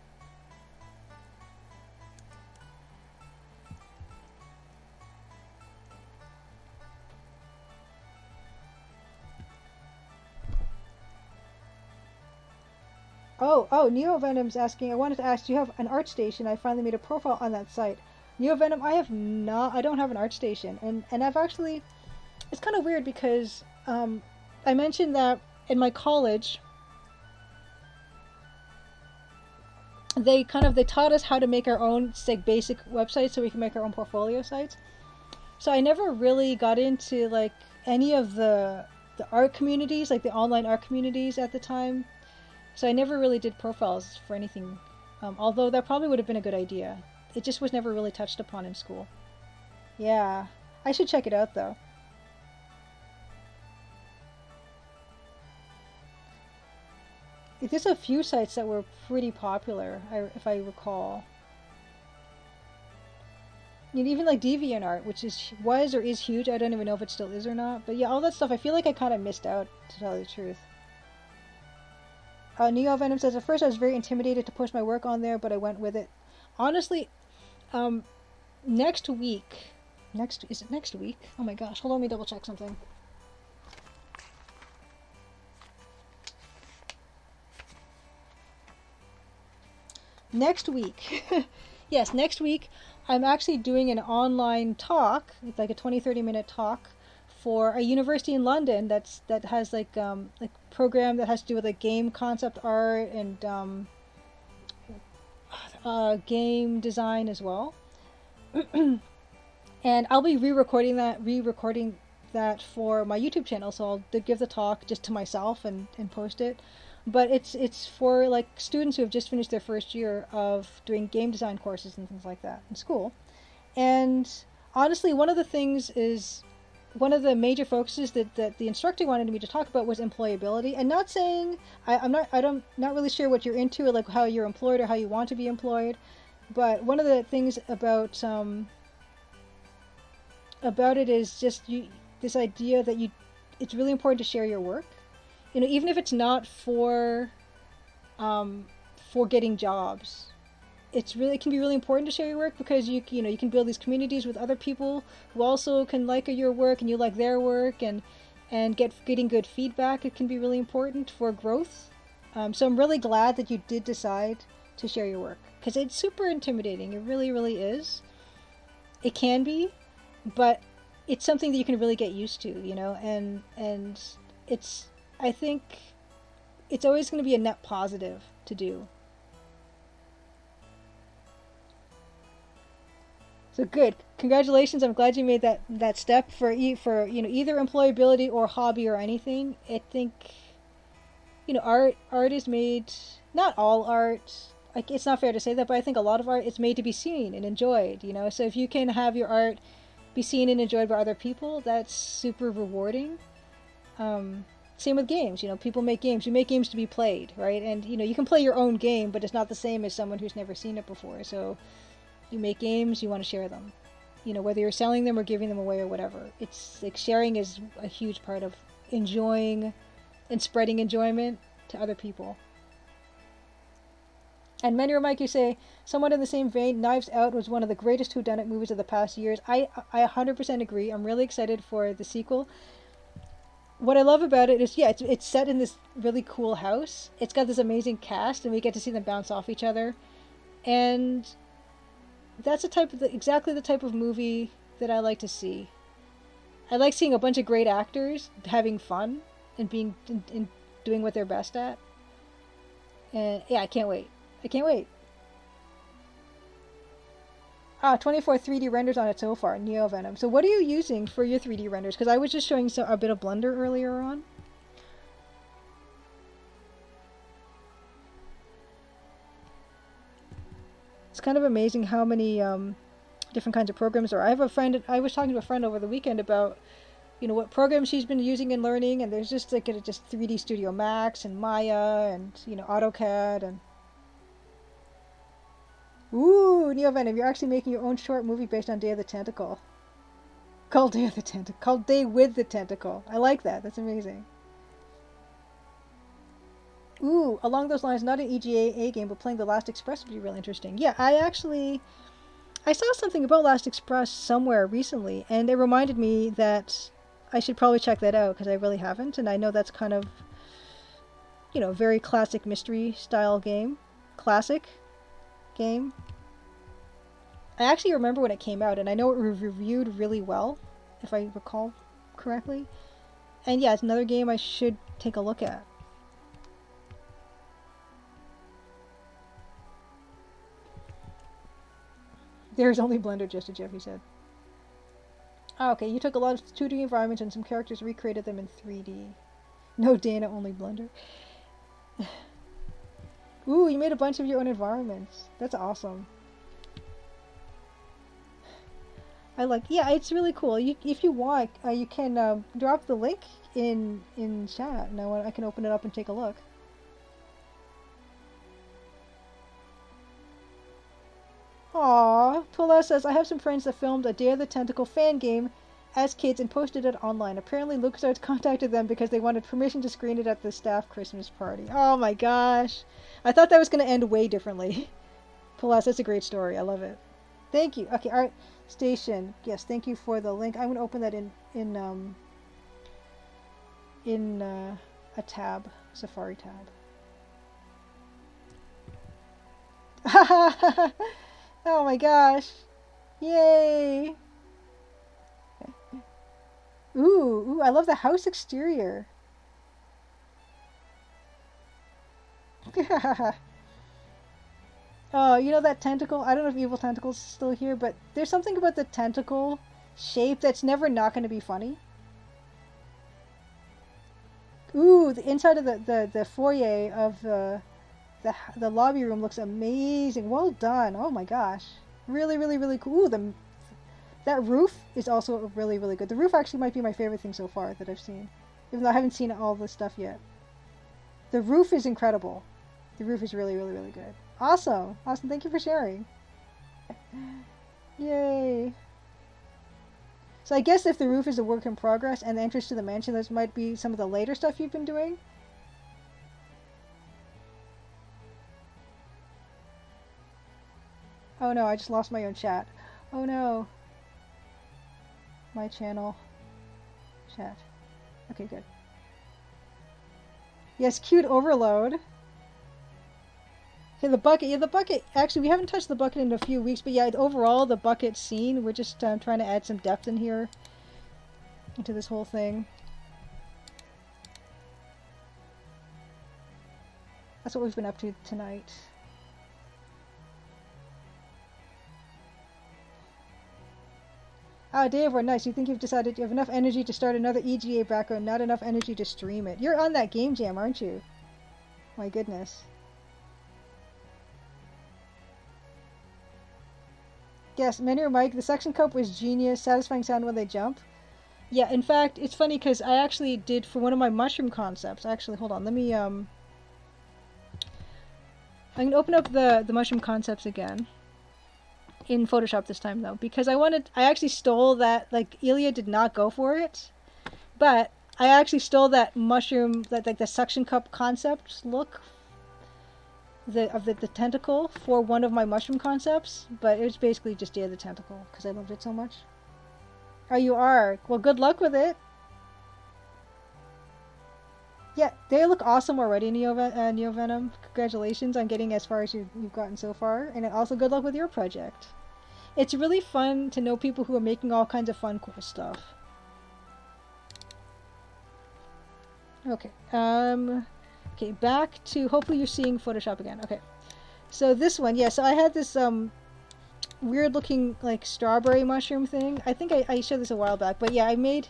Oh, Neo Venom's asking, I wanted to ask, do you have an ArtStation? I finally made a profile on that site. Neo Venom, I don't have an ArtStation. And I've actually, it's kind of weird because I mentioned that in my college, they taught us how to make our own like basic websites so we can make our own portfolio sites. So I never really got into like any of the art communities, like the online art communities at the time. So I never really did profiles for anything, although that probably would have been a good idea. It just was never really touched upon in school. Yeah, I should check it out though. There's a few sites that were pretty popular, if I recall. Even like DeviantArt, which was or is huge. I don't even know if it still is or not. But yeah, all that stuff, I feel like I kind of missed out, to tell you the truth. Neo Venom says, at first I was very intimidated to push my work on there, but I went with it. Honestly, next week... Is it next week? Oh my gosh, hold on, let me double check something. Next week. Yes, next week I'm actually doing an online talk. It's like a 20-30 minute talk for a university in London that has like program that has to do with like game concept art and game design as well. And I'll be re-recording that for my YouTube channel, so I'll give the talk just to myself and post it. But it's for like students who have just finished their first year of doing game design courses and things like that in school. And honestly, one of the major focuses that the instructor wanted me to talk about was employability. And not saying I'm not really sure what you're into, or like how you're employed or how you want to be employed. But one of the things about it is just this idea that it's really important to share your work. Even if it's not for getting jobs, it can be really important to share your work, because you can build these communities with other people who also can like your work and you like their work, and getting good feedback. It can be really important for growth. So I'm really glad that you did decide to share your work, because it's super intimidating. It really, really is. It can be, but it's something that you can really get used to, and I think it's always going to be a net positive to do. So good. Congratulations. I'm glad you made that step for either employability or hobby or anything. I think art is made, not all art. Like, it's not fair to say that, but I think a lot of art is made to be seen and enjoyed, So if you can have your art be seen and enjoyed by other people, that's super rewarding. Same with games. People make games. You make games to be played, right? And you can play your own game, but it's not the same as someone who's never seen it before. So you make games, you want to share them. Whether you're selling them or giving them away or whatever. It's like sharing is a huge part of enjoying and spreading enjoyment to other people. And Menor Mike, you say, somewhat in the same vein, Knives Out was one of the greatest whodunit movies of the past years. I 100% agree. I'm really excited for the sequel. What I love about it is, it's set in this really cool house. It's got this amazing cast, and we get to see them bounce off each other. And that's exactly the type of movie that I like to see. I like seeing a bunch of great actors having fun and being and doing what they're best at. And yeah, I can't wait. 24 3D renders on it so far, Neo Venom. So what are you using for your 3D renders? Because I was just showing a bit of Blender earlier on. It's kind of amazing how many different kinds of programs there are. I was talking to a friend over the weekend about, what programs she's been using and learning, and there's just 3D Studio Max and Maya and, AutoCAD and... Ooh, Neo Venom, you're actually making your own short movie based on Day of the Tentacle. Called Day of the Tentacle. Called Day with the Tentacle. I like that. That's amazing. Ooh, along those lines, not an EGA game, but playing the Last Express would be really interesting. Yeah, I saw something about Last Express somewhere recently, and it reminded me that I should probably check that out because I really haven't, and I know that's kind of, very classic mystery style game. Classic game. I actually remember when it came out, and I know it was reviewed really well, if I recall correctly. And yeah, it's another game I should take a look at. There's only Blender, just as Jeffy said. Oh, okay, you took a lot of 2D environments and some characters, recreated them in 3D. No, Dana, only Blender. Ooh, you made a bunch of your own environments. That's awesome. Yeah, it's really cool. If you want, you can drop the link in chat, and I can open it up and take a look. Aww, Tola says, I have some friends that filmed a Day of the Tentacle fan game as kids and posted it online. Apparently LucasArts contacted them because they wanted permission to screen it at the staff Christmas party. Oh my gosh. I thought that was going to end way differently. Tola, that's a great story. I love it. Thank you. Okay, Art Station. Yes, thank you for the link. I'm going to open that in a tab, Safari tab. Oh my gosh. Yay. Ooh, I love the house exterior. Oh, you know that tentacle? I don't know if Evil Tentacle's still here, but there's something about the tentacle shape that's never not going to be funny. Ooh, the inside of the foyer of the lobby room looks amazing. Well done. Oh my gosh. Really, really, really cool. Ooh, that roof is also really, really good. The roof actually might be my favorite thing so far that I've seen. Even though I haven't seen all the stuff yet. The roof is incredible. The roof is really, really, really good. Awesome. Awesome. Thank you for sharing. Yay. So I guess if the roof is a work in progress and the entrance to the mansion, this might be some of the later stuff you've been doing. Oh no, I just lost my own chat. Oh no. My channel. Chat. Okay, good. Yes, cute overload. Okay, the bucket. Yeah, the bucket. Actually, we haven't touched the bucket in a few weeks, but yeah, overall, the bucket scene, we're just trying to add some depth in here. Into this whole thing. That's what we've been up to tonight. Ah, Dave, nice. You think you've decided you have enough energy to start another EGA background, not enough energy to stream it. You're on that game jam, aren't you? My goodness. Yes, Menu Mike, the suction cup was genius. Satisfying sound when they jump. Yeah, in fact, it's funny because I actually did for one of my mushroom concepts. Actually, hold on. Let me, I can open up the mushroom concepts again. In Photoshop this time though, because I actually stole that, like, Ilya did not go for it, but I actually stole that mushroom, that like the suction cup concept look of the tentacle for one of my mushroom concepts, but it was basically just Day of the Tentacle because I loved it so much. Oh, you are? Well, good luck with it. Yeah, they look awesome already, Neo Venom. Congratulations on getting as far as you've gotten so far, and also good luck with your project. It's really fun to know people who are making all kinds of fun, cool stuff. Okay, okay, back to, hopefully you're seeing Photoshop again. Okay, so this one, yeah, so I had this, weird looking, like, strawberry mushroom thing. I think I showed this a while back, but yeah, I made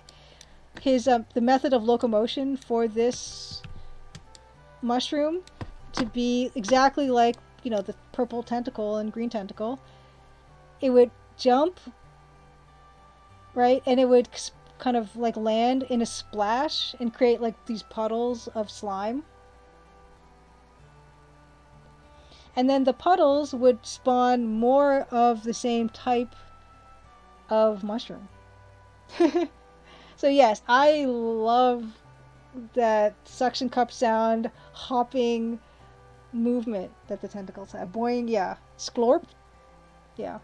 his, the method of locomotion for this mushroom to be exactly like, the purple tentacle and green tentacle. It would jump, right, and it would kind of like land in a splash and create like these puddles of slime. And then the puddles would spawn more of the same type of mushroom. So yes, I love that suction cup sound, hopping movement that the tentacles have. Boing, yeah. Sklorp, yeah.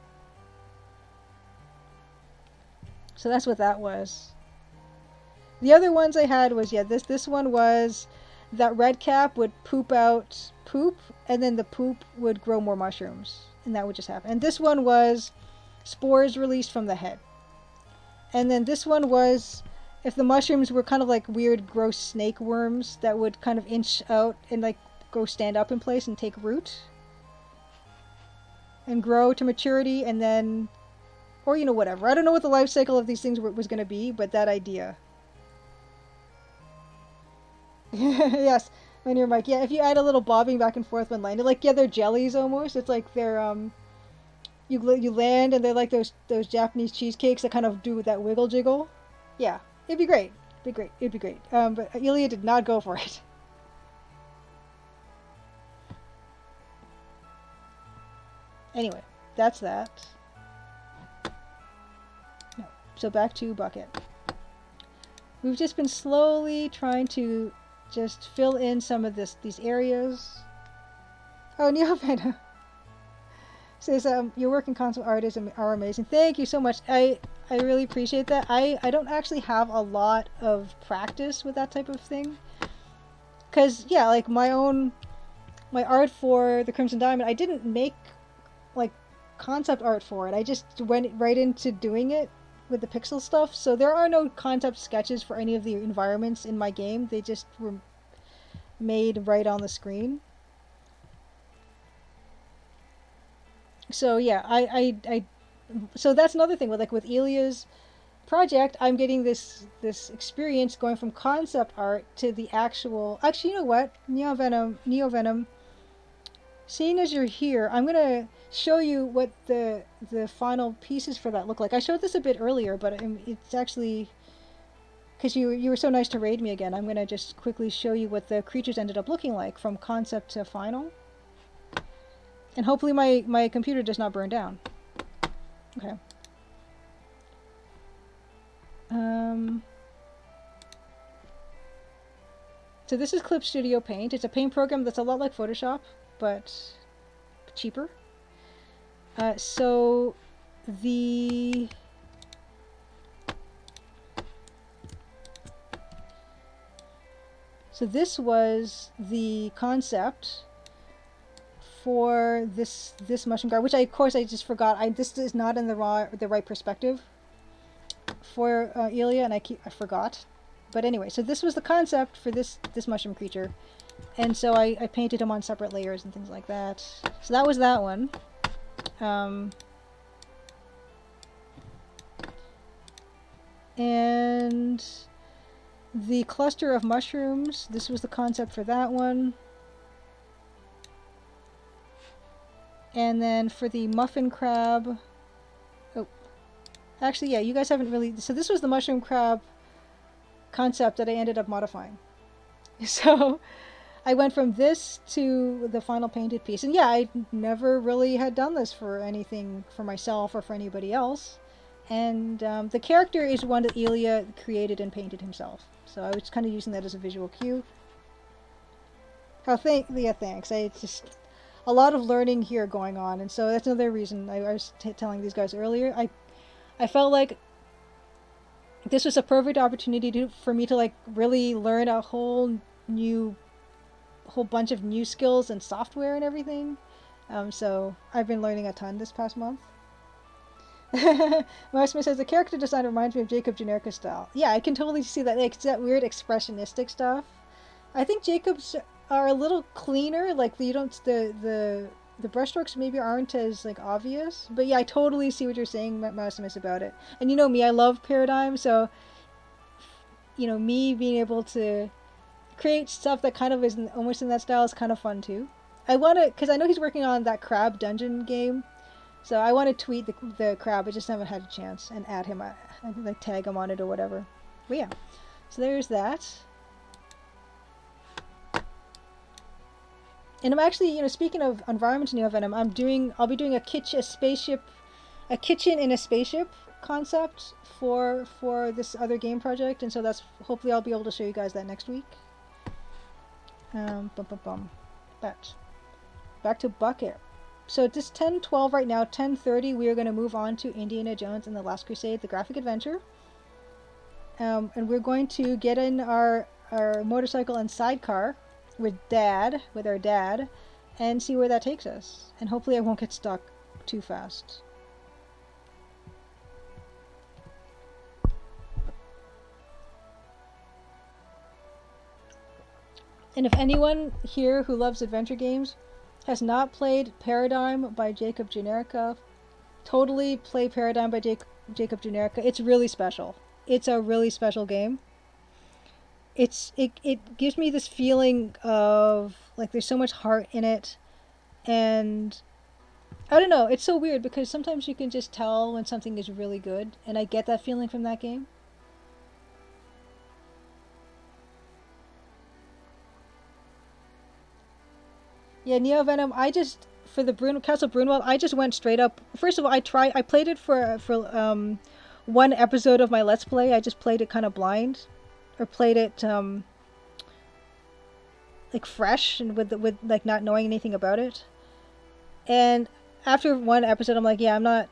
So that's what that was. The other ones I had was, yeah, this one was that red cap would poop out poop, and then the poop would grow more mushrooms, and that would just happen. And this one was spores released from the head. And then this one was if the mushrooms were kind of like weird, gross snake worms that would kind of inch out and like go stand up in place and take root and grow to maturity, and then, or whatever. I don't know what the life cycle of these things was going to be, but that idea. Yes, when you're Mike. Yeah, if you add a little bobbing back and forth when landing, like, yeah, they're jellies almost. It's like they're you land and they're like those Japanese cheesecakes that kind of do that wiggle jiggle. Yeah, it'd be great. It'd be great. But Ilya did not go for it. Anyway, that's that. No. So back to Bucket. We've just been slowly trying to just fill in some of these areas. Oh, Neopena says, your work in concept art are amazing. Thank you so much. I really appreciate that. I don't actually have a lot of practice with that type of thing. Because, yeah, like my art for the Crimson Diamond, I didn't make, like, concept art for it. I just went right into doing it with the pixel stuff. So there are no concept sketches for any of the environments in my game. They just were made right on the screen. So yeah, so that's another thing with Ilya's project. I'm getting this experience going from concept art to the actual. Actually, you know what, Neovenom. Seeing as you're here, I'm gonna show you what the final pieces for that look like. I showed this a bit earlier, but it's actually because you were so nice to raid me again. I'm gonna just quickly show you what the creatures ended up looking like from concept to final. And hopefully my computer does not burn down. Okay. So this is Clip Studio Paint. It's a paint program that's a lot like Photoshop, but cheaper. So this was the concept for this mushroom guard, which of course I just forgot. This is not in the right perspective for Ilya, and I forgot. But anyway, so this was the concept for this mushroom creature, and so I painted him on separate layers and things like that. So that was that one. And the cluster of mushrooms, this was the concept for that one. And then for the muffin crab, oh, actually, yeah, you guys haven't really, so this was the mushroom crab concept that I ended up modifying. So I went from this to the final painted piece. And yeah, I never really had done this for anything for myself or for anybody else. And the character is one that Ilya created and painted himself. So I was kind of using that as a visual cue. Yeah, thanks. It's just a lot of learning here going on, and so that's another reason I was telling these guys earlier. I felt like this was a perfect opportunity for me to like really learn a whole bunch of new skills and software and everything. So I've been learning a ton this past month. Marsma says the character design reminds me of Jacob Generica style. Yeah, I can totally see that. Like, it's that weird expressionistic stuff. I think Jacob's are a little cleaner. Like you don't the brushstrokes maybe aren't as like obvious. But yeah, I totally see what you're saying, Maximus, about it. And you know me, I love Paradigm, so me being able to create stuff that kind of is almost in that style is kind of fun too. I want to, because I know he's working on that crab dungeon game, so I want to tweet the crab. I just haven't had a chance and add him. I like tag him on it or whatever. But yeah, so there's that. And I'm actually, speaking of environments in Neo Venom, I'll be doing a kitchen in a spaceship concept for this other game project, and so that's hopefully I'll be able to show you guys that next week. Bum bum bum. But back to Bucket. So it's 10:12 right now. 10:30 we are going to move on to Indiana Jones and the Last Crusade, the graphic adventure. And we're going to get in our motorcycle and sidecar with our dad, and see where that takes us. And hopefully I won't get stuck too fast. And if anyone here who loves adventure games has not played Paradigm by Jacob Generica, totally play Paradigm by Jacob Generica. It's really special. It's a really special game. It gives me this feeling of like there's so much heart in it, and I don't know, it's so weird because sometimes you can just tell when something is really good, and I get that feeling from that game. Yeah, Neo Venom. I just for the Castle Brunwald. I just went straight up. First of all, I played it for one episode of my Let's Play. I just played it kind of blind, or played it like fresh and with like not knowing anything about it. And after one episode, I'm like, yeah, I'm not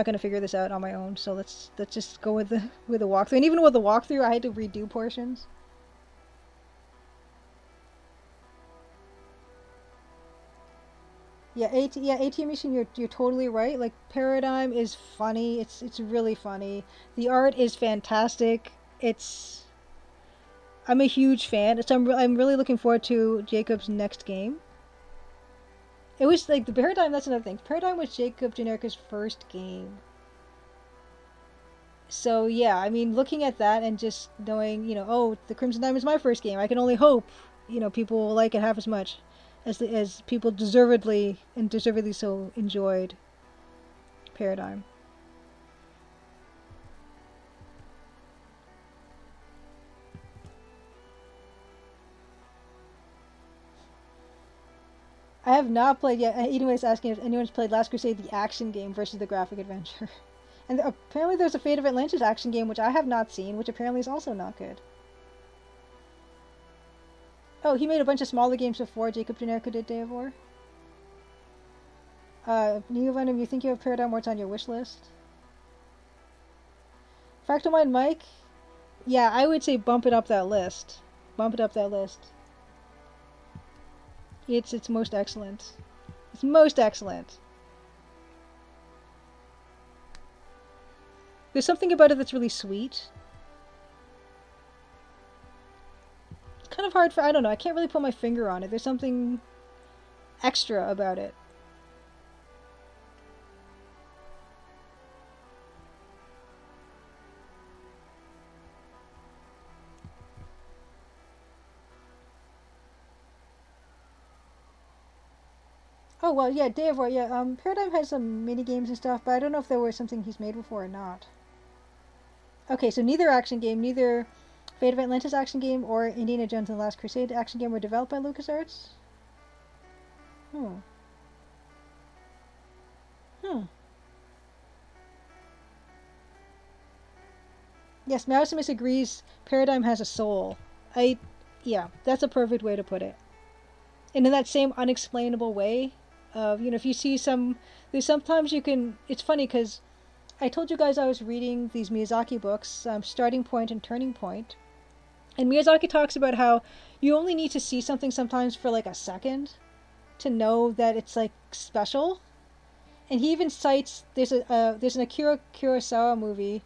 gonna figure this out on my own. So let's just go with the walkthrough. And even with the walkthrough, I had to redo portions. Yeah, ATM Machine, you're totally right. Like Paradigm is funny. It's really funny. The art is fantastic. It's I'm a huge fan. So I'm really looking forward to Jacob's next game. It was like the Paradigm. That's another thing. Paradigm was Jacob Generica's first game. So yeah, I mean, looking at that and just knowing, oh, the Crimson Diamond is my first game. I can only hope, people will like it half as much as people deservedly so enjoyed Paradigm. I have not played yet. Anyways, asking if anyone's played Last Crusade, the action game versus the graphic adventure. And apparently there's a Fate of Atlantis action game, which I have not seen, which apparently is also not good. Oh, he made a bunch of smaller games before Jacob Generica did Day of War. Neo Venom, you think you have Paradigm What's on your wish list? Fractal Mike? Yeah, I would say bump it up that list. Bump it up that list. It's most excellent. It's most excellent. There's something about it that's really sweet. It's kind of hard I don't know, I can't really put my finger on it. There's something extra about it. Oh, well, yeah, Day of War, yeah. Paradigm has some mini games and stuff, but I don't know if there was something he's made before or not. Okay, so neither Fate of Atlantis action game or Indiana Jones and the Last Crusade action game were developed by LucasArts? Hmm. Yes, Mousimus agrees Paradigm has a soul. Yeah, that's a perfect way to put it. And in that same unexplainable way of, if you see there's sometimes you can, it's funny because I told you guys I was reading these Miyazaki books, Starting Point and Turning Point. And Miyazaki talks about how you only need to see something sometimes for like a second to know that it's like special. And he even cites there's an Akira Kurosawa movie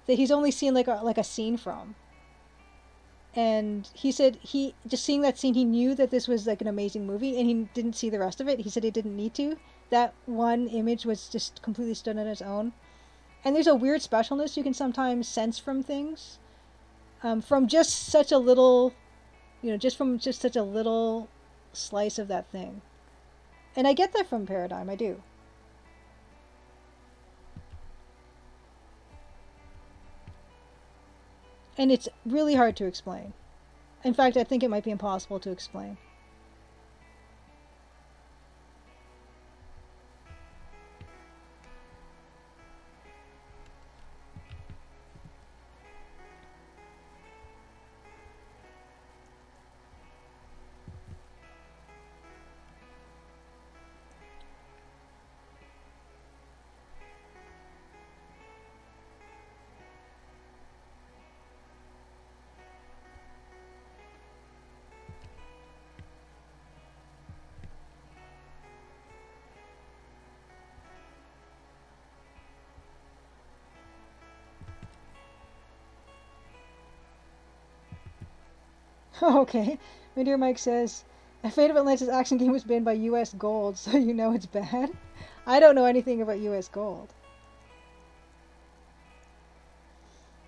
that he's only seen like a scene from. And he said he just seeing that scene, he knew that this was like an amazing movie, and he didn't see the rest of it. He said he didn't need to. That one image was just completely stood on its own. And there's a weird specialness you can sometimes sense from things, from just such a little, from just such a little slice of that thing. And I get that from Paradigm, I do. And it's really hard to explain. In fact, I think it might be impossible to explain. Okay. Meteor Mike says, a Fate of Atlantis action game was banned by US Gold, so you know it's bad. I don't know anything about US Gold.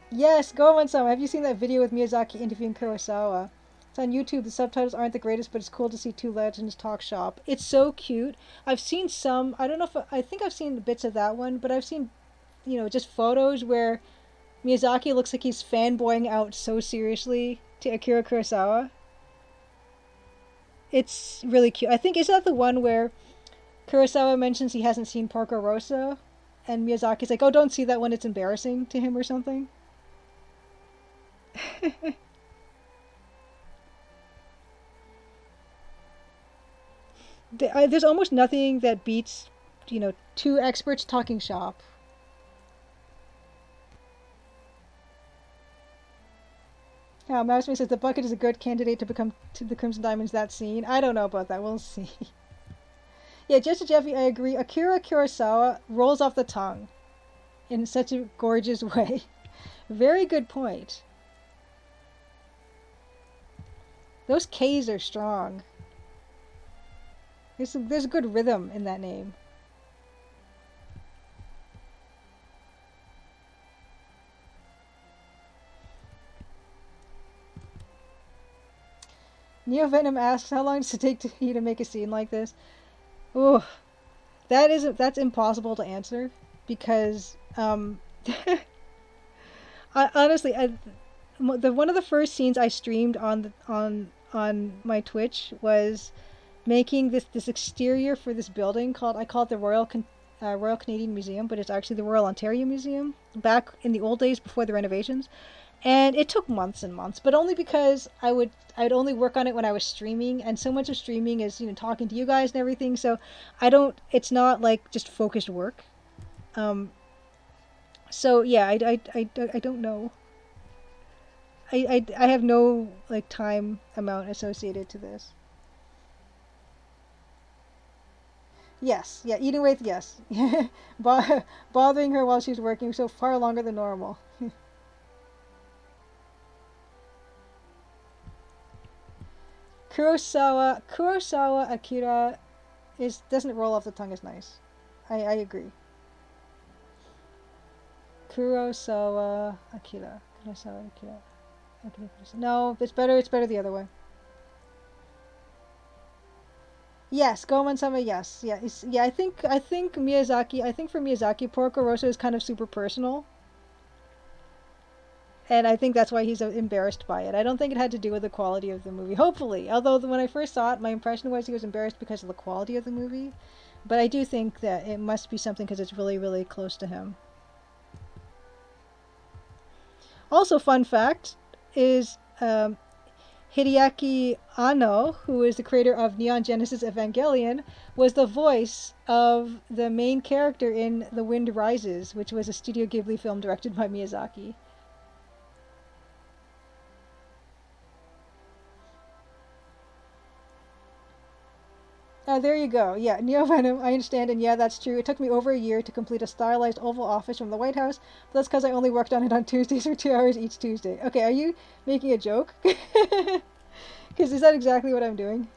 Yes, go on some. Have you seen that video with Miyazaki interviewing Kurosawa? It's on YouTube. The subtitles aren't the greatest, but it's cool to see two legends talk shop. It's so cute. I've seen some. I don't know if I think I've seen bits of that one, but I've seen, just photos where Miyazaki looks like he's fanboying out so seriously to Akira Kurosawa. It's really cute. I think is that the one where Kurosawa mentions he hasn't seen Porco Rosso, and Miyazaki's like, "Oh, don't see that one. It's embarrassing to him or something." There's almost nothing that beats, two experts talking shop. Mouseme says the bucket is a good candidate to become to the Crimson Diamonds that scene. I don't know about that. We'll see. Yeah, just to Jeffy, I agree. Akira Kurosawa rolls off the tongue in such a gorgeous way. Very good point. Those K's are strong. There's a good rhythm in that name. Neo Venom asks, "How long does it take you to make a scene like this?" Ooh, that's impossible to answer because honestly, one of the first scenes I streamed on my Twitch was making this exterior for this building I call it the Royal Canadian Museum, but it's actually the Royal Ontario Museum back in the old days before the renovations. And it took months and months, but only because I'd only work on it when I was streaming, and so much of streaming is talking to you guys and everything. So it's not like just focused work. So yeah, I don't know. I have no like time amount associated to this. Yes, yeah, eating with yes, bothering her while she's working so far longer than normal. Kurosawa Akira doesn't roll off the tongue as nice. I agree. Kurosawa Akira. Kurosawa Akira. No, it's better. It's better the other way. Yes, Goemon-sama. Yes, yeah, yeah. I think Miyazaki. I think for Miyazaki, Porco Rosso is kind of super personal, and I think that's why he's embarrassed by it. I don't think it had to do with the quality of the movie. Hopefully, although when I first saw it, my impression was he was embarrassed because of the quality of the movie. But I do think that it must be something because it's really, really close to him. Also, fun fact is Hideaki Anno, who is the creator of Neon Genesis Evangelion, was the voice of the main character in The Wind Rises, which was a Studio Ghibli film directed by Miyazaki. There you go. Yeah, Neo Venom, I understand, and yeah, that's true. It took me over a year to complete a stylized Oval Office from the White House, but that's because I only worked on it on Tuesdays for 2 hours each Tuesday. Okay, are you making a joke? Because is that exactly what I'm doing?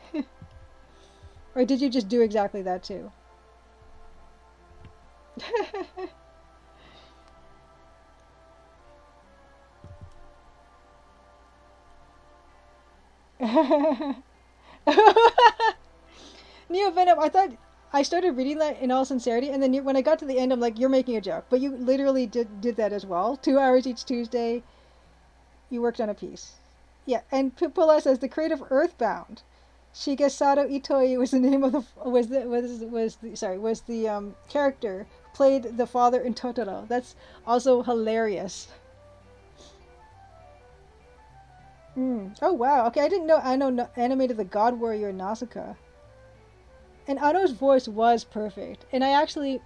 Or did you just do exactly that too? Neo Venom, I thought I started reading that in all sincerity, and then when I got to the end, I'm like, "You're making a joke," but you literally did that as well. 2 hours each Tuesday, you worked on a piece. Yeah, and Pippola says the creator of Earthbound, Shigesato Itoi was the name of the was the character who played the father in Totoro. That's also hilarious. Oh wow. Okay, I didn't know Anno animated the God Warrior Nausicaa. And Anno's voice was perfect. And I actually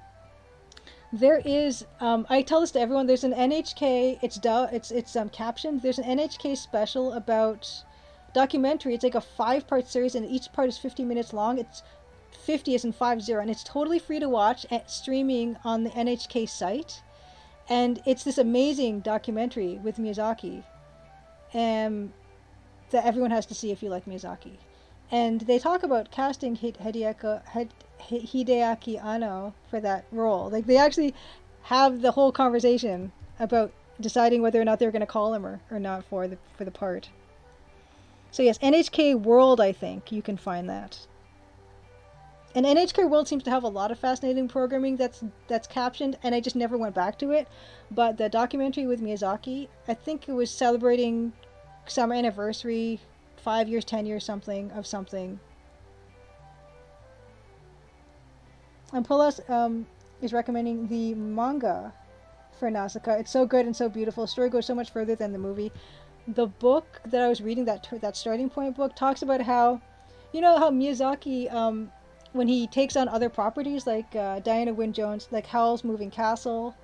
there is I tell this to everyone. There's an NHK. It's captioned. There's an NHK special about documentary. It's like a 5-part series, and each part is 50 minutes long. It's 50 as in 50, and it's totally free to watch at streaming on the NHK site. And it's this amazing documentary with Miyazaki. that everyone has to see if you like Miyazaki. And they talk about casting Hideaki Anno for that role. Like they actually have the whole conversation about deciding whether or not they're going to call him or not for the part. So yes, NHK World, I think you can find that. And NHK World seems to have a lot of fascinating programming that's captioned, and I just never went back to it. But the documentary with Miyazaki, I think it was celebrating summer anniversary, 5 years, 10 years, something of something. And Pulas is recommending the manga for Nausicaa. It's so good and so beautiful. The story goes so much further than the movie. The book that I was reading, that starting point book, talks about how, you know, how Miyazaki, when he takes on other properties like Diana Wynne Jones, like Howl's Moving Castle,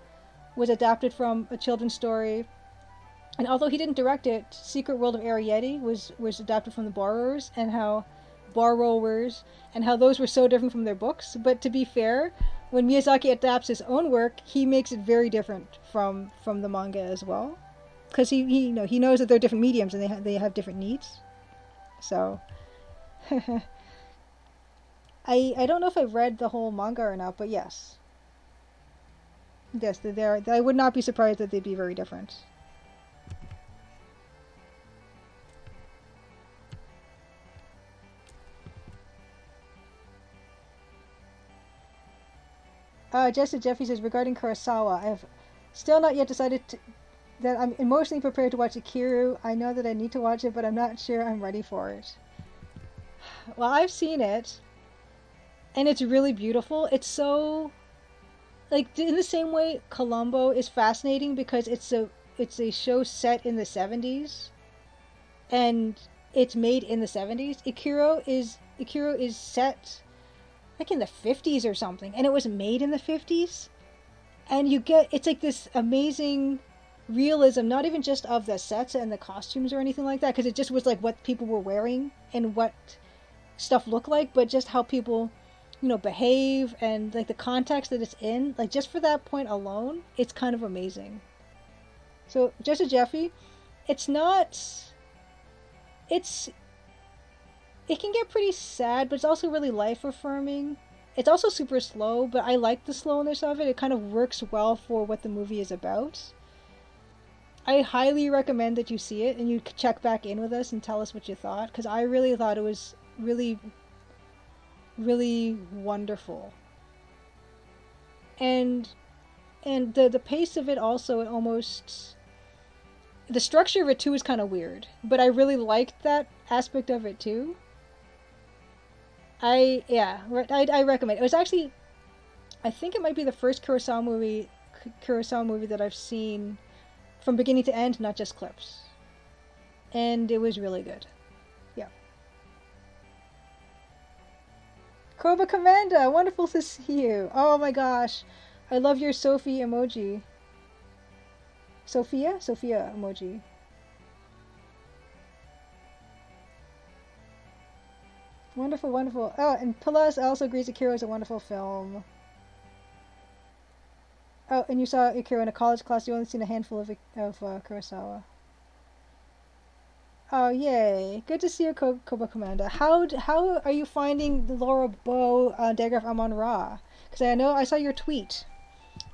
was adapted from a children's story. And although he didn't direct it, Secret World of Arrietty was adapted from the Borrowers, and how those were so different from their books. But to be fair, when Miyazaki adapts his own work, he makes it very different from the manga as well, because he knows that they're different mediums and they have different needs. So I don't know if I've read the whole manga or not, but yes, I would not be surprised that they'd be very different. Jessica Jeffy says, regarding Kurosawa, I have still not yet decided that I'm emotionally prepared to watch Akiru. I know that I need to watch it, but I'm not sure I'm ready for it. Well, I've seen it, and it's really beautiful. It's so, like, in the same way Columbo is fascinating because it's a show set in the 70s, and it's made in the 70s. Akiru is set like in the 50s or something, and it was made in the 50s, and it's like this amazing realism, not even just of the sets and the costumes or anything like that, because it just was like what people were wearing and what stuff looked like, but just how people, behave, and like the context that it's in, like just for that point alone, it's kind of amazing. So Jesse Jeffy, it's not, it can get pretty sad, but it's also really life affirming. It's also super slow, but I like the slowness of it. It kind of works well for what the movie is about. I highly recommend that you see it and you check back in with us and tell us what you thought, because I really thought it was really, really wonderful. And the pace of it also, the structure of it too is kind of weird, but I really liked that aspect of it too. I recommend it. It was actually, I think it might be the first Kurosawa movie that I've seen from beginning to end, not just clips. And it was really good. Yeah. Koba Commander, wonderful to see you. Oh my gosh. I love your Sophie emoji. Sophia emoji. Wonderful, wonderful. Oh, and Pilas also agrees Akira is a wonderful film. Oh, and you saw Akira in a college class. You only seen a handful of Kurosawa. Oh, yay. Good to see you, Koba Commander. How are you finding the Laura Bow Dagger of Amon-Ra? Because I saw your tweet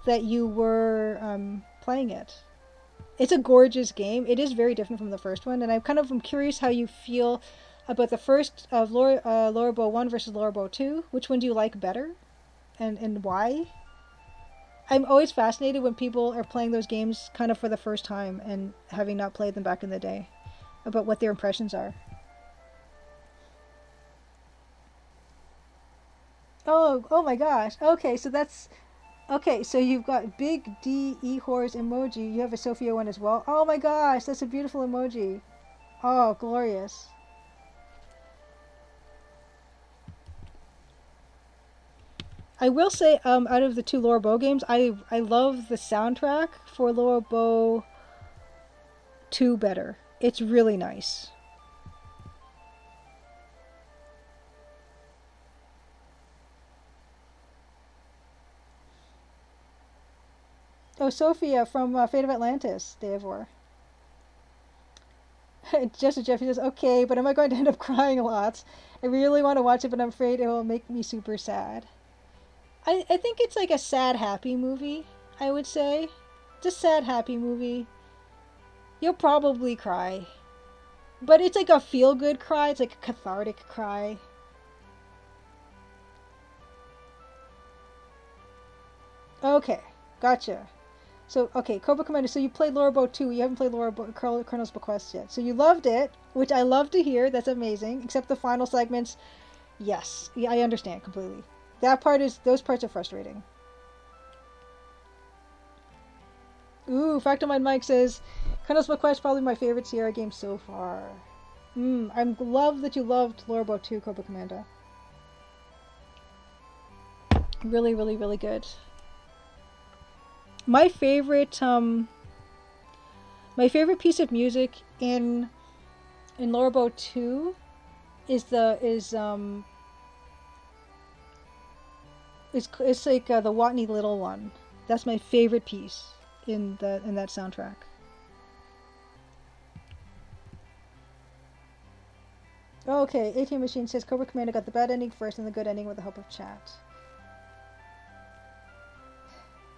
that you were playing it. It's a gorgeous game. It is very different from the first one, and I'm curious how you feel about the first of Laura Bow 1 versus Laura Bow 2. Which one do you like better? And why? I'm always fascinated when people are playing those games kind of for the first time and having not played them back in the day, about what their impressions are. Oh my gosh. Okay, so you've got Big D E Horrors emoji. You have a Sophia one as well. Oh my gosh, that's a beautiful emoji. Oh, glorious. I will say, out of the two Laura Bow games, I love the soundtrack for Laura Bow 2 better. It's really nice. Oh, Sophia from Fate of Atlantis, Deivor. Just as Jeffy says, okay, but am I going to end up crying a lot? I really want to watch it, but I'm afraid it will make me super sad. I think it's like a sad, happy movie, I would say. Just sad, happy movie. You'll probably cry. But it's like a feel good cry, it's like a cathartic cry. Okay, gotcha. So, okay, Cobra Commander, so you played Lorabo 2, you haven't played Colonel's Bequest yet. So you loved it, which I love to hear, that's amazing, except the final segments, yes, yeah, I understand completely. Those parts are frustrating. Ooh, Factomind Mike says, Colonel's Bequest probably my favorite Sierra game so far. I'm glad that you loved Lorabo 2, Cobra Commander. Really, really, really good. My favorite piece of music in Lorabo 2 is it's like the Watney Little one. That's my favorite piece in that soundtrack. Okay, ATM Machine says Cobra Commander got the bad ending first and the good ending with the help of chat.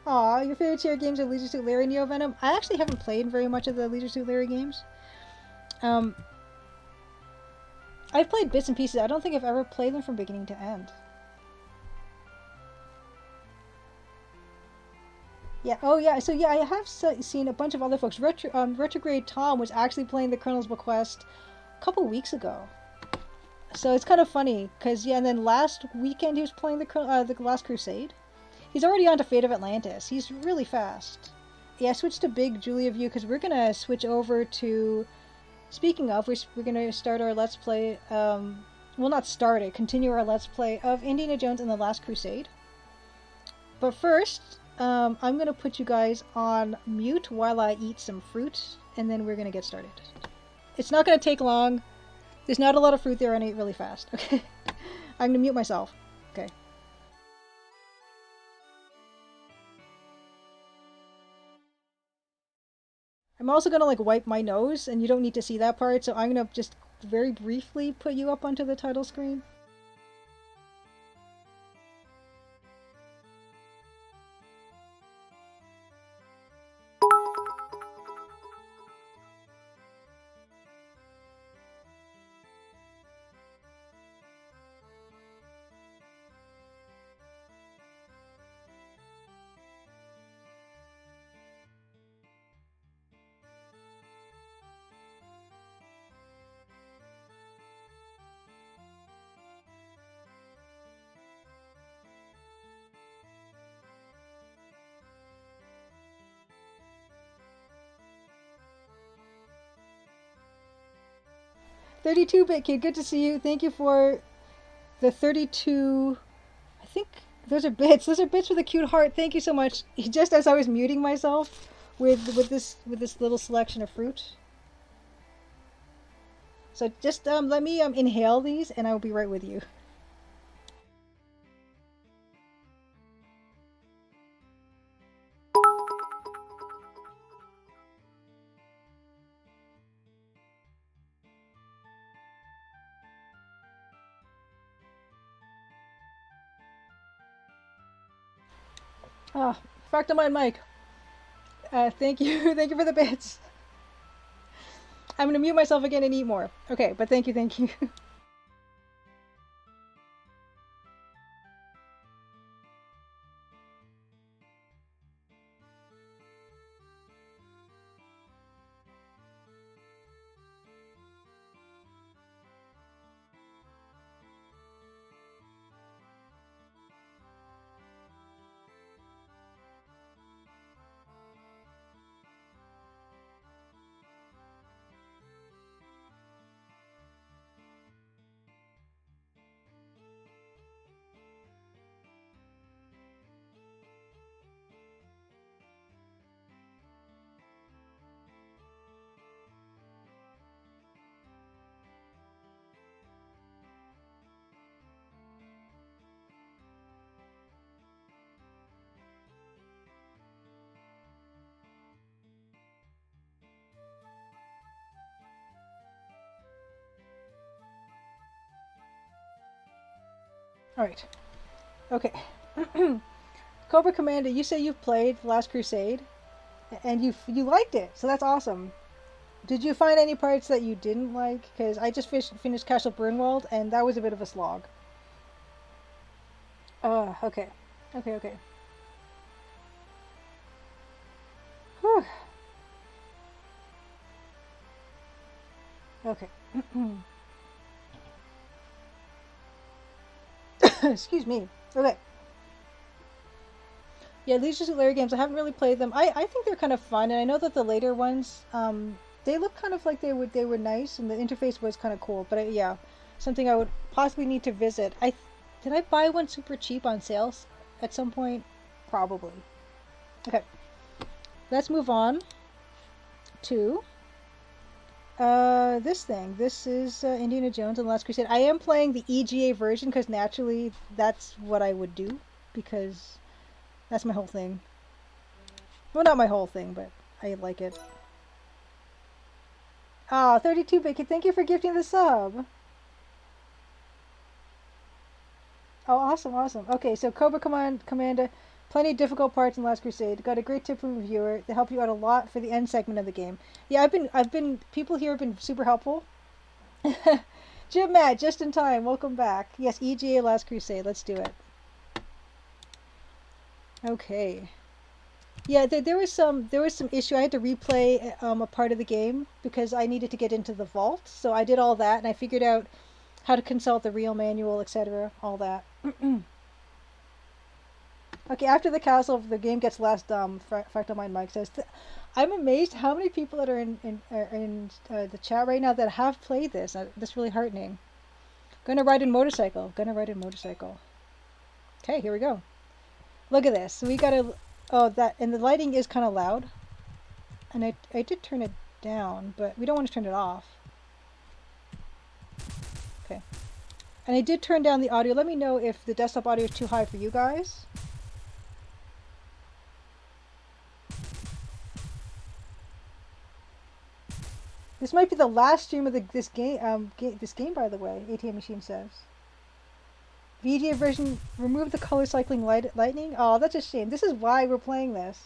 Aw, your favorite tier games are Leisure Suit Larry and Neo Venom? I actually haven't played very much of the Leisure Suit Larry games. I've played bits and pieces. I don't think I've ever played them from beginning to end. Yeah, oh yeah, so yeah, I have seen a bunch of other folks. Retrograde Tom was actually playing the Colonel's Bequest a couple weeks ago. So it's kind of funny, because, yeah, and then last weekend he was playing the Last Crusade. He's already on to Fate of Atlantis. He's really fast. Yeah, I switched to Big Julia View because we're going to switch over to... Speaking of, we're going to start our Let's Play... well, not start it. Continue our Let's Play of Indiana Jones and the Last Crusade. But first, I'm going to put you guys on mute while I eat some fruit, and then we're going to get started. It's not going to take long. There's not a lot of fruit there, and I eat really fast. Okay? I'm going to mute myself. Okay. I'm also going to like wipe my nose, and you don't need to see that part, so I'm going to just very briefly put you up onto the title screen. "32-bit kid, good to see you. Thank you for the 32... I think those are bits. Those are bits with a cute heart. Thank you so much." Just as I was muting myself with this little selection of fruit. So just let me inhale these, and I will be right with you. Ah, fact of mine, Mike. Thank you, thank you for the bits. I'm gonna mute myself again and eat more. Okay, but thank you, thank you. Alright. Okay. Cobra Commander, you say you've played Last Crusade, and you liked it, so that's awesome. Did you find any parts that you didn't like? Because I just finished Castle Burnwald, and that was a bit of a slog. Okay. Okay, okay. Whew. Okay. Excuse me. Okay. Yeah, Leisure Suit Larry games, I haven't really played them. I think they're kind of fun, and I know that the later ones, they look kind of like they were nice, and the interface was kind of cool. But yeah, something I would possibly need to visit. Did I buy one super cheap on sales at some point? Probably. Okay, let's move on to this thing. This is Indiana Jones and the Last Crusade. I am playing the EGA version because naturally that's what I would do, because that's my whole thing. Well, not my whole thing, but I like it. Ah, 32-bit, thank you for gifting the sub. Oh, awesome, awesome. Okay, so Cobra Commander, plenty of difficult parts in Last Crusade. Got a great tip from a viewer to help you out a lot for the end segment of the game. Yeah, people here have been super helpful. Jim Matt, just in time, welcome back. Yes, EGA Last Crusade, let's do it. Okay. Yeah, there was some issue. I had to replay a part of the game because I needed to get into the vault. So I did all that, and I figured out how to consult the real manual, etc. All that. Okay, after the castle, the game gets less dumb. Fractal Mind Mike says, "I'm amazed how many people that are in the chat right now that have played this. That's really heartening." Gonna ride a motorcycle. Gonna ride a motorcycle. Okay, here we go. Look at this. So we gotta. Oh, and the lighting is kind of loud. And I did turn it down, but we don't want to turn it off. Okay. And I did turn down the audio. Let me know if the desktop audio is too high for you guys. This might be the last stream of this game. This game, by the way. ATM Machine says. VGA version, remove the color cycling lightning. Oh, that's a shame. This is why we're playing this.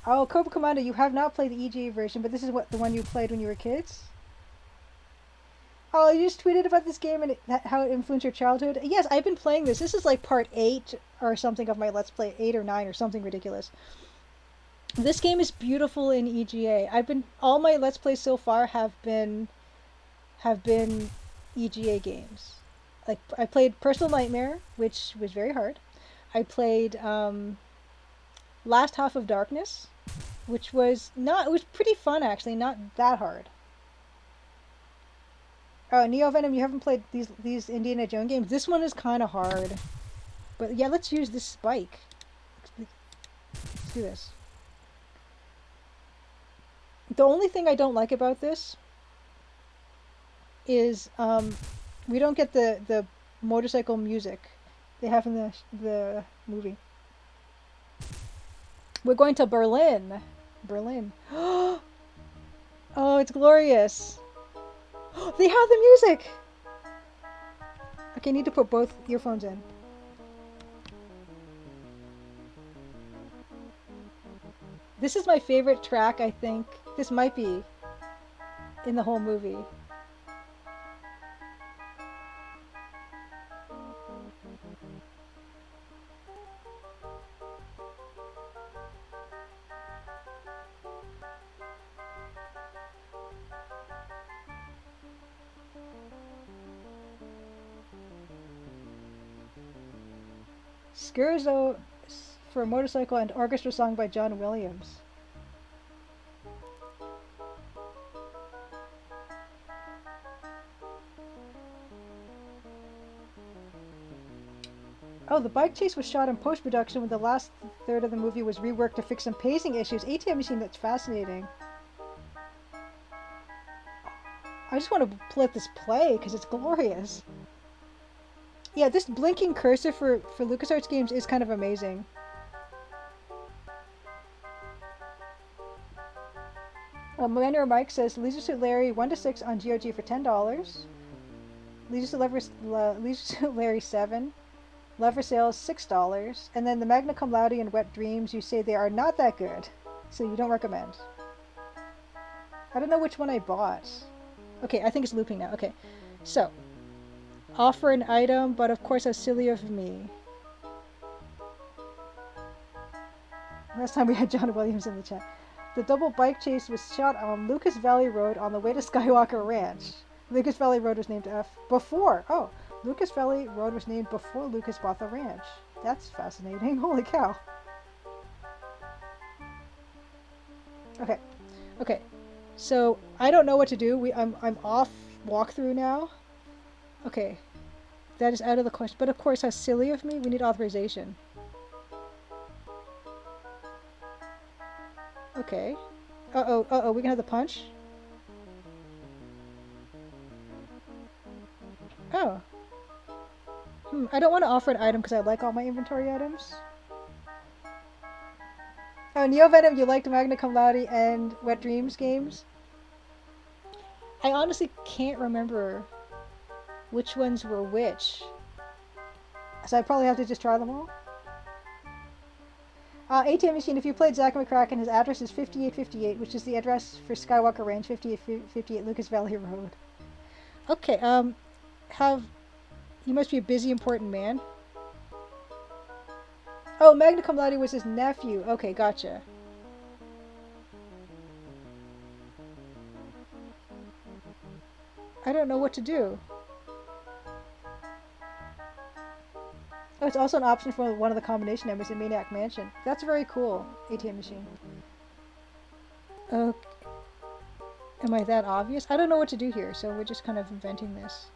Oh, Cobra Commander, you have not played the EGA version, but this is the one you played when you were kids? Oh, you just tweeted about this game and how it influenced your childhood? Yes, I've been playing this. This is like part 8 or something of my Let's Play, 8 or 9 or something ridiculous. This game is beautiful in EGA. All my Let's Plays so far have been EGA games. Like, I played Personal Nightmare, which was very hard. I played Last Half of Darkness, which was it was pretty fun actually, not that hard. Oh, Neo Venom, you haven't played these Indiana Jones games. This one is kind of hard. But yeah, let's use this spike. Let's do this. The only thing I don't like about this is we don't get the motorcycle music they have in the movie. We're going to Berlin. Berlin. Oh, it's glorious. They have the music. Okay, I need to put both earphones in. This is my favorite track, I think. This might be in the whole movie. Scherzo for a motorcycle and orchestra song by John Williams. Oh, the bike chase was shot in post-production when the last third of the movie was reworked to fix some pacing issues. ATM Machine, that's fascinating. I just want to let this play because it's glorious. Yeah, this blinking cursor for LucasArts games is kind of amazing. Commander Mike says, Leisure Suit Larry 1 to 6 on GOG for $10. Larry 7. Love for Sale is $6. And then the Magna Cum Laude and Wet Dreams, you say they are not that good. So you don't recommend. I don't know which one I bought. Okay, I think it's looping now. Okay, so. Offer an item, but of course how silly of me. Last time we had John Williams in the chat. The double bike chase was shot on Lucas Valley Road on the way to Skywalker Ranch. Lucas Valley Road was named before. Oh, Lucas Valley Road was named before Lucas bought the ranch. That's fascinating. Holy cow. Okay. Okay. So, I don't know what to do. I'm off walkthrough now. Okay. That is out of the question. But of course, how silly of me. We need authorization. Okay. Uh-oh, we can have the punch? Oh. I don't want to offer an item because I like all my inventory items. Oh, Neo Venom, you liked Magna Cum Laude and Wet Dreams games? I honestly can't remember which ones were which. So I probably have to just try them all. ATM Machine, if you played Zack McCracken, his address is 5858, which is the address for Skywalker Ranch, 5858 Lucas Valley Road. Okay, you must be a busy, important man. Oh, Magna Cum Laude was his nephew. Okay, gotcha. I don't know what to do. Oh, it's also an option for one of the combination numbers in Maniac Mansion. That's very cool, ATM Machine. Okay. Am I that obvious? I don't know what to do here, so we're just kind of inventing this.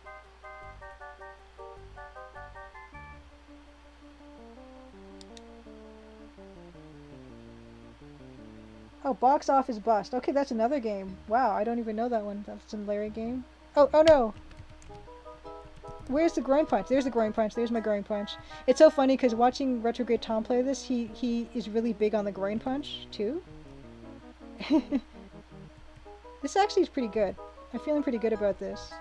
Oh, Box Office Bust. Okay, that's another game. Wow, I don't even know that one. That's a Larry game. Oh no! Where's the groin punch? There's the groin punch. There's my groin punch. It's so funny because watching Retrograde Tom play this, he is really big on the groin punch, too. This actually is pretty good. I'm feeling pretty good about this.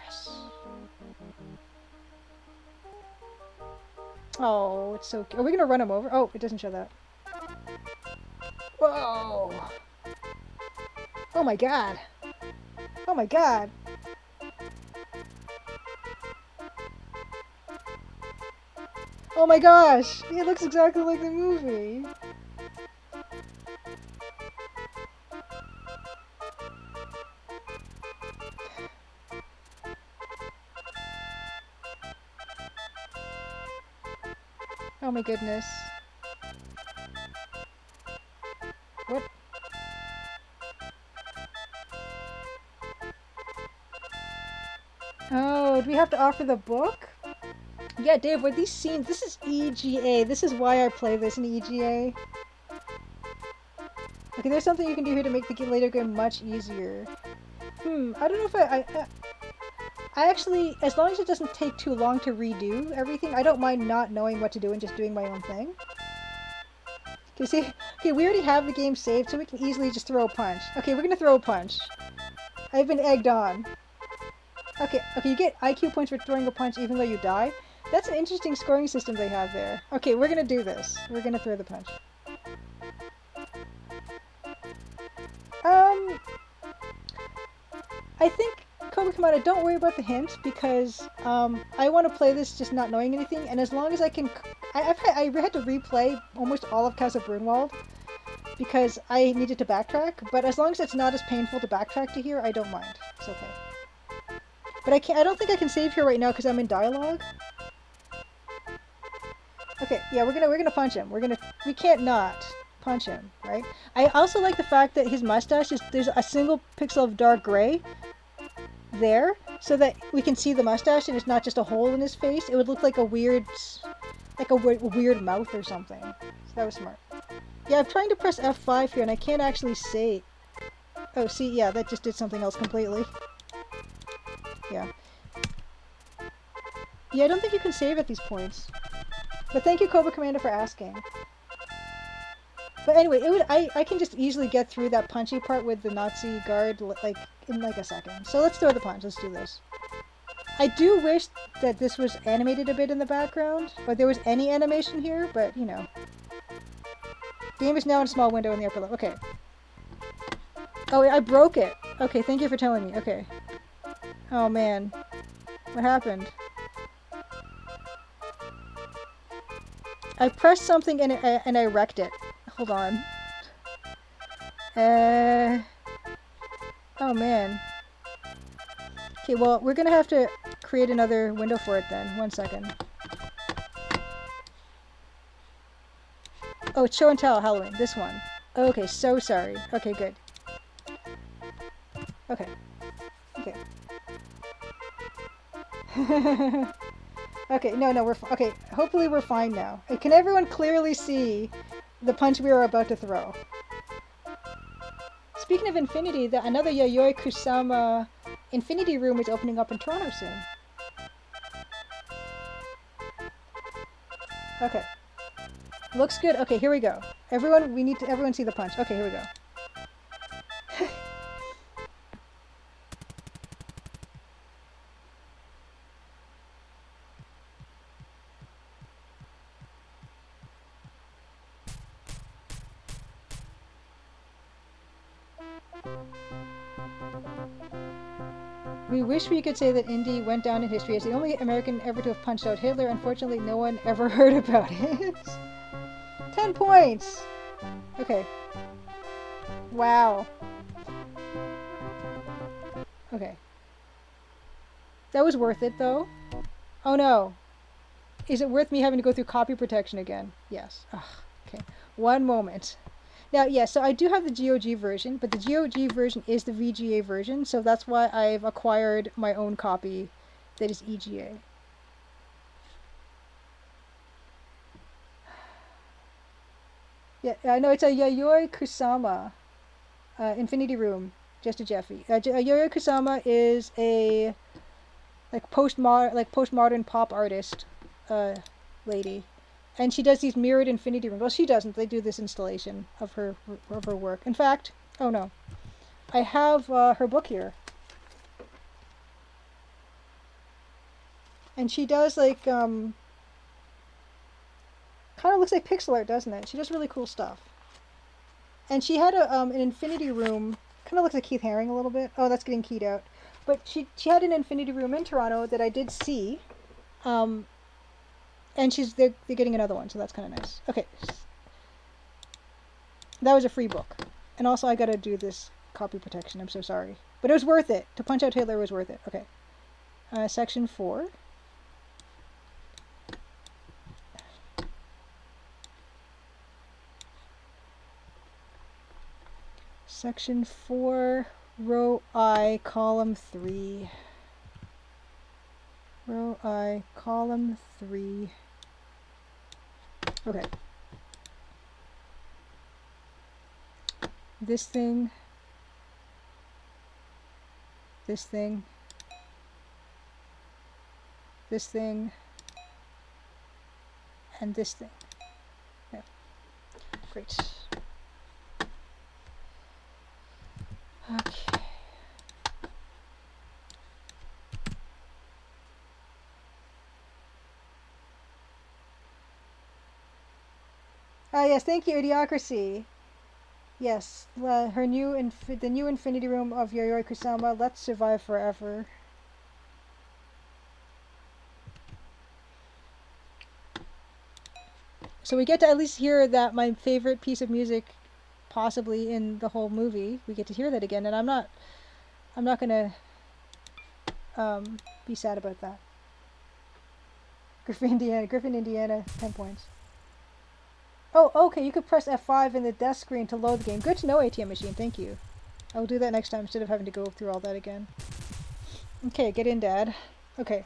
Yes. Oh, it's so cute. Are we going to run him over? Oh, it doesn't show that. Whoa! Oh my god! Oh my god! Oh my gosh! It looks exactly like the movie! Oh my goodness. What? Oh, do we have to offer the book? Yeah, Dave, with these scenes, this is EGA. This is why I play this in EGA. Okay, there's something you can do here to make the later game much easier. I don't know if I actually, as long as it doesn't take too long to redo everything, I don't mind not knowing what to do and just doing my own thing. Okay, see? Okay, we already have the game saved, so we can easily just throw a punch. Okay, we're gonna throw a punch. I've been egged on. Okay, you get IQ points for throwing a punch even though you die. That's an interesting scoring system they have there. Okay, we're gonna do this. We're gonna throw the punch. I think, Kobe Kamada, don't worry about the hint, because I want to play this just not knowing anything, and as long as I can... I had to replay almost all of Casa Brunwald, because I needed to backtrack, but as long as it's not as painful to backtrack to here, I don't mind. It's okay. But I don't think I can save here right now, because I'm in dialogue. Okay, yeah, we're gonna punch him. We can't not punch him, right? I also like the fact that his mustache there's a single pixel of dark gray there, so that we can see the mustache and it's not just a hole in his face. It would look like a weird mouth or something. So that was smart. Yeah, I'm trying to press F5 here and I can't actually say. Oh, see, yeah, that just did something else completely. Yeah. Yeah, I don't think you can save at these points. But thank you, Cobra Commander, for asking. But anyway, I can just easily get through that punchy part with the Nazi guard like in like a second. So let's throw the punch. Let's do this. I do wish that this was animated a bit in the background, or there was any animation here, but you know. Game is now in a small window in the upper left. Okay. Oh, I broke it. Okay, thank you for telling me. Okay. Oh man. What happened? I pressed something and I wrecked it. Hold on. Oh man. Okay, well, we're gonna have to create another window for it then. 1 second. Oh, it's show and tell Halloween. This one. Okay, so sorry. Okay, good. Okay. Okay. Okay, no, we're okay. Hopefully we're fine now. Can everyone clearly see the punch we are about to throw? Speaking of Infinity, another Yayoi Kusama Infinity Room is opening up in Toronto soon. Okay. Looks good. Okay, here we go. Everyone see the punch. Okay, here we go. We wish we could say that Indy went down in history as the only American ever to have punched out Hitler. Unfortunately, no one ever heard about it. 10 points! Okay. Wow. Okay. That was worth it, though. Oh no. Is it worth me having to go through copy protection again? Yes. Ugh. Okay. One moment. Now, yeah, so I do have the GOG version, but the GOG version is the VGA version, so that's why I've acquired my own copy that is EGA. Yeah, I know it's a Yayoi Kusama Infinity Room, just a Jeffy. Yayoi Kusama is a postmodern pop artist lady. And she does these mirrored infinity rooms. Well, she doesn't. They do this installation of her work. In fact, oh no, I have her book here, and she does like kind of looks like pixel art, doesn't it? She does really cool stuff. And she had an infinity room, kind of looks like Keith Haring a little bit. Oh, that's getting keyed out. But she had an infinity room in Toronto that I did see. And they're getting another one, so that's kind of nice. Okay. That was a free book. And also I gotta do this copy protection, I'm so sorry. But it was worth it. To punch out Hitler was worth it. Okay. Section 4. Section 4, row I, column 3. Row I, column 3. Okay. This thing. This thing. This thing. And this thing. Yeah. Great. Okay. Yes, thank you, Idiocracy. Yes, the new Infinity Room of Yayoi Kusama. Let's survive forever. So we get to at least hear that my favorite piece of music, possibly in the whole movie. We get to hear that again, and I'm not gonna be sad about that. Griffin, Indiana, 10 points. Oh, okay, you could press F5 in the desk screen to load the game. Good to know, ATM machine, thank you. I will do that next time instead of having to go through all that again. Okay, get in, Dad. Okay.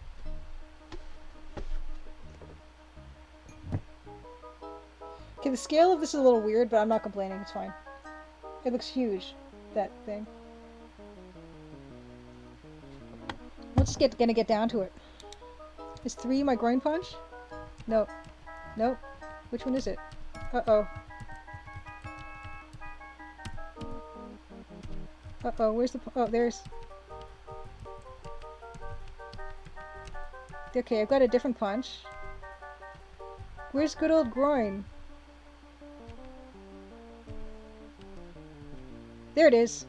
Okay, the scale of this is a little weird, but I'm not complaining, it's fine. It looks huge, that thing. We're just gonna get down to it. Is 3 my groin punch? No. Nope. Which one is it? Uh-oh. Uh-oh, where's the... Oh, there's... Okay, I've got a different punch. Where's good old groin? There it is.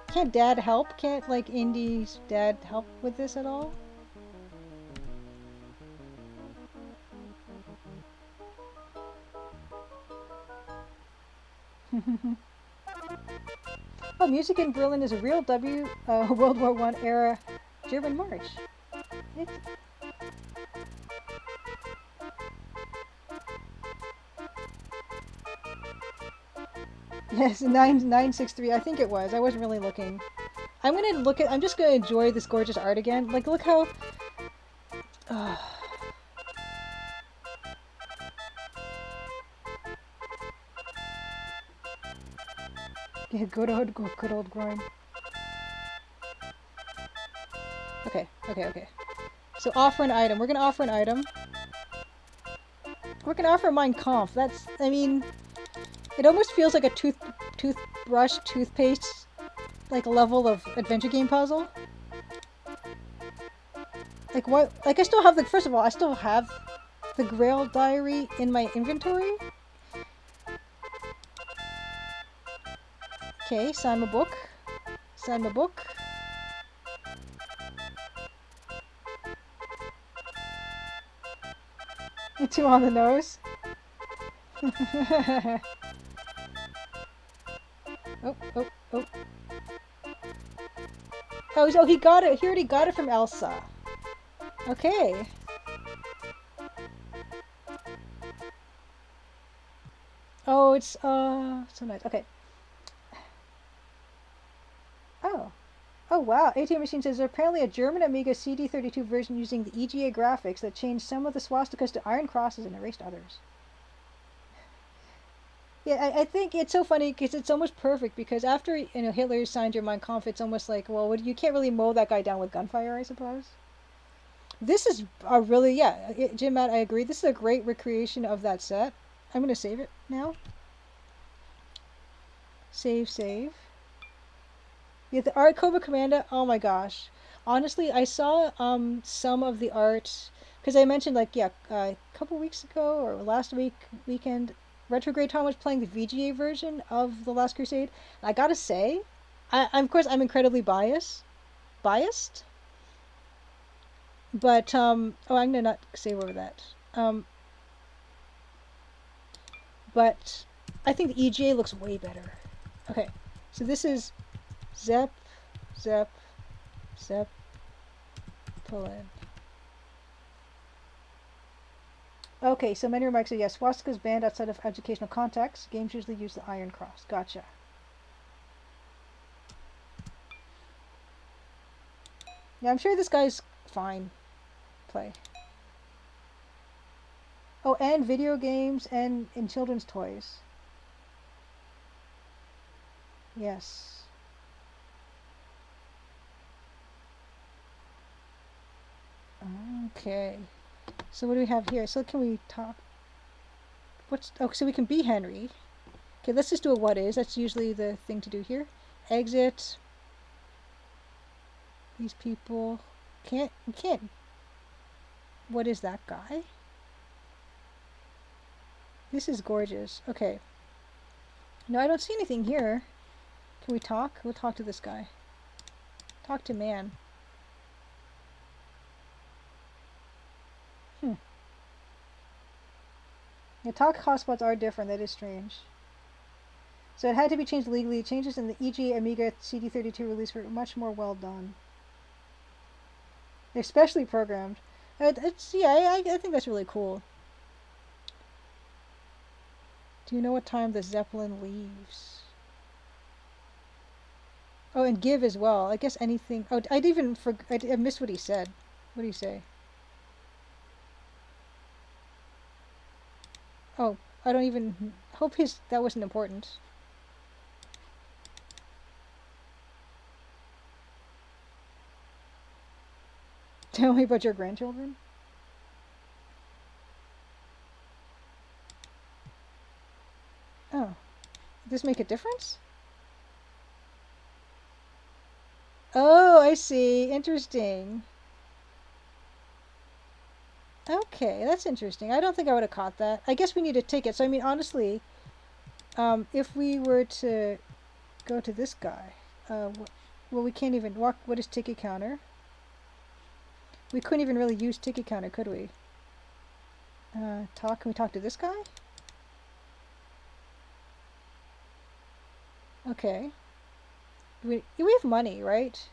Can't Dad help? Can't, like, Indy's dad help with this at all? Oh, music in Berlin is a real World War I era German march. It... Yes, 963. I think it was. I wasn't really looking. I'm just gonna enjoy this gorgeous art again. Like, look how... Yeah, good old groin. Okay. So offer an item. We're gonna offer an item. We're gonna offer Mein Kampf. That's, I mean, it almost feels like a toothbrush, toothpaste, like level of adventure game puzzle. Like what? Like I still have the. First of all, I still have the Grail diary in my inventory. Okay, sign my book. Sign my book. Too on the nose. Oh. Oh, he got it. He already got it from Elsa. Okay. Oh, it's, so nice. Okay. Oh. Oh, wow. ATM Machine says there's apparently a German Amiga CD32 version using the EGA graphics that changed some of the swastikas to iron crosses and erased others. Yeah, I think it's so funny because it's almost perfect because after, Hitler signed your Mein Kampf, it's almost like, well, you can't really mow that guy down with gunfire, I suppose. This is a really, yeah, Jim, Matt, I agree. This is a great recreation of that set. I'm going to save it now. Save. Yeah, the art Cobra Commando, oh my gosh. Honestly, I saw some of the art, because I mentioned, like, yeah, a couple weeks ago or last weekend, Retrograde Tom was playing the VGA version of The Last Crusade. And I gotta say, of course, I'm incredibly biased, but, oh, I'm gonna not save over that. But I think the EGA looks way better. Okay, so this is Zeppelin. Okay, so many remarks say yes, swastika is banned outside of educational contexts. Games usually use the Iron Cross. Gotcha. Yeah, I'm sure this guy's fine. Play. Oh, and video games and in children's toys. Yes. Okay. So what do we have here? So can we talk? So we can be Henry. Okay, let's just do a what is. That's usually the thing to do here. Exit. These people. You can't. What is that guy? This is gorgeous. Okay. No, I don't see anything here. Can we talk? We'll talk to this guy. Talk to man. Yeah, talk hotspots are different. That is strange. So it had to be changed legally. Changes in the EGA Amiga CD32 release were much more well done. They're specially programmed. I think that's really cool. Do you know what time the Zeppelin leaves? Oh, and give as well. I guess anything. Oh, I missed what he said. What did he say? Oh, I don't even hope that wasn't important. Tell me about your grandchildren. this make a difference? Oh, I see. Interesting. Okay, that's interesting. I don't think I would have caught that. I guess we need a ticket. So, I mean, honestly, if we were to go to this guy, well, we can't even walk. What is ticket counter? We couldn't even really use ticket counter, could we? Talk. Can we talk to this guy? Okay. We have money, right?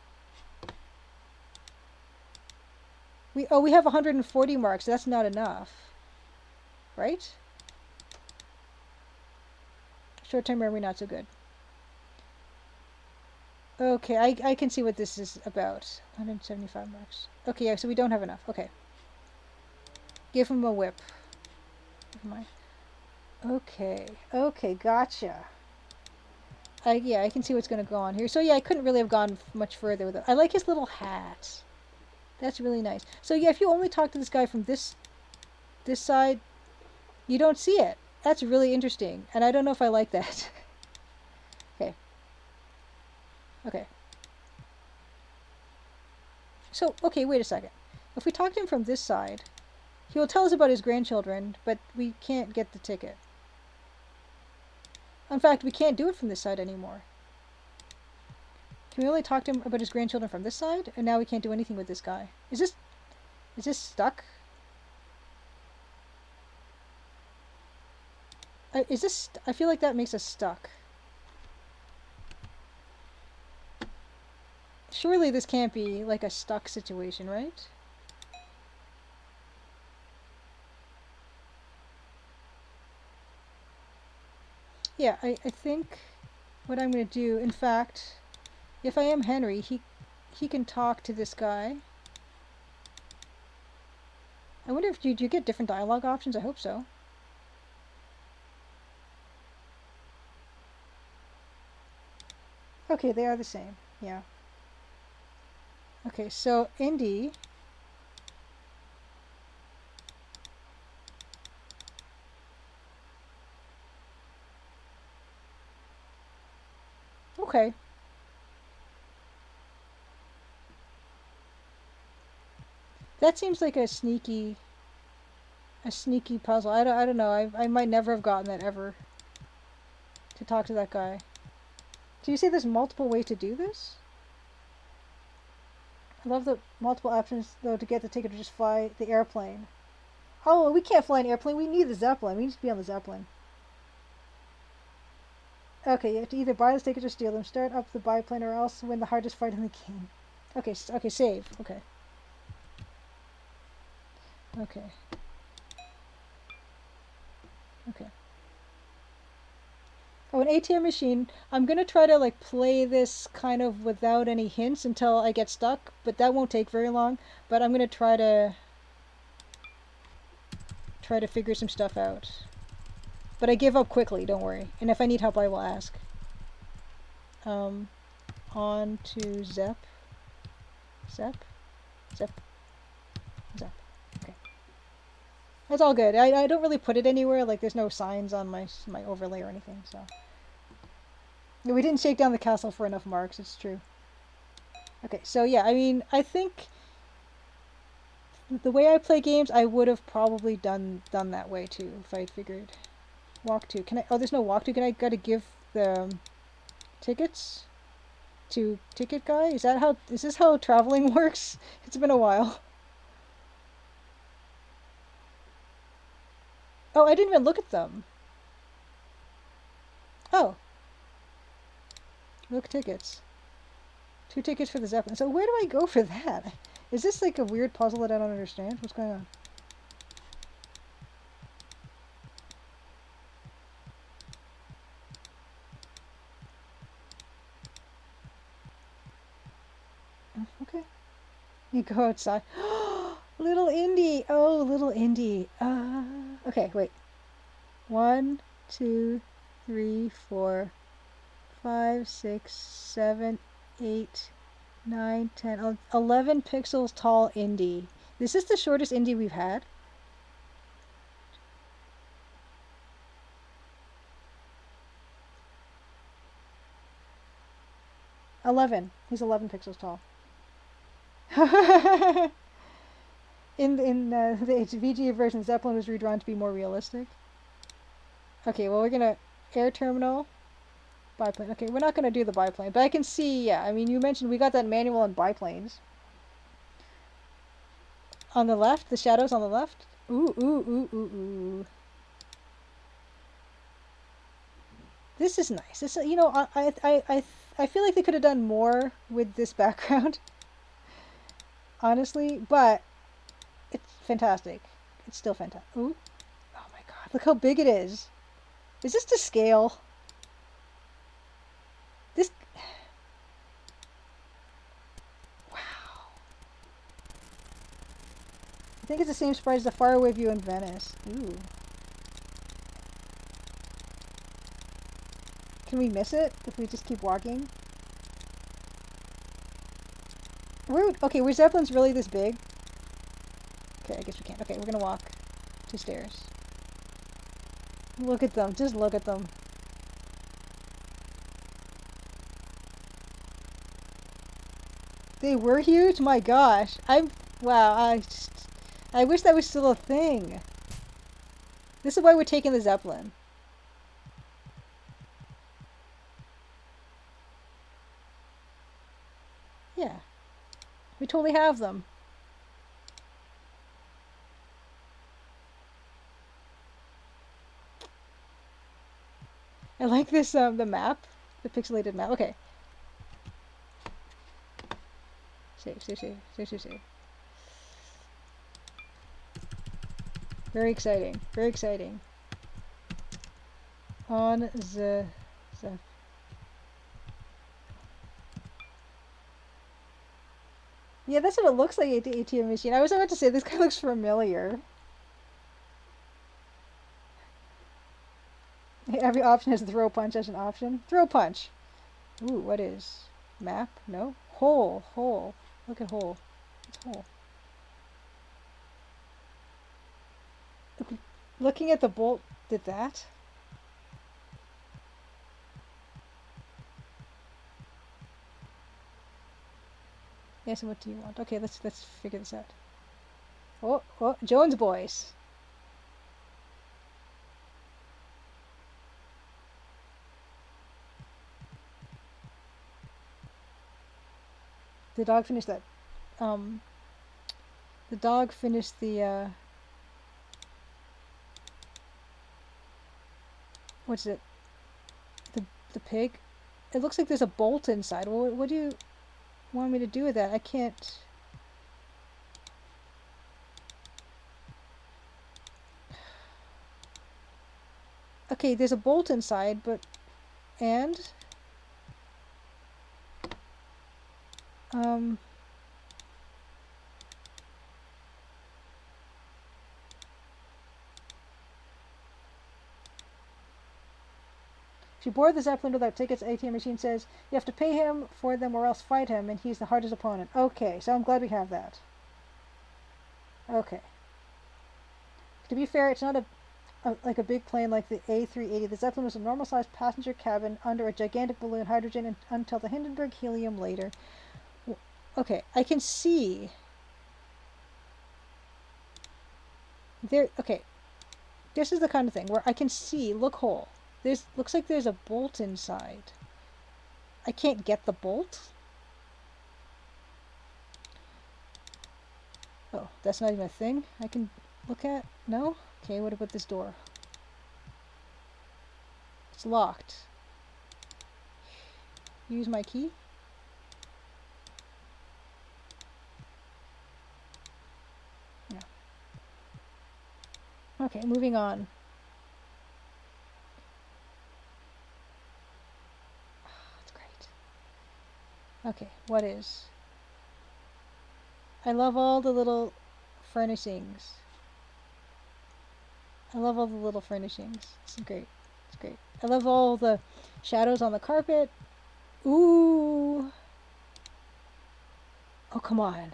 We have 140 marks. That's not enough, right? Short-term memory not so good. Okay, I can see what this is about. 175 marks. Okay, yeah, so we don't have enough. Okay. Give him a whip. Okay. Okay, gotcha. Yeah, I can see what's going to go on here. So yeah, I couldn't really have gone much further with it. I like his little hat. That's really nice. So yeah, if you only talk to this guy from this side, you don't see it. That's really interesting. And I don't know if I like that. Okay. Okay. So, okay, wait a second. If we talk to him from this side, he will tell us about his grandchildren, but we can't get the ticket. In fact, we can't do it from this side anymore. Can we only talk to him about his grandchildren from this side? And now we can't do anything with this guy. Is this stuck? I feel like that makes us stuck. Surely this can't be like a stuck situation, right? Yeah, I think what I'm going to do, in fact, if I am Henry, he can talk to this guy. I wonder if you get different dialogue options. I hope so. Okay, they are the same. Yeah. Okay, so Indy. Okay. That seems like a sneaky puzzle. I don't know. I might never have gotten that ever. To talk to that guy. Do you see there's multiple ways to do this? I love the multiple options though to get the ticket to just fly the airplane. Oh, we can't fly an airplane. We need the Zeppelin. We need to be on the Zeppelin. Okay, you have to either buy the tickets or steal them. Start up the biplane or else win the hardest fight in the game. Okay, okay, save. Okay. Okay. Okay. Oh, an ATM machine. I'm gonna try to like play this kind of without any hints until I get stuck, but that won't take very long. But I'm gonna try to figure some stuff out. But I give up quickly, don't worry. And if I need help, I will ask. On to Zep. Zep? Zep. Zep. Okay. That's all good. I don't really put it anywhere. Like, there's no signs on my overlay or anything, so. Yeah, we didn't shake down the castle for enough marks, it's true. Okay, so yeah, I mean, I think the way I play games, I would have probably done that way too, if I had figured. Walk to. Can I? Oh, there's no walk to. Can I gotta give the tickets to ticket guy? Is this how traveling works? It's been a while. Oh, I didn't even look at them. Oh. Look, tickets. 2 tickets for the Zeppelin. So where do I go for that? Is this like a weird puzzle that I don't understand? What's going on? Okay. You go outside. Little Indy. Oh, little Indy. Okay, wait. 1, 2, 3, 4, 5, 6, 7, 8, 9, 10, 11 pixels tall Indy. This is the shortest Indy we've had. 11. He's 11 pixels tall. in the VGA version, Zeppelin was redrawn to be more realistic. Okay, well, we're gonna air terminal, biplane. Okay, we're not gonna do the biplane, but I can see. Yeah, I mean, you mentioned we got that manual on biplanes. On the left, the shadows on the left. Ooh, ooh, ooh, ooh, ooh. This is nice. This, you know, I feel like they could have done more with this background, honestly, but it's fantastic. It's still fantastic. Ooh, oh my god, look how big it is. Is this to scale? This, wow. I think it's the same surprise as the faraway view in Venice. Ooh. Can we miss it if we just keep walking? Okay, were Zeppelins really this big? Okay, I guess we can't. Okay, we're gonna walk 2 stairs. Look at them. Just look at them. They were huge? My gosh. Wow, I wish that was still a thing. This is why we're taking the Zeppelin. Yeah. We totally have them. I like this, the map. The pixelated map. Okay. Save, save, save, save, save, save. Very exciting. Very exciting. On the... Yeah, that's what it looks like, ATM machine. I was about to say, this guy looks familiar. Every option has throw punch as an option. Throw punch. Ooh, what is? Map? No? Hole. Hole. Look at hole. It's hole. Looking at the bolt did that? Yes, and what do you want? Okay, let's figure this out. Oh, oh, Jones boys. The dog finished that. The dog finished the, what's it? The pig? It looks like there's a bolt inside. Well, what do you want me to do with that? I can't... Okay, there's a bolt inside, but... And? If you board the Zeppelin without tickets, ATM machine says you have to pay him for them or else fight him, and he's the hardest opponent. Okay, so I'm glad we have that. Okay. To be fair, it's not like a big plane like the A380. The Zeppelin was a normal-sized passenger cabin under a gigantic balloon, hydrogen until the Hindenburg helium later. Okay, I can see. There. Okay, this is the kind of thing where I can see. Look, hole. Looks like there's a bolt inside. I can't get the bolt. Oh, that's not even a thing I can look at? No? Okay, what about this door? It's locked. Use my key? No. Okay, moving on. Okay, what is? I love all the little furnishings. I love all the little furnishings. This is great. It's great. I love all the shadows on the carpet. Ooh. Oh, come on.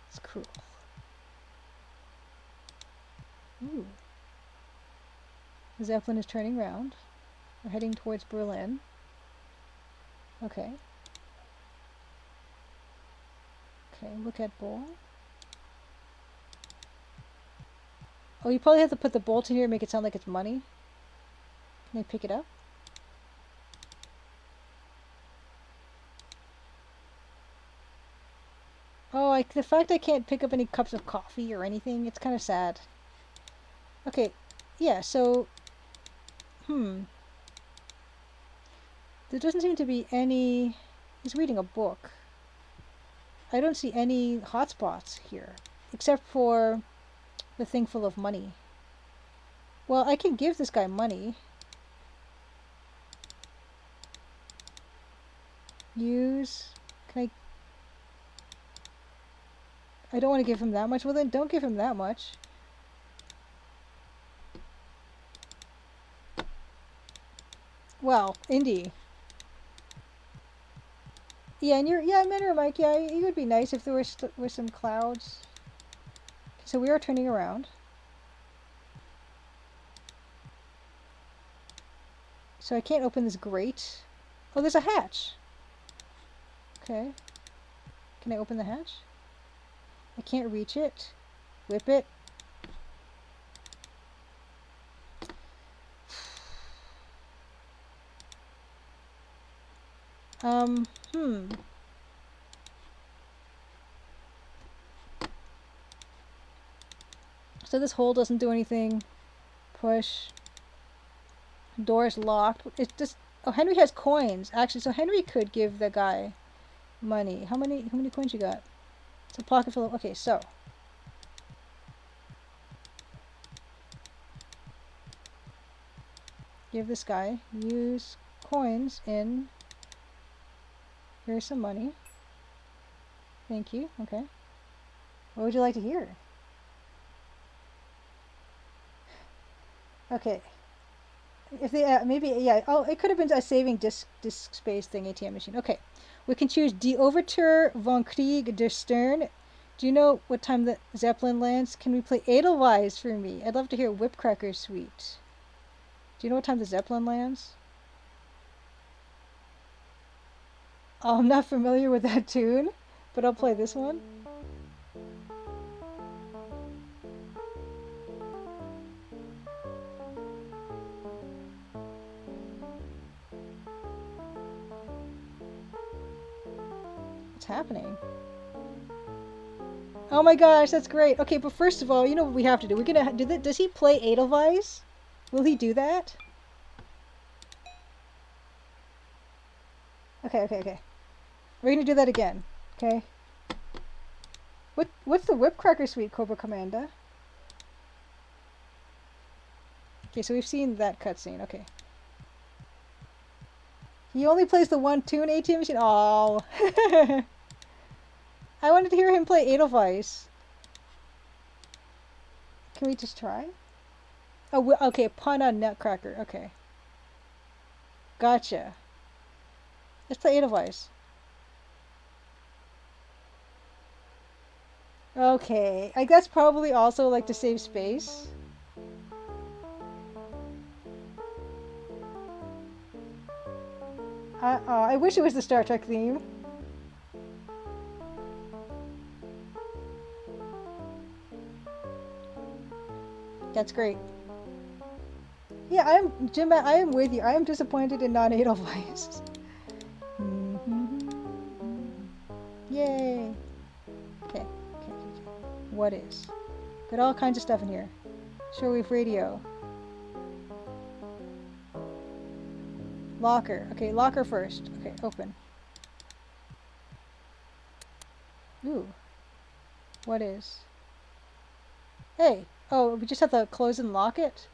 It's cool. Ooh. The Zeppelin is turning around. We're heading towards Berlin. Okay. Okay, look at bowl. Oh, you probably have to put the bolt in here and make it sound like it's money. Can I pick it up? Oh, the fact I can't pick up any cups of coffee or anything, it's kind of sad. Okay, yeah, so... There doesn't seem to be any... He's reading a book. I don't see any hotspots here, except for the thing full of money. Well, I can give this guy money. Use... Can I don't want to give him that much. Well, then don't give him that much. Well, Indy. Yeah, and I met her, Mike. Yeah, it would be nice if there were some clouds. So we are turning around. So I can't open this grate. Oh, there's a hatch. Okay. Can I open the hatch? I can't reach it. Whip it. So this hole doesn't do anything. Push. Door is locked. It's just... Oh, Henry has coins. Actually, so Henry could give the guy money. How many coins you got? It's a pocket full of... Okay, so... Give this guy. Use coins in... Here's some money. Thank you. Okay. What would you like to hear? Okay. If they maybe yeah. Oh, it could have been a saving disk space thing. ATM machine. Okay. We can choose Die Overture von Krieg der Stern. Do you know what time the Zeppelin lands? Can we play Edelweiss for me? I'd love to hear Whipcracker Suite. Do you know what time the Zeppelin lands? Oh, I'm not familiar with that tune, but I'll play this one. What's happening? Oh my gosh, that's great. Okay, but first of all, you know what we have to do? We're gonna do that. Does he play Edelweiss? Will he do that? Okay. We're gonna do that again. Okay. What's the Whipcracker Suite, Cobra Commander? Okay, so we've seen that cutscene. Okay. He only plays the one tune, ATM machine. Oh. I wanted to hear him play Edelweiss. Can we just try? Oh, okay. Pun on Nutcracker. Okay. Gotcha. Let's play Edelweiss. Okay. I guess probably also like to save space. I wish it was the Star Trek theme. That's great. Yeah, Jim, I am with you. I am disappointed in non-Edelweiss. Yay. Okay. What is? Got all kinds of stuff in here. Shortwave radio. Locker. Okay, locker first. Okay, open. Ooh. What is? Hey. Oh, we just have to close and lock it?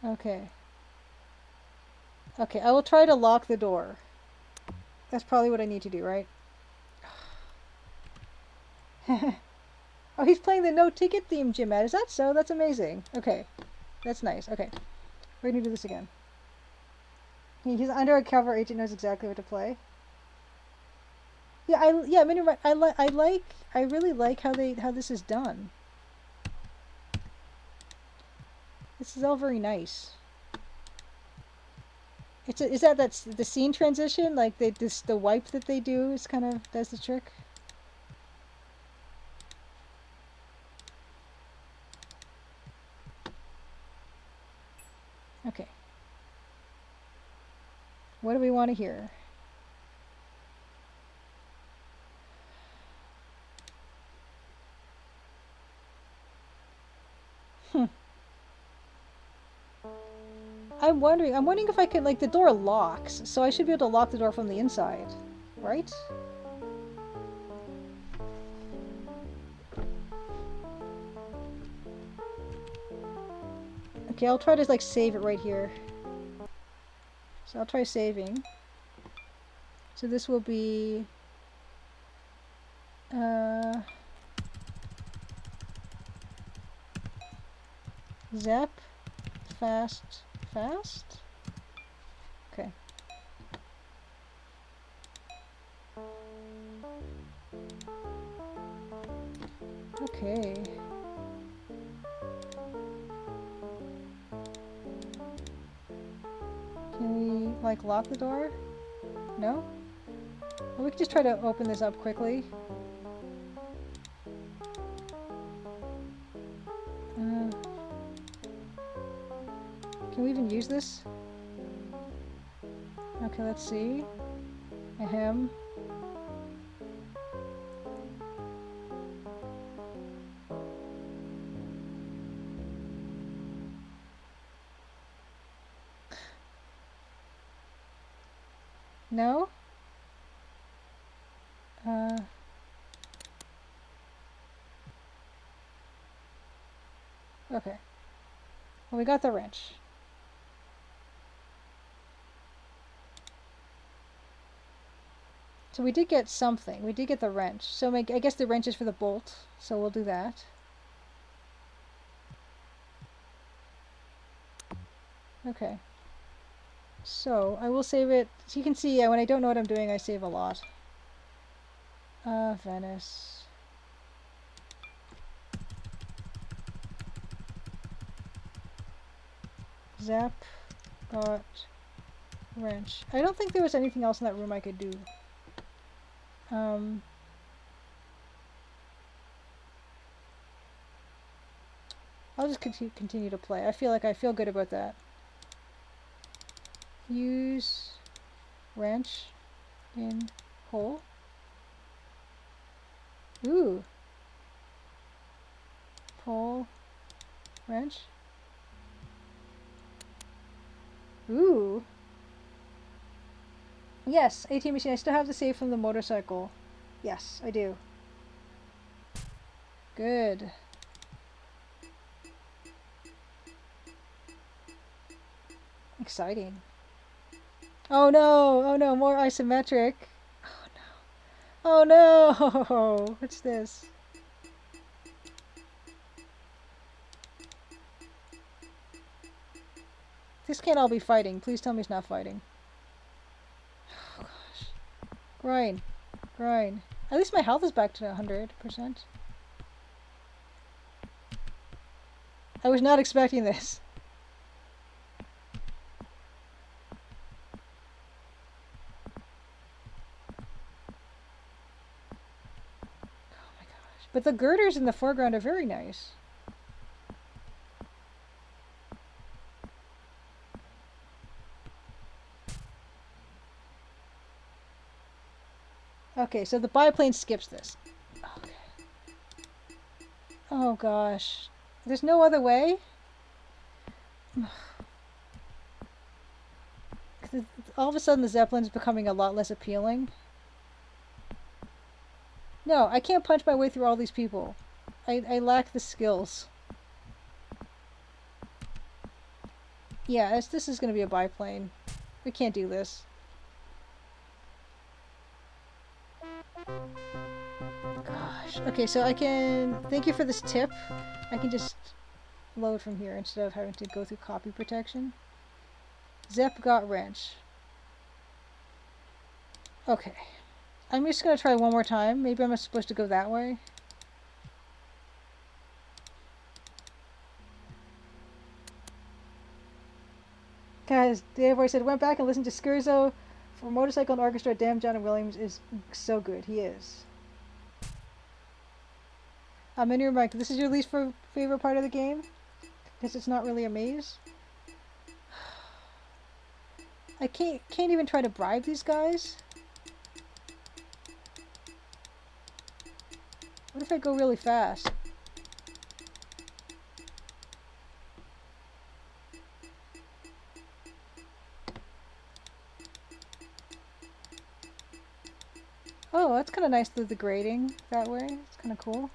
Okay. Okay, I will try to lock the door. That's probably what I need to do, right? Oh, he's playing the no ticket theme, Jim. Is that so? That's amazing. Okay. That's nice. Okay. We're gonna do this again. He's under a cover agent, knows exactly what to play. Yeah, I mean, I really like how this is done. This is all very nice. That's the scene transition? Like the wipe that they do is kind of does the trick. Okay. What do we want to hear? I'm wondering if I can, like, the door locks, so I should be able to lock the door from the inside, right? Okay, I'll try to, like, save it right here. So I'll try saving. So this will be... Zap. Fast. Okay. Okay. Can we, like, lock the door? No? Well, we can just try to open this up quickly. Can we even use this? Okay, let's see. Ahem. No? Okay. Well, we got the wrench. So we did get something. We did get the wrench. So I guess the wrench is for the bolt. So we'll do that. Okay. So I will save it. So you can see, when I don't know what I'm doing, I save a lot. Venice. Zap. Got wrench. I don't think there was anything else in that room I could do. I'll just continue to play. I feel good about that. Use wrench in hole. Ooh. Pull wrench. Ooh. Yes, ATM machine. I still have the save from the motorcycle. Yes, I do. Good. Exciting. Oh no! Oh no! More isometric. Oh no! Oh no! What's this? This can't all be fighting. Please tell me it's not fighting. Oh gosh. Grind. Grind. At least my health is back to 100%. I was not expecting this. Oh my gosh. But the girders in the foreground are very nice. Okay, so the biplane skips this. Okay. Oh gosh. There's no other way? All of a sudden the Zeppelin's becoming a lot less appealing. No, I can't punch my way through all these people. I lack the skills. Yeah, this is going to be a biplane. We can't do this. Gosh. Okay, so I can... Thank you for this tip. I can just load from here instead of having to go through copy protection. Zep got wrench. Okay. I'm just gonna try one more time. Maybe I'm supposed to go that way. Guys, Dave already said, went back and listened to Scherzo for Motorcycle and Orchestra. Damn, John Williams is so good. He is. In your mic, this is your least favorite part of the game? Because it's not really a maze? I can't even try to bribe these guys? What if I go really fast? Oh, that's kind of nice through the grading that way. It's kind of cool.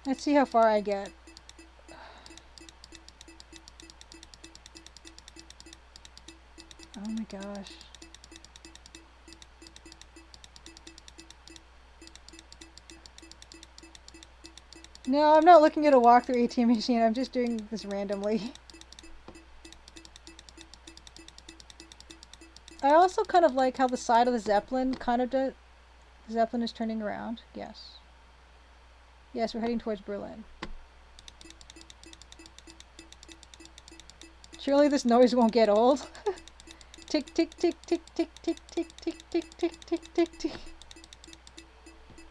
Let's see how far I get. Oh my gosh. No, I'm not looking at a walkthrough ATM machine. I'm just doing this randomly. I also kind of like how the side of the Zeppelin kind of does. The Zeppelin is turning around. Yes. Yes, we're heading towards Berlin. Surely this noise won't get old. Tick, tick, tick, tick, tick, tick, tick, tick, tick, tick, tick, tick, tick.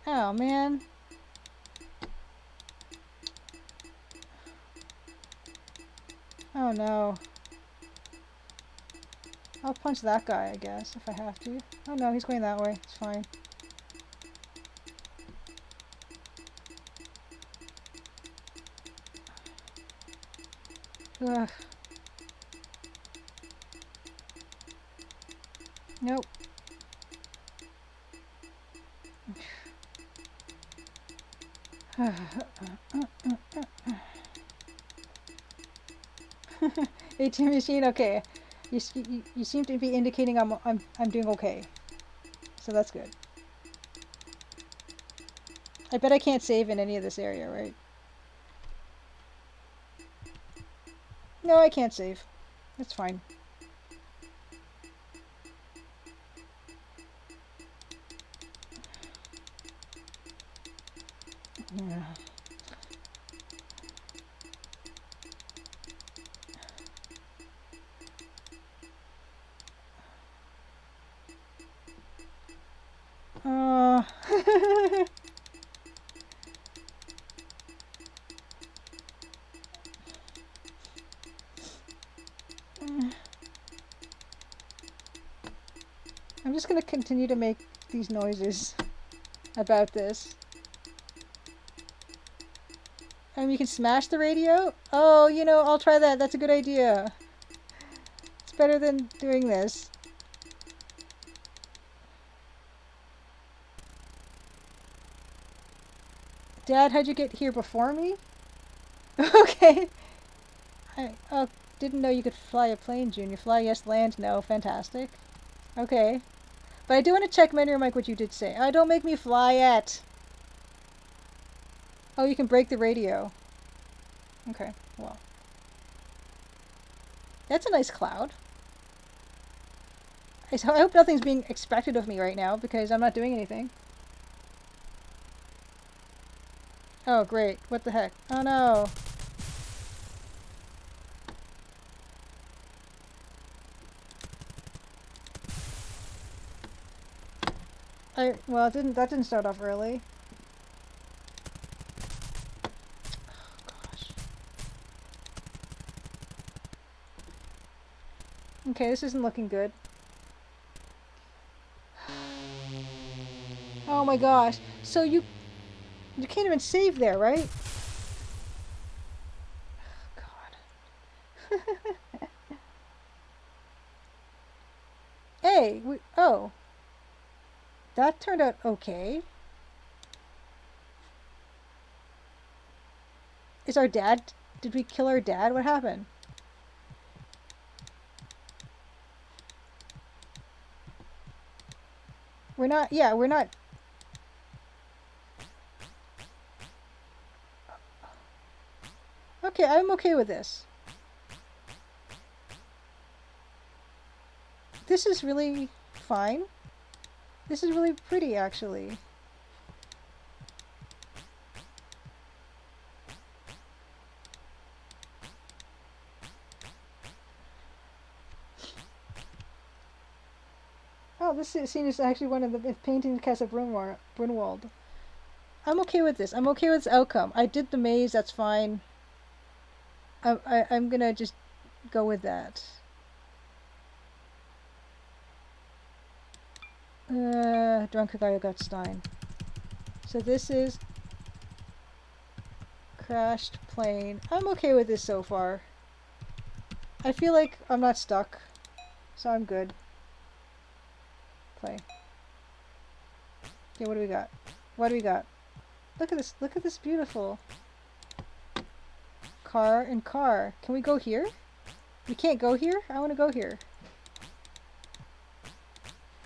Oh, man. Oh, no. I'll punch that guy, I guess, if I have to. Oh, no, he's going that way. It's fine. Ugh. Nope. ATM machine, okay. You seem to be indicating I'm doing okay, so that's good. I bet I can't save in any of this area, right? No, I can't save. That's fine. Yeah. I'm just gonna continue to make these noises about this. You can smash the radio? Oh, you know, I'll try that. That's a good idea. It's better than doing this. Dad, how'd you get here before me? Okay. I didn't know you could fly a plane, Junior. Fly, yes. Land, no. Fantastic. Okay. But I do want to check, Mentor Mike, what you did say. Oh, don't make me fly yet. Oh, you can break the radio. Okay, well. That's a nice cloud. I hope nothing's being expected of me right now, because I'm not doing anything. Oh, great. What the heck? Oh, no. Well, that didn't start off early. Oh, gosh. Okay, this isn't looking good. Oh my gosh. So you can't even save there, right? Oh, God. Hey, oh. That turned out okay. Is our dad... Did we kill our dad? What happened? We're not... Yeah, we're not... Okay, I'm okay with this. This is really fine. This is really pretty, actually. Oh, this scene is actually one of the paintings cast of Brunwald. I'm okay with this. I'm okay with this outcome. I did the maze, that's fine. I'm gonna just go with that. Drunkengeiergutstein. So this is crashed plane. I'm okay with this so far. I feel like I'm not stuck, so I'm good. Play. Okay, what do we got? What do we got? Look at this. Look at this beautiful car and car. Can we go here? We can't go here? I want to go here.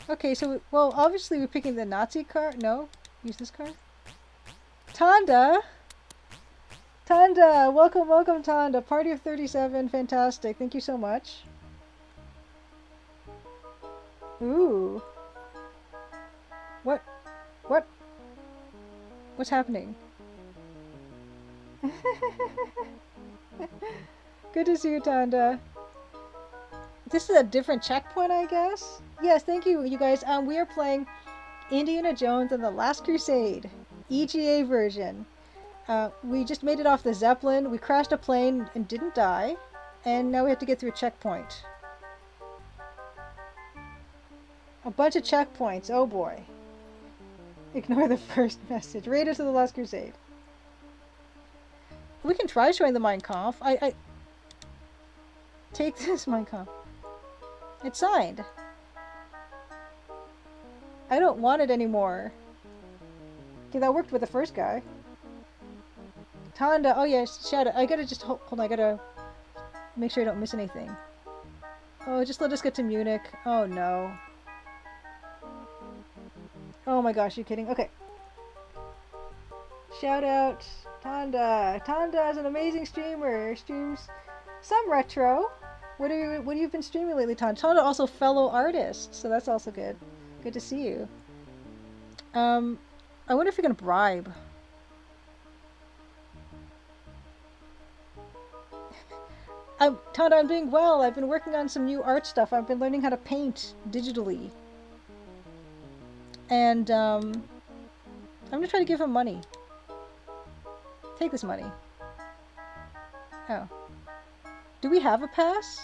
Okay, so, well, obviously we're picking the Nazi car. No? Use this car? Tanda! Tanda! Welcome, welcome, Tanda. Party of 37. Fantastic. Thank you so much. Ooh. What? What? What's happening? Good to see you, Tanda. This is a different checkpoint, I guess? Yes, thank you, you guys. We are playing Indiana Jones and the Last Crusade, EGA version. We just made it off the Zeppelin. We crashed a plane and didn't die. And now we have to get through a checkpoint. A bunch of checkpoints. Oh boy. Ignore the first message. Raiders of the Last Crusade. We can try showing the Mein Kampf. I take this, Mein Kampf. It's signed. I don't want it anymore. Okay, that worked with the first guy. Tanda, oh yeah, shout out. I gotta just hold on, I gotta make sure I don't miss anything. Oh, just let us get to Munich. Oh no. Oh my gosh, you kidding? Okay. Shout out Tanda. Tanda is an amazing streamer. Streams some retro. What have you been streaming lately, Tanda? Tanda also fellow artist, so that's also good. Good to see you. I wonder if you're gonna bribe. Tanda, I'm doing well. I've been working on some new art stuff. I've been learning how to paint digitally. And, I'm gonna try to give him money. Take this money. Oh. Do we have a pass?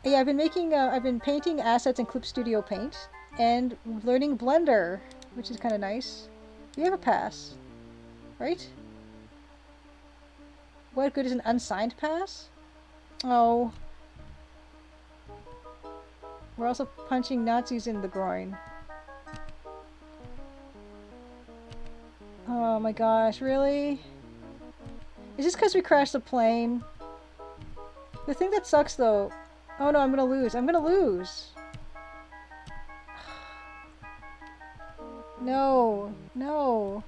Yeah, I've been painting assets in Clip Studio Paint and learning Blender, which is kind of nice. We have a pass, right? What good is an unsigned pass? Oh. We're also punching Nazis in the groin. Oh my gosh, really? Is this because we crashed the plane? The thing that sucks though... Oh no, I'm gonna lose. I'm gonna lose! No. No.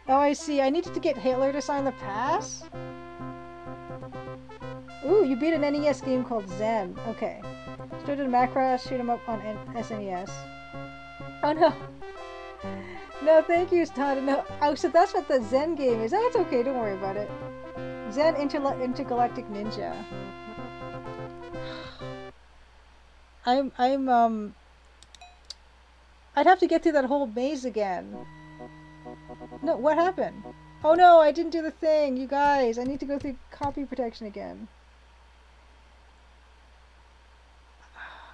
Oh, I see. I needed to get Hitler to sign the pass? Ooh, you beat an NES game called Zen. Okay. Started a Macross, shoot 'em up on SNES. Oh no. No, thank you, Todd. No. Oh, so that's what the Zen game is. Oh, it's okay. Don't worry about it. Zen Intergalactic Ninja. I'd have to get through that whole maze again. No, what happened? Oh no, I didn't do the thing, you guys. I need to go through copy protection again.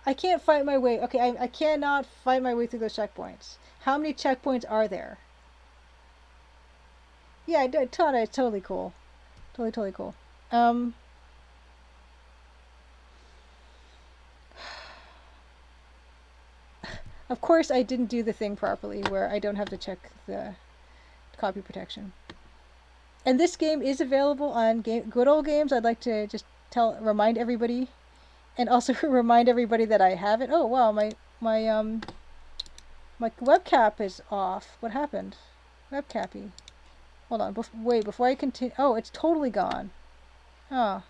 I can't fight my way. Okay, I cannot fight my way through those checkpoints. How many checkpoints are there? Yeah, Tada is totally cool. Totally cool. Um, of course, I didn't do the thing properly where I don't have to check the copy protection. And this game is available on Good Old Games. I'd like to just remind everybody, and also remind everybody that I have it. Oh wow, my webcap is off. What happened? Webcappy. Hold on. Wait, before I continue. Oh, it's totally gone. Oh.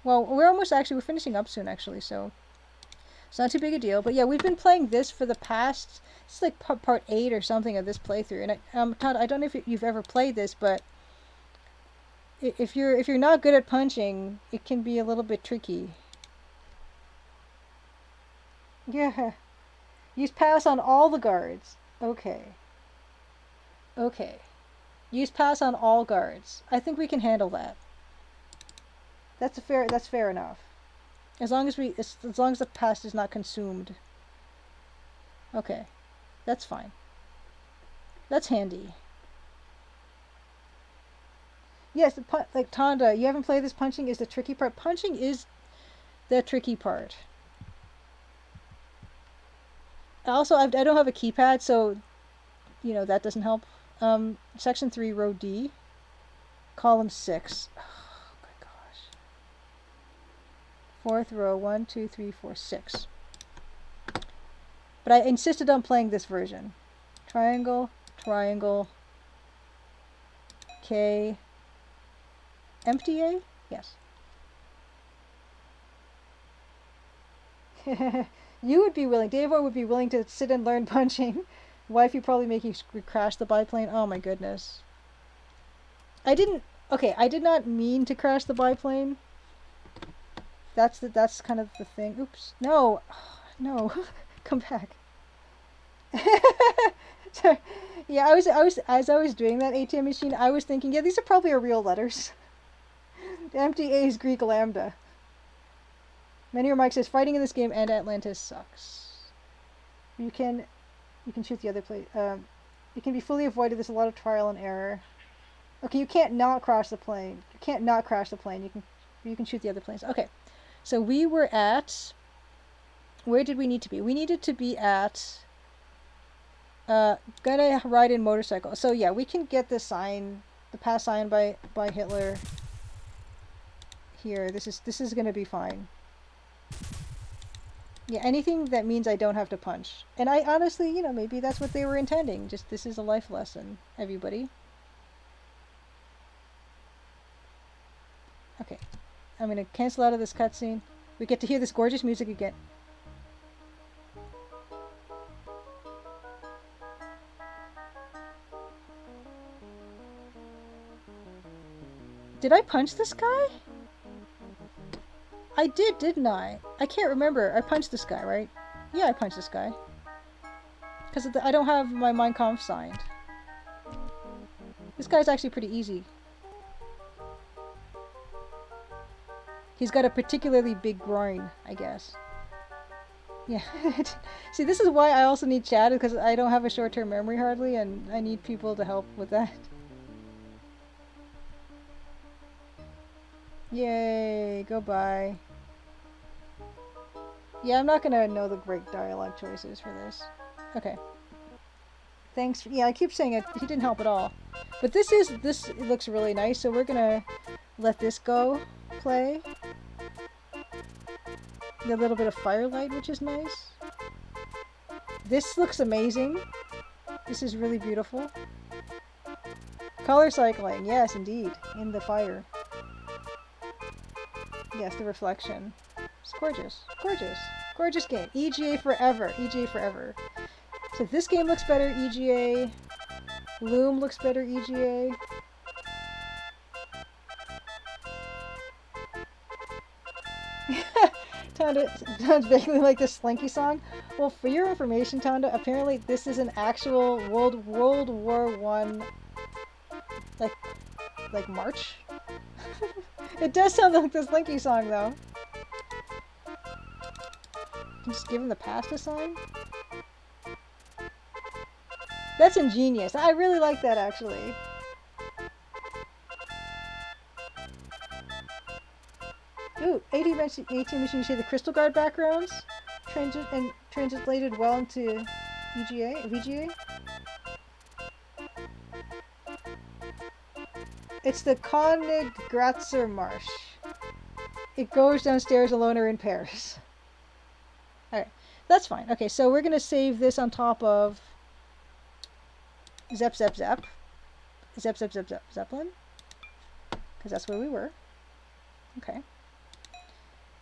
Well, we're finishing up soon actually, so it's not too big a deal. But yeah, we've been playing this for the past. It's like part 8 or something of this playthrough. And Todd, I don't know if you've ever played this, but if you're not good at punching, it can be a little bit tricky. Yeah. Use pass on all the guards. Okay. Okay. Use pass on all guards. I think we can handle that. That's fair enough. As long as the pass is not consumed. Okay. That's fine. That's handy. Yes, like Tonda, you haven't played this. Punching is the tricky part. Punching is the tricky part. Also, I don't have a keypad, so that doesn't help. Section 3, row D, column 6. Oh my gosh. Fourth row, 1, 2, 3, 4, 6. But I insisted on playing this version. Triangle, triangle, K, empty A? Yes. You would be willing, Davor would be willing to sit and learn punching. Wifey probably make you crash the biplane. Oh my goodness. I did not mean to crash the biplane. That's kind of the thing. Oops. No. No. Come back. Sorry. Yeah, as I was doing that ATM machine, I was thinking, yeah, these are probably our real letters. Empty A is Greek lambda. Many remarks says fighting in this game and Atlantis sucks. You can shoot the other place. It can be fully avoided. There's a lot of trial and error. Okay, you can't not crash the plane. You can't not crash the plane. You can shoot the other planes. Okay, so we were at. Where did we need to be? We needed to be at. Gonna ride in motorcycle. So yeah, we can get the pass sign by Hitler. Here, this is gonna be fine. Yeah, anything that means I don't have to punch. And I honestly, maybe that's what they were intending. Just this is a life lesson, everybody. Okay. I'm going to cancel out of this cutscene. We get to hear this gorgeous music again. Did I punch this guy? I did, didn't I? I can't remember. I punched this guy, right? Yeah, I punched this guy. Because I don't have my Mein Kampf signed. This guy's actually pretty easy. He's got a particularly big groin, I guess. Yeah. See, this is why I also need chat, because I don't have a short-term memory hardly, and I need people to help with that. Yay, go by. Yeah, I'm not gonna know the great dialogue choices for this. Okay. Thanks. Yeah, I keep saying it. He didn't help at all. But this looks really nice, so we're gonna let this go play. A little bit of firelight, which is nice. This looks amazing. This is really beautiful. Color cycling, yes, indeed, in the fire. Yes, the reflection. It's gorgeous. Gorgeous. Gorgeous game. EGA forever. EGA forever. So this game looks better, EGA. Loom looks better, EGA. Tonda sounds vaguely like the Slinky song. Well, for your information, Tonda, apparently this is an actual World War I, like march. It does sound like the Slinky song, though. Just give him the pasta sign? That's ingenious. I really like that, actually. 18 machine, you say the Crystal Guard backgrounds translated well into VGA. It's the König Gratzer Marsh. It goes downstairs alone or in Paris. Alright, that's fine. Okay, so we're gonna save this on top of Zeppelin. Because that's where we were. Okay.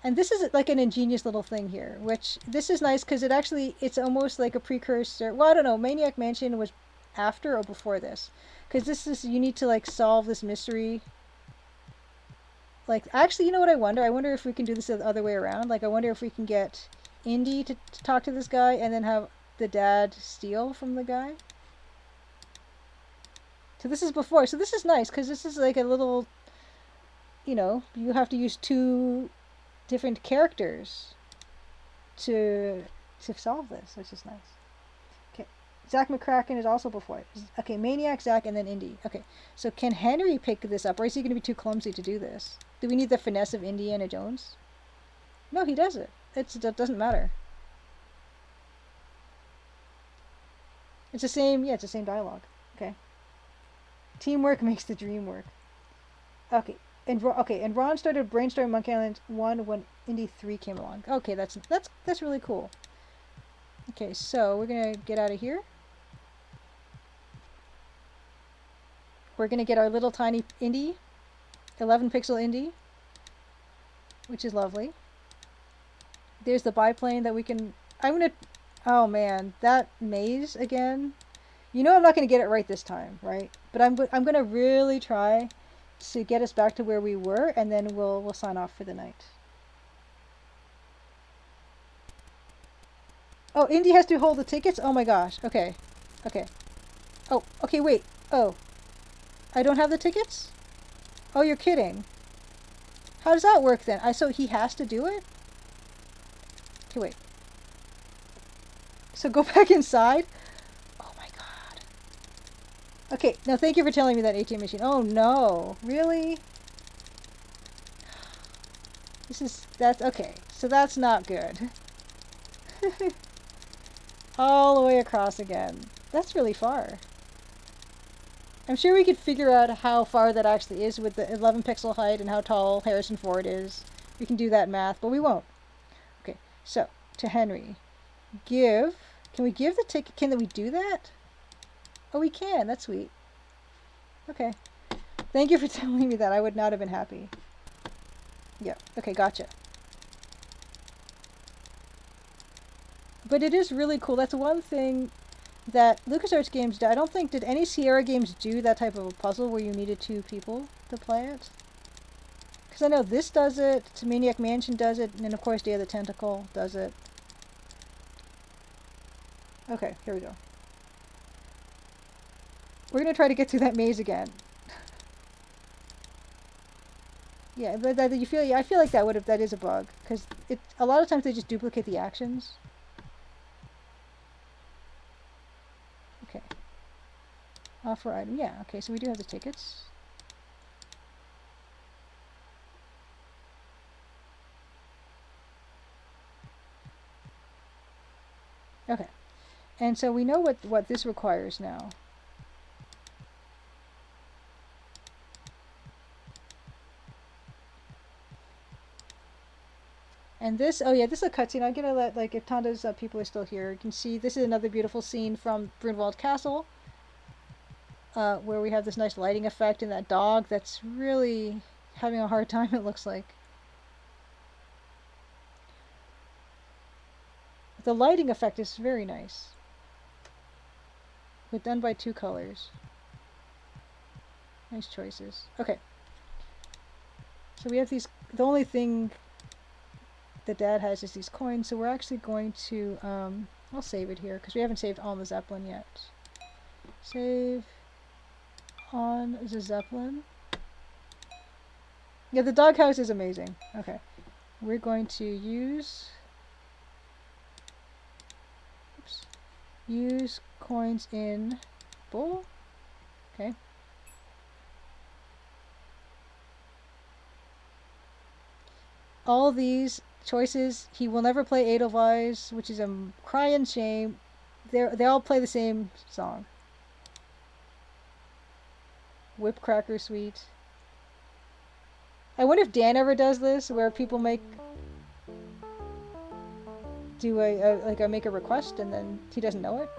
And this is like an ingenious little thing here, which this is nice because it's almost like a precursor. Well, I don't know. Maniac Mansion was after or before this, because this is, you need to like solve this mystery. Like, actually, you know what I wonder? I wonder if we can do this the other way around. Like, I wonder if we can get Indy to talk to this guy and then have the dad steal from the guy. So this is before. So this is nice because this is like a little, you know, you have to use 2 different characters to solve this, which is nice. Okay, Zach McCracken is also before it. Okay, Maniac, Zach, and then Indy. Okay, so can Henry pick this up, or is he going to be too clumsy to do this? Do we need the finesse of Indiana Jones? No, he does it. It doesn't matter. It's the same. Yeah, it's the same dialogue. Okay. Teamwork makes the dream work. Okay. And Ron started brainstorming Monkey Island 1 when Indy 3 came along. Okay, that's really cool. Okay, so we're gonna get out of here. We're gonna get our little tiny Indy, 11 pixel Indy, which is lovely. There's the biplane that we can. Oh man, that maze again. You know I'm not gonna get it right this time, right? But I'm gonna really try to get us back to where we were, and then we'll sign off for the night. Oh, Indy has to hold the tickets? Oh my gosh. Okay. Okay. Oh, okay, wait. Oh. I don't have the tickets? Oh, you're kidding. How does that work then? So he has to do it? Okay, wait. So go back inside? Oh my god. Okay, now thank you for telling me that ATM machine. Oh no. Really? That's okay. So that's not good. All the way across again. That's really far. I'm sure we could figure out how far that actually is with the 11 pixel height and how tall Harrison Ford is. We can do that math, but we won't. Okay, so to Henry. Can we give the ticket? Can we do that? Oh, we can. That's sweet. Okay. Thank you for telling me that. I would not have been happy. Yeah. Okay, gotcha. But it is really cool. That's one thing that LucasArts games do. I don't think, did any Sierra games do that type of a puzzle where you needed 2 people to play it? Because I know this does it, Maniac Mansion does it, and then of course Day of the Tentacle does it. Okay, here we go. We're going to try to get through that maze again. Yeah, but I feel like that is a bug, because a lot of times they just duplicate the actions. Okay. Offer item. Yeah, okay, so we do have the tickets. Okay. And so we know what this requires now. And this, oh yeah, this is a cutscene. I'm gonna let, like, if Tanda's people are still here, you can see this is another beautiful scene from Brunwald Castle, where we have this nice lighting effect and that dog that's really having a hard time, it looks like. The lighting effect is very nice. But done by 2 colors. Nice choices. Okay. So we have these, the only thing the dad has is these coins, so we're actually going to, I'll save it here, because we haven't saved on the Zeppelin yet. Save on the Zeppelin. Yeah, the doghouse is amazing. Okay. We're going to use coins in bowl. Okay. all these choices, he will never play Edelweiss, which is a crying shame. They all play the same song. Whip Cracker Suite. I wonder if Dan ever does this, where people make a request and then he doesn't know it.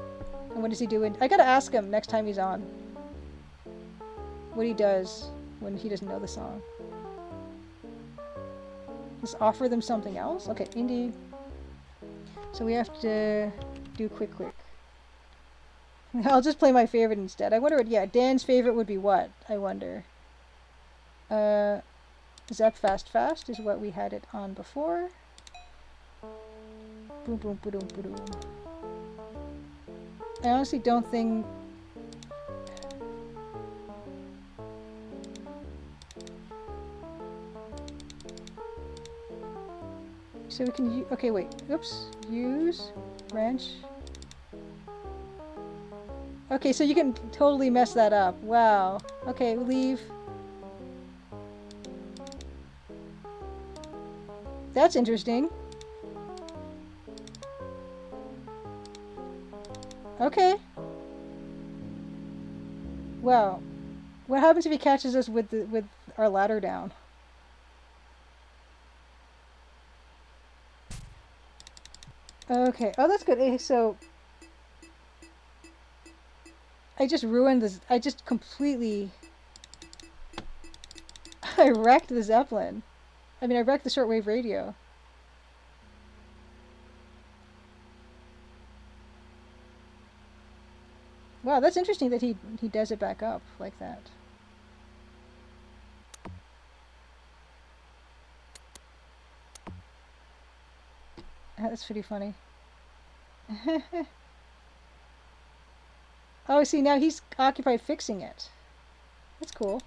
And what does he do? I gotta ask him next time he's on what he does when he doesn't know the song. Just offer them something else? Okay, indie. So we have to do quick. I'll just play my favorite instead. I wonder what, yeah, Dan's favorite would be what? I wonder. Zepp Fast Fast is what we had it on before. Boom, boom, boom, boom, boom. I honestly don't think... So we can okay, wait. Oops. Use wrench. Okay, so you can totally mess that up. Wow. Okay, leave. That's interesting. Okay. Wow. What happens if he catches us with our ladder down? Okay. Oh, that's good. So I just ruined this. I just completely... I wrecked the Zeppelin. I mean, I wrecked the shortwave radio. Wow, that's interesting that he does it back up like that. That's pretty funny. Oh, see, now he's occupied fixing it. That's cool.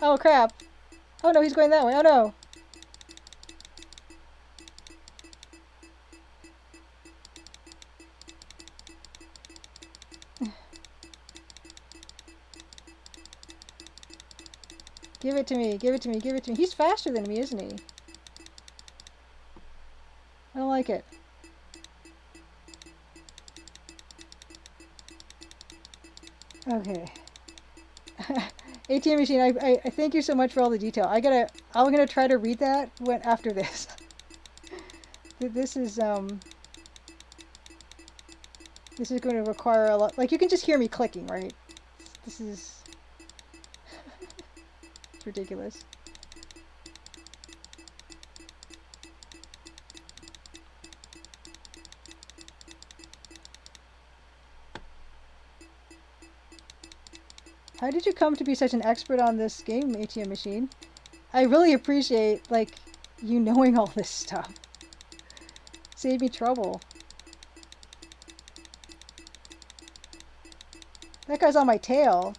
Oh, crap. Oh, no, he's going that way. Oh, no. Give it to me. Give it to me. Give it to me. He's faster than me, isn't he? I don't like it. Okay. ATM machine, I thank you so much for all the detail. I'm gonna try to read that after this. This is going to require a lot. Like, you can just hear me clicking, right? This is it's ridiculous. How did you come to be such an expert on this game, ATM machine? I really appreciate, like, you knowing all this stuff. Save me trouble. That guy's on my tail.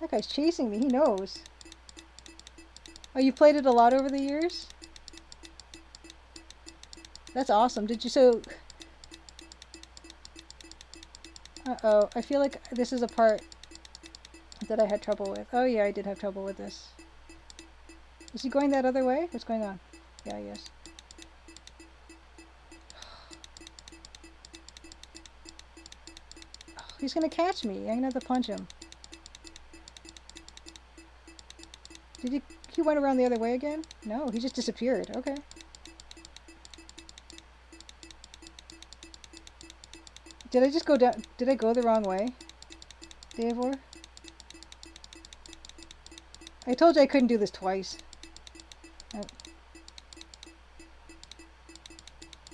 That guy's chasing me, he knows. Oh, you played it a lot over the years? That's awesome. Did you so... Uh-oh, I feel like this is a part that I had trouble with. Oh yeah, I did have trouble with this. Is he going that other way? What's going on? Yeah, yes. Oh, he's gonna catch me. I'm gonna have to punch him. He went around the other way again? No, he just disappeared. Okay. Did I just go down? Did I go the wrong way, Davor? I told you I couldn't do this twice. Oh.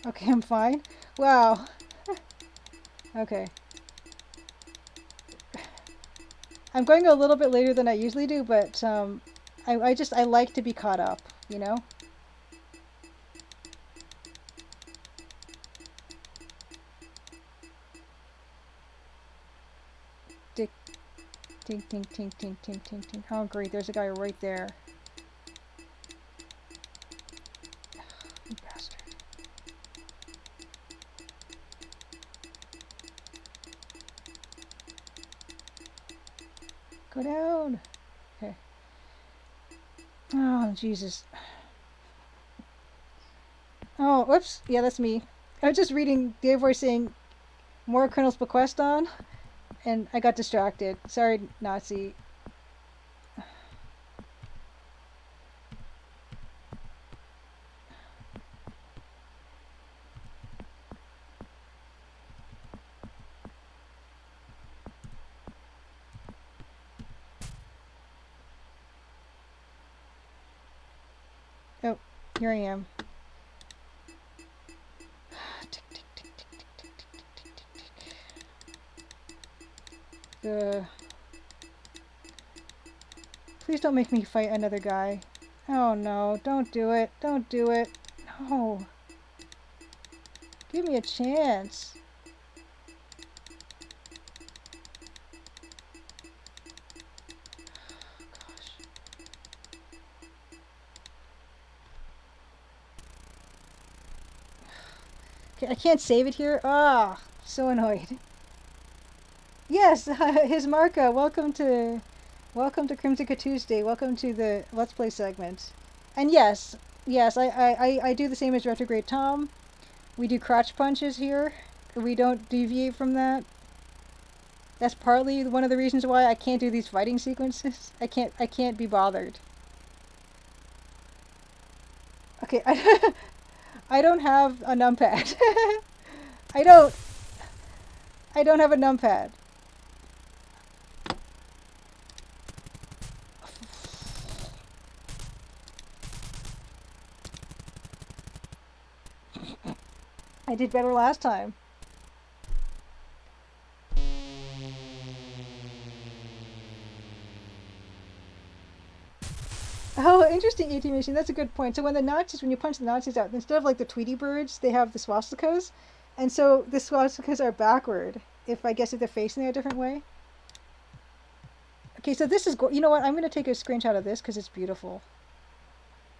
Okay, I'm fine. Wow. Okay. I'm going a little bit later than I usually do, but I like to be caught up, you know? Dick. Tink, tink, tink, tink, tink, tink, tink. Oh, great. There's a guy right there. You bastard. Go down. Okay. Oh, Jesus. Oh, whoops. Yeah, that's me. I was just reading the voice saying more Colonel's Bequest on, and I got distracted. Sorry, Nazi. Oh, here I am. Tick, tick, tick, tick, tick, tick, tick, tick, tick, tick. Please don't make me fight another guy. Oh no, don't do it. Don't do it. No. Give me a chance. I can't save it here. Ah, so annoyed. Yes, his Marka. Welcome to Crimsica Tuesday. Welcome to the Let's Play segment. And yes, I do the same as Retrograde Tom. We do crotch punches here. We don't deviate from that. That's partly one of the reasons why I can't do these fighting sequences. I can't be bothered. Okay, I don't have a numpad. I don't have a numpad. I did better last time. Oh, interesting, AT machine. That's a good point. So when you punch the Nazis out, instead of like the Tweety birds, they have the swastikas, and so the swastikas are backward. If they're facing it a different way. Okay, so this is you know what? I'm gonna take a screenshot of this because it's beautiful.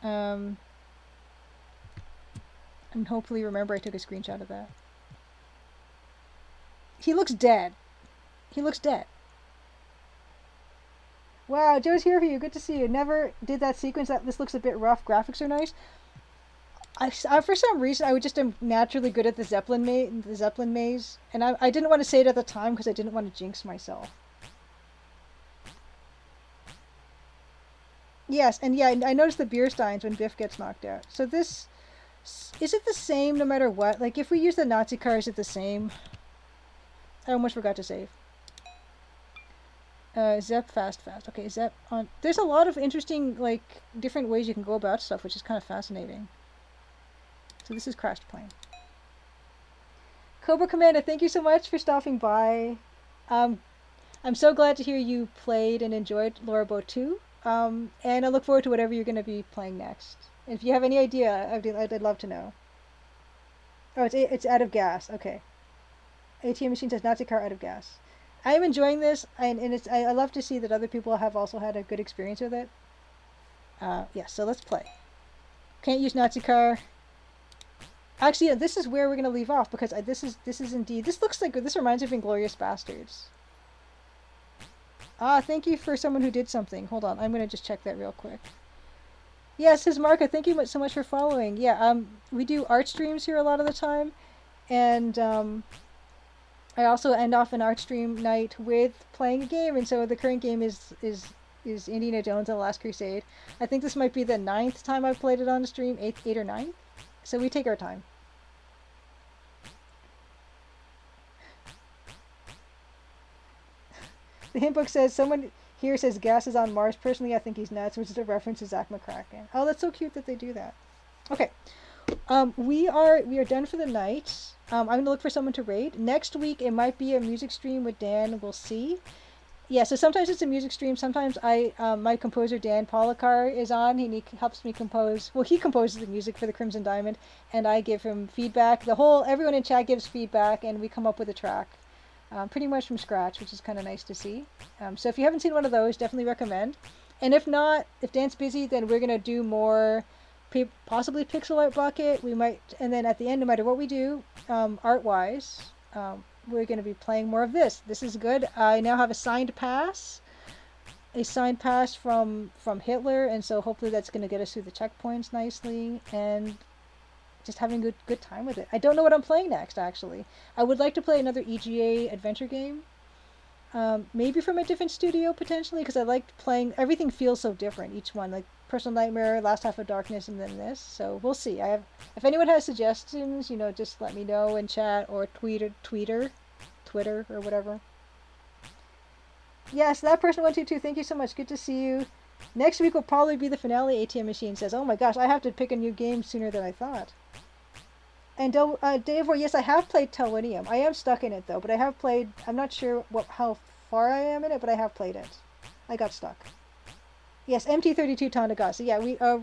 And hopefully remember I took a screenshot of that. He looks dead. He looks dead. Wow, Joe's here for you. Good to see you. Never did that sequence. This looks a bit rough. Graphics are nice. I for some reason I just am naturally good at the Zeppelin maze, and I didn't want to say it at the time because I didn't want to jinx myself. Yes, and yeah, I noticed the beer steins when Biff gets knocked out. So this is it the same no matter what? Like if we use the Nazi car, is it the same? I almost forgot to save. Zep fast. Okay, Zep on. There's a lot of interesting, like, different ways you can go about stuff, which is kind of fascinating. So this is Crashed Plane. Cobra Commander, thank you so much for stopping by. I'm so glad to hear you played and enjoyed Lorabo 2. And I look forward to whatever you're going to be playing next. And if you have any idea, I'd love to know. Oh, it's out of gas. Okay. ATM machine says Nazi car out of gas. I am enjoying this, and I love to see that other people have also had a good experience with it. Yeah, so let's play. Can't use Nazi car. Actually, yeah, this is where we're going to leave off, because this is indeed... This looks like... This reminds me of Inglourious Bastards. Thank you for someone who did something. Hold on, I'm going to just check that real quick. Yes, his Marka, thank you so much for following. Yeah, we do art streams here a lot of the time, and I also end off an art stream night with playing a game, and so the current game is Indiana Jones and the Last Crusade. I think this might be the 9th time I've played it on the stream, 8 or 9. So we take our time. The hint book says, someone here says gas is on Mars. Personally, I think he's nuts, which is a reference to Zach McCracken. Oh, that's so cute that they do that. Okay. We are done for the night. I'm going to look for someone to raid. Next week, it might be a music stream with Dan. We'll see. Yeah, so sometimes it's a music stream. Sometimes my composer, Dan Polakar, is on. He helps me compose. Well, he composes the music for the Crimson Diamond, and I give him feedback. Everyone in chat gives feedback, and we come up with a track. Pretty much from scratch, which is kind of nice to see. So if you haven't seen one of those, definitely recommend. And if not, if Dan's busy, then we're going to do more... possibly pixel art bucket. We might, and then at the end, no matter what we do, art wise, we're going to be playing more of this. This is good. I now have a signed pass a signed pass from Hitler, and so hopefully that's going to get us through the checkpoints nicely and just having a good time with it. I don't know what I'm playing next, actually. I would like to play another EGA adventure game. Maybe from a different studio potentially, because I liked playing. Everything feels so different each one, like Personal Nightmare, Last Half of Darkness, and then this. So we'll see. I have. If anyone has suggestions, just let me know in chat or Twitter, or whatever. Yes, that person 122. Thank you so much. Good to see you. Next week will probably be the finale. ATM Machine says, "Oh my gosh, I have to pick a new game sooner than I thought." And Dave, yes, I have played Telwinium. I am stuck in it though, but I have played. I'm not sure how far I am in it, but I have played it. I got stuck. Yes, MT32 Tandagasa. Yeah,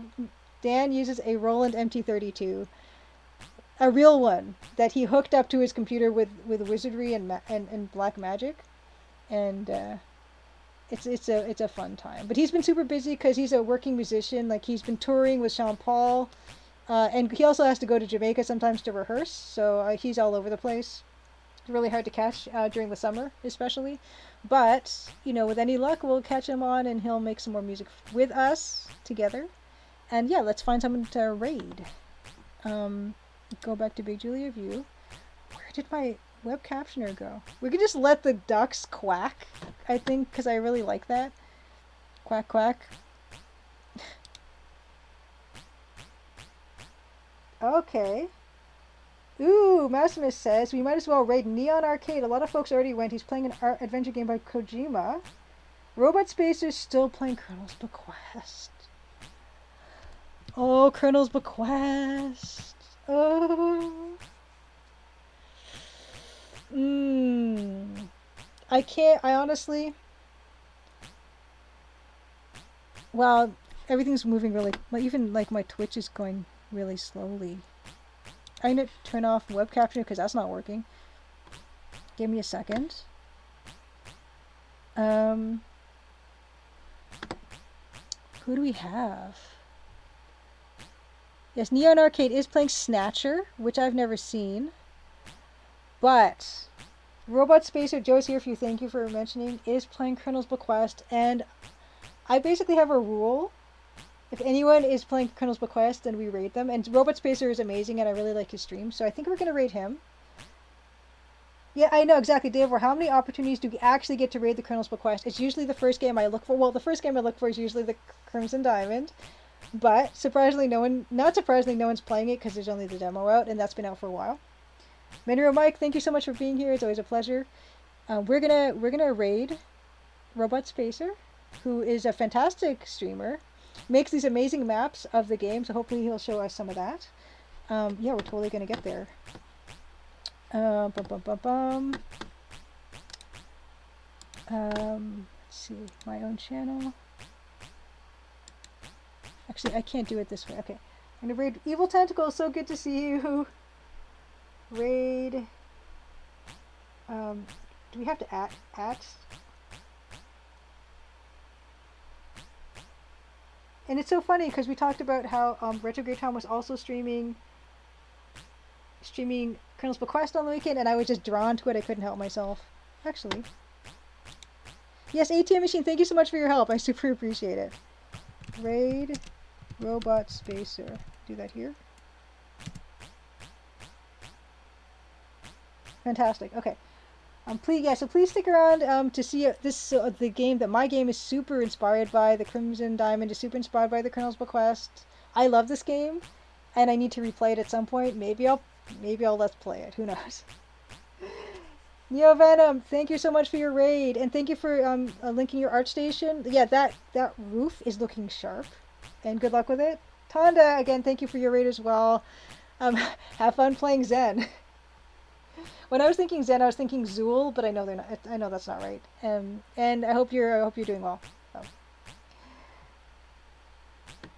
Dan uses a Roland MT32, a real one that he hooked up to his computer with wizardry and black magic, and it's a fun time. But he's been super busy because he's a working musician. Like he's been touring with Sean Paul. And he also has to go to Jamaica sometimes to rehearse, so he's all over the place. It's really hard to catch during the summer, especially. But, with any luck, we'll catch him on and he'll make some more music with us together. And yeah, let's find someone to raid. Go back to Big Julia View. Where did my web captioner go? We could just let the ducks quack, I think, because I really like that. Quack, quack. Okay. Ooh, Maximus says we might as well raid Neon Arcade. A lot of folks already went. He's playing an adventure game by Kojima. Robot Spacer's still playing Colonel's Bequest. Oh, Colonel's Bequest. Oh. I can't. I honestly. Wow, everything's moving really. Even like my Twitch is going really slowly. I'm gonna turn off web capture because that's not working. Give me a second. Who do we have? Yes, Neon Arcade is playing Snatcher, which I've never seen. But Robot Spacer, Joe's here for you. Thank you for mentioning. Is playing Colonel's Bequest, and I basically have a rule. If anyone is playing Colonel's Bequest, then we raid them. And Robot Spacer is amazing, and I really like his stream, so I think we're going to raid him. Yeah, I know, exactly, Dave. How many opportunities do we actually get to raid the Colonel's Bequest? It's usually the first game I look for. Well, the first game I look for is usually the Crimson Diamond. But, surprisingly, not surprisingly, no one's playing it because there's only the demo out, and that's been out for a while. Minero Mike, thank you so much for being here. It's always a pleasure. We're gonna raid Robot Spacer, who is a fantastic streamer. Makes these amazing maps of the game, so hopefully he'll show us some of that. Yeah, we're totally gonna get there. Let's see, my own channel. Actually, I can't do it this way. Okay, I'm gonna raid Evil Tentacle. So good to see you. Raid. Do we have to at? And it's so funny because we talked about how Retrograde Tom was also streaming Colonel's Bequest on the weekend, and I was just drawn to it. I couldn't help myself. Actually. Yes, ATM Machine, thank you so much for your help. I super appreciate it. Raid Robot Spacer. Do that here. Fantastic. Okay. So please stick around to see the game that my game is super inspired by. The Crimson Diamond is super inspired by the Colonel's Bequest. I love this game, and I need to replay it at some point. Maybe I'll let's play it. Who knows? Neo Venom, thank you so much for your raid, and thank you for linking your ArtStation. Yeah, that roof is looking sharp, and good luck with it. Tonda, again, thank you for your raid as well. Have fun playing Zen. When I was thinking Zen, I was thinking Zool, but I know they're not. I know that's not right. And I hope you're doing well. So.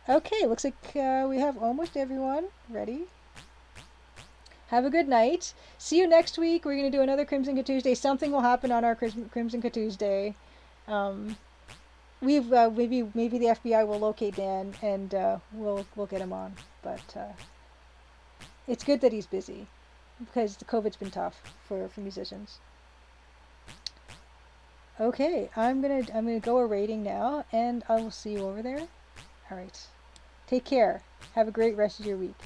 Okay, looks like we have almost everyone ready. Have a good night. See you next week. We're gonna do another Crimson Tuesday. Something will happen on our Crimson Tuesday. We've maybe the FBI will locate Dan and we'll get him on. But it's good that he's busy, because the COVID's been tough for musicians. Okay, I'm gonna go a raiding now, and I will see you over there. All right. Take care. Have a great rest of your week.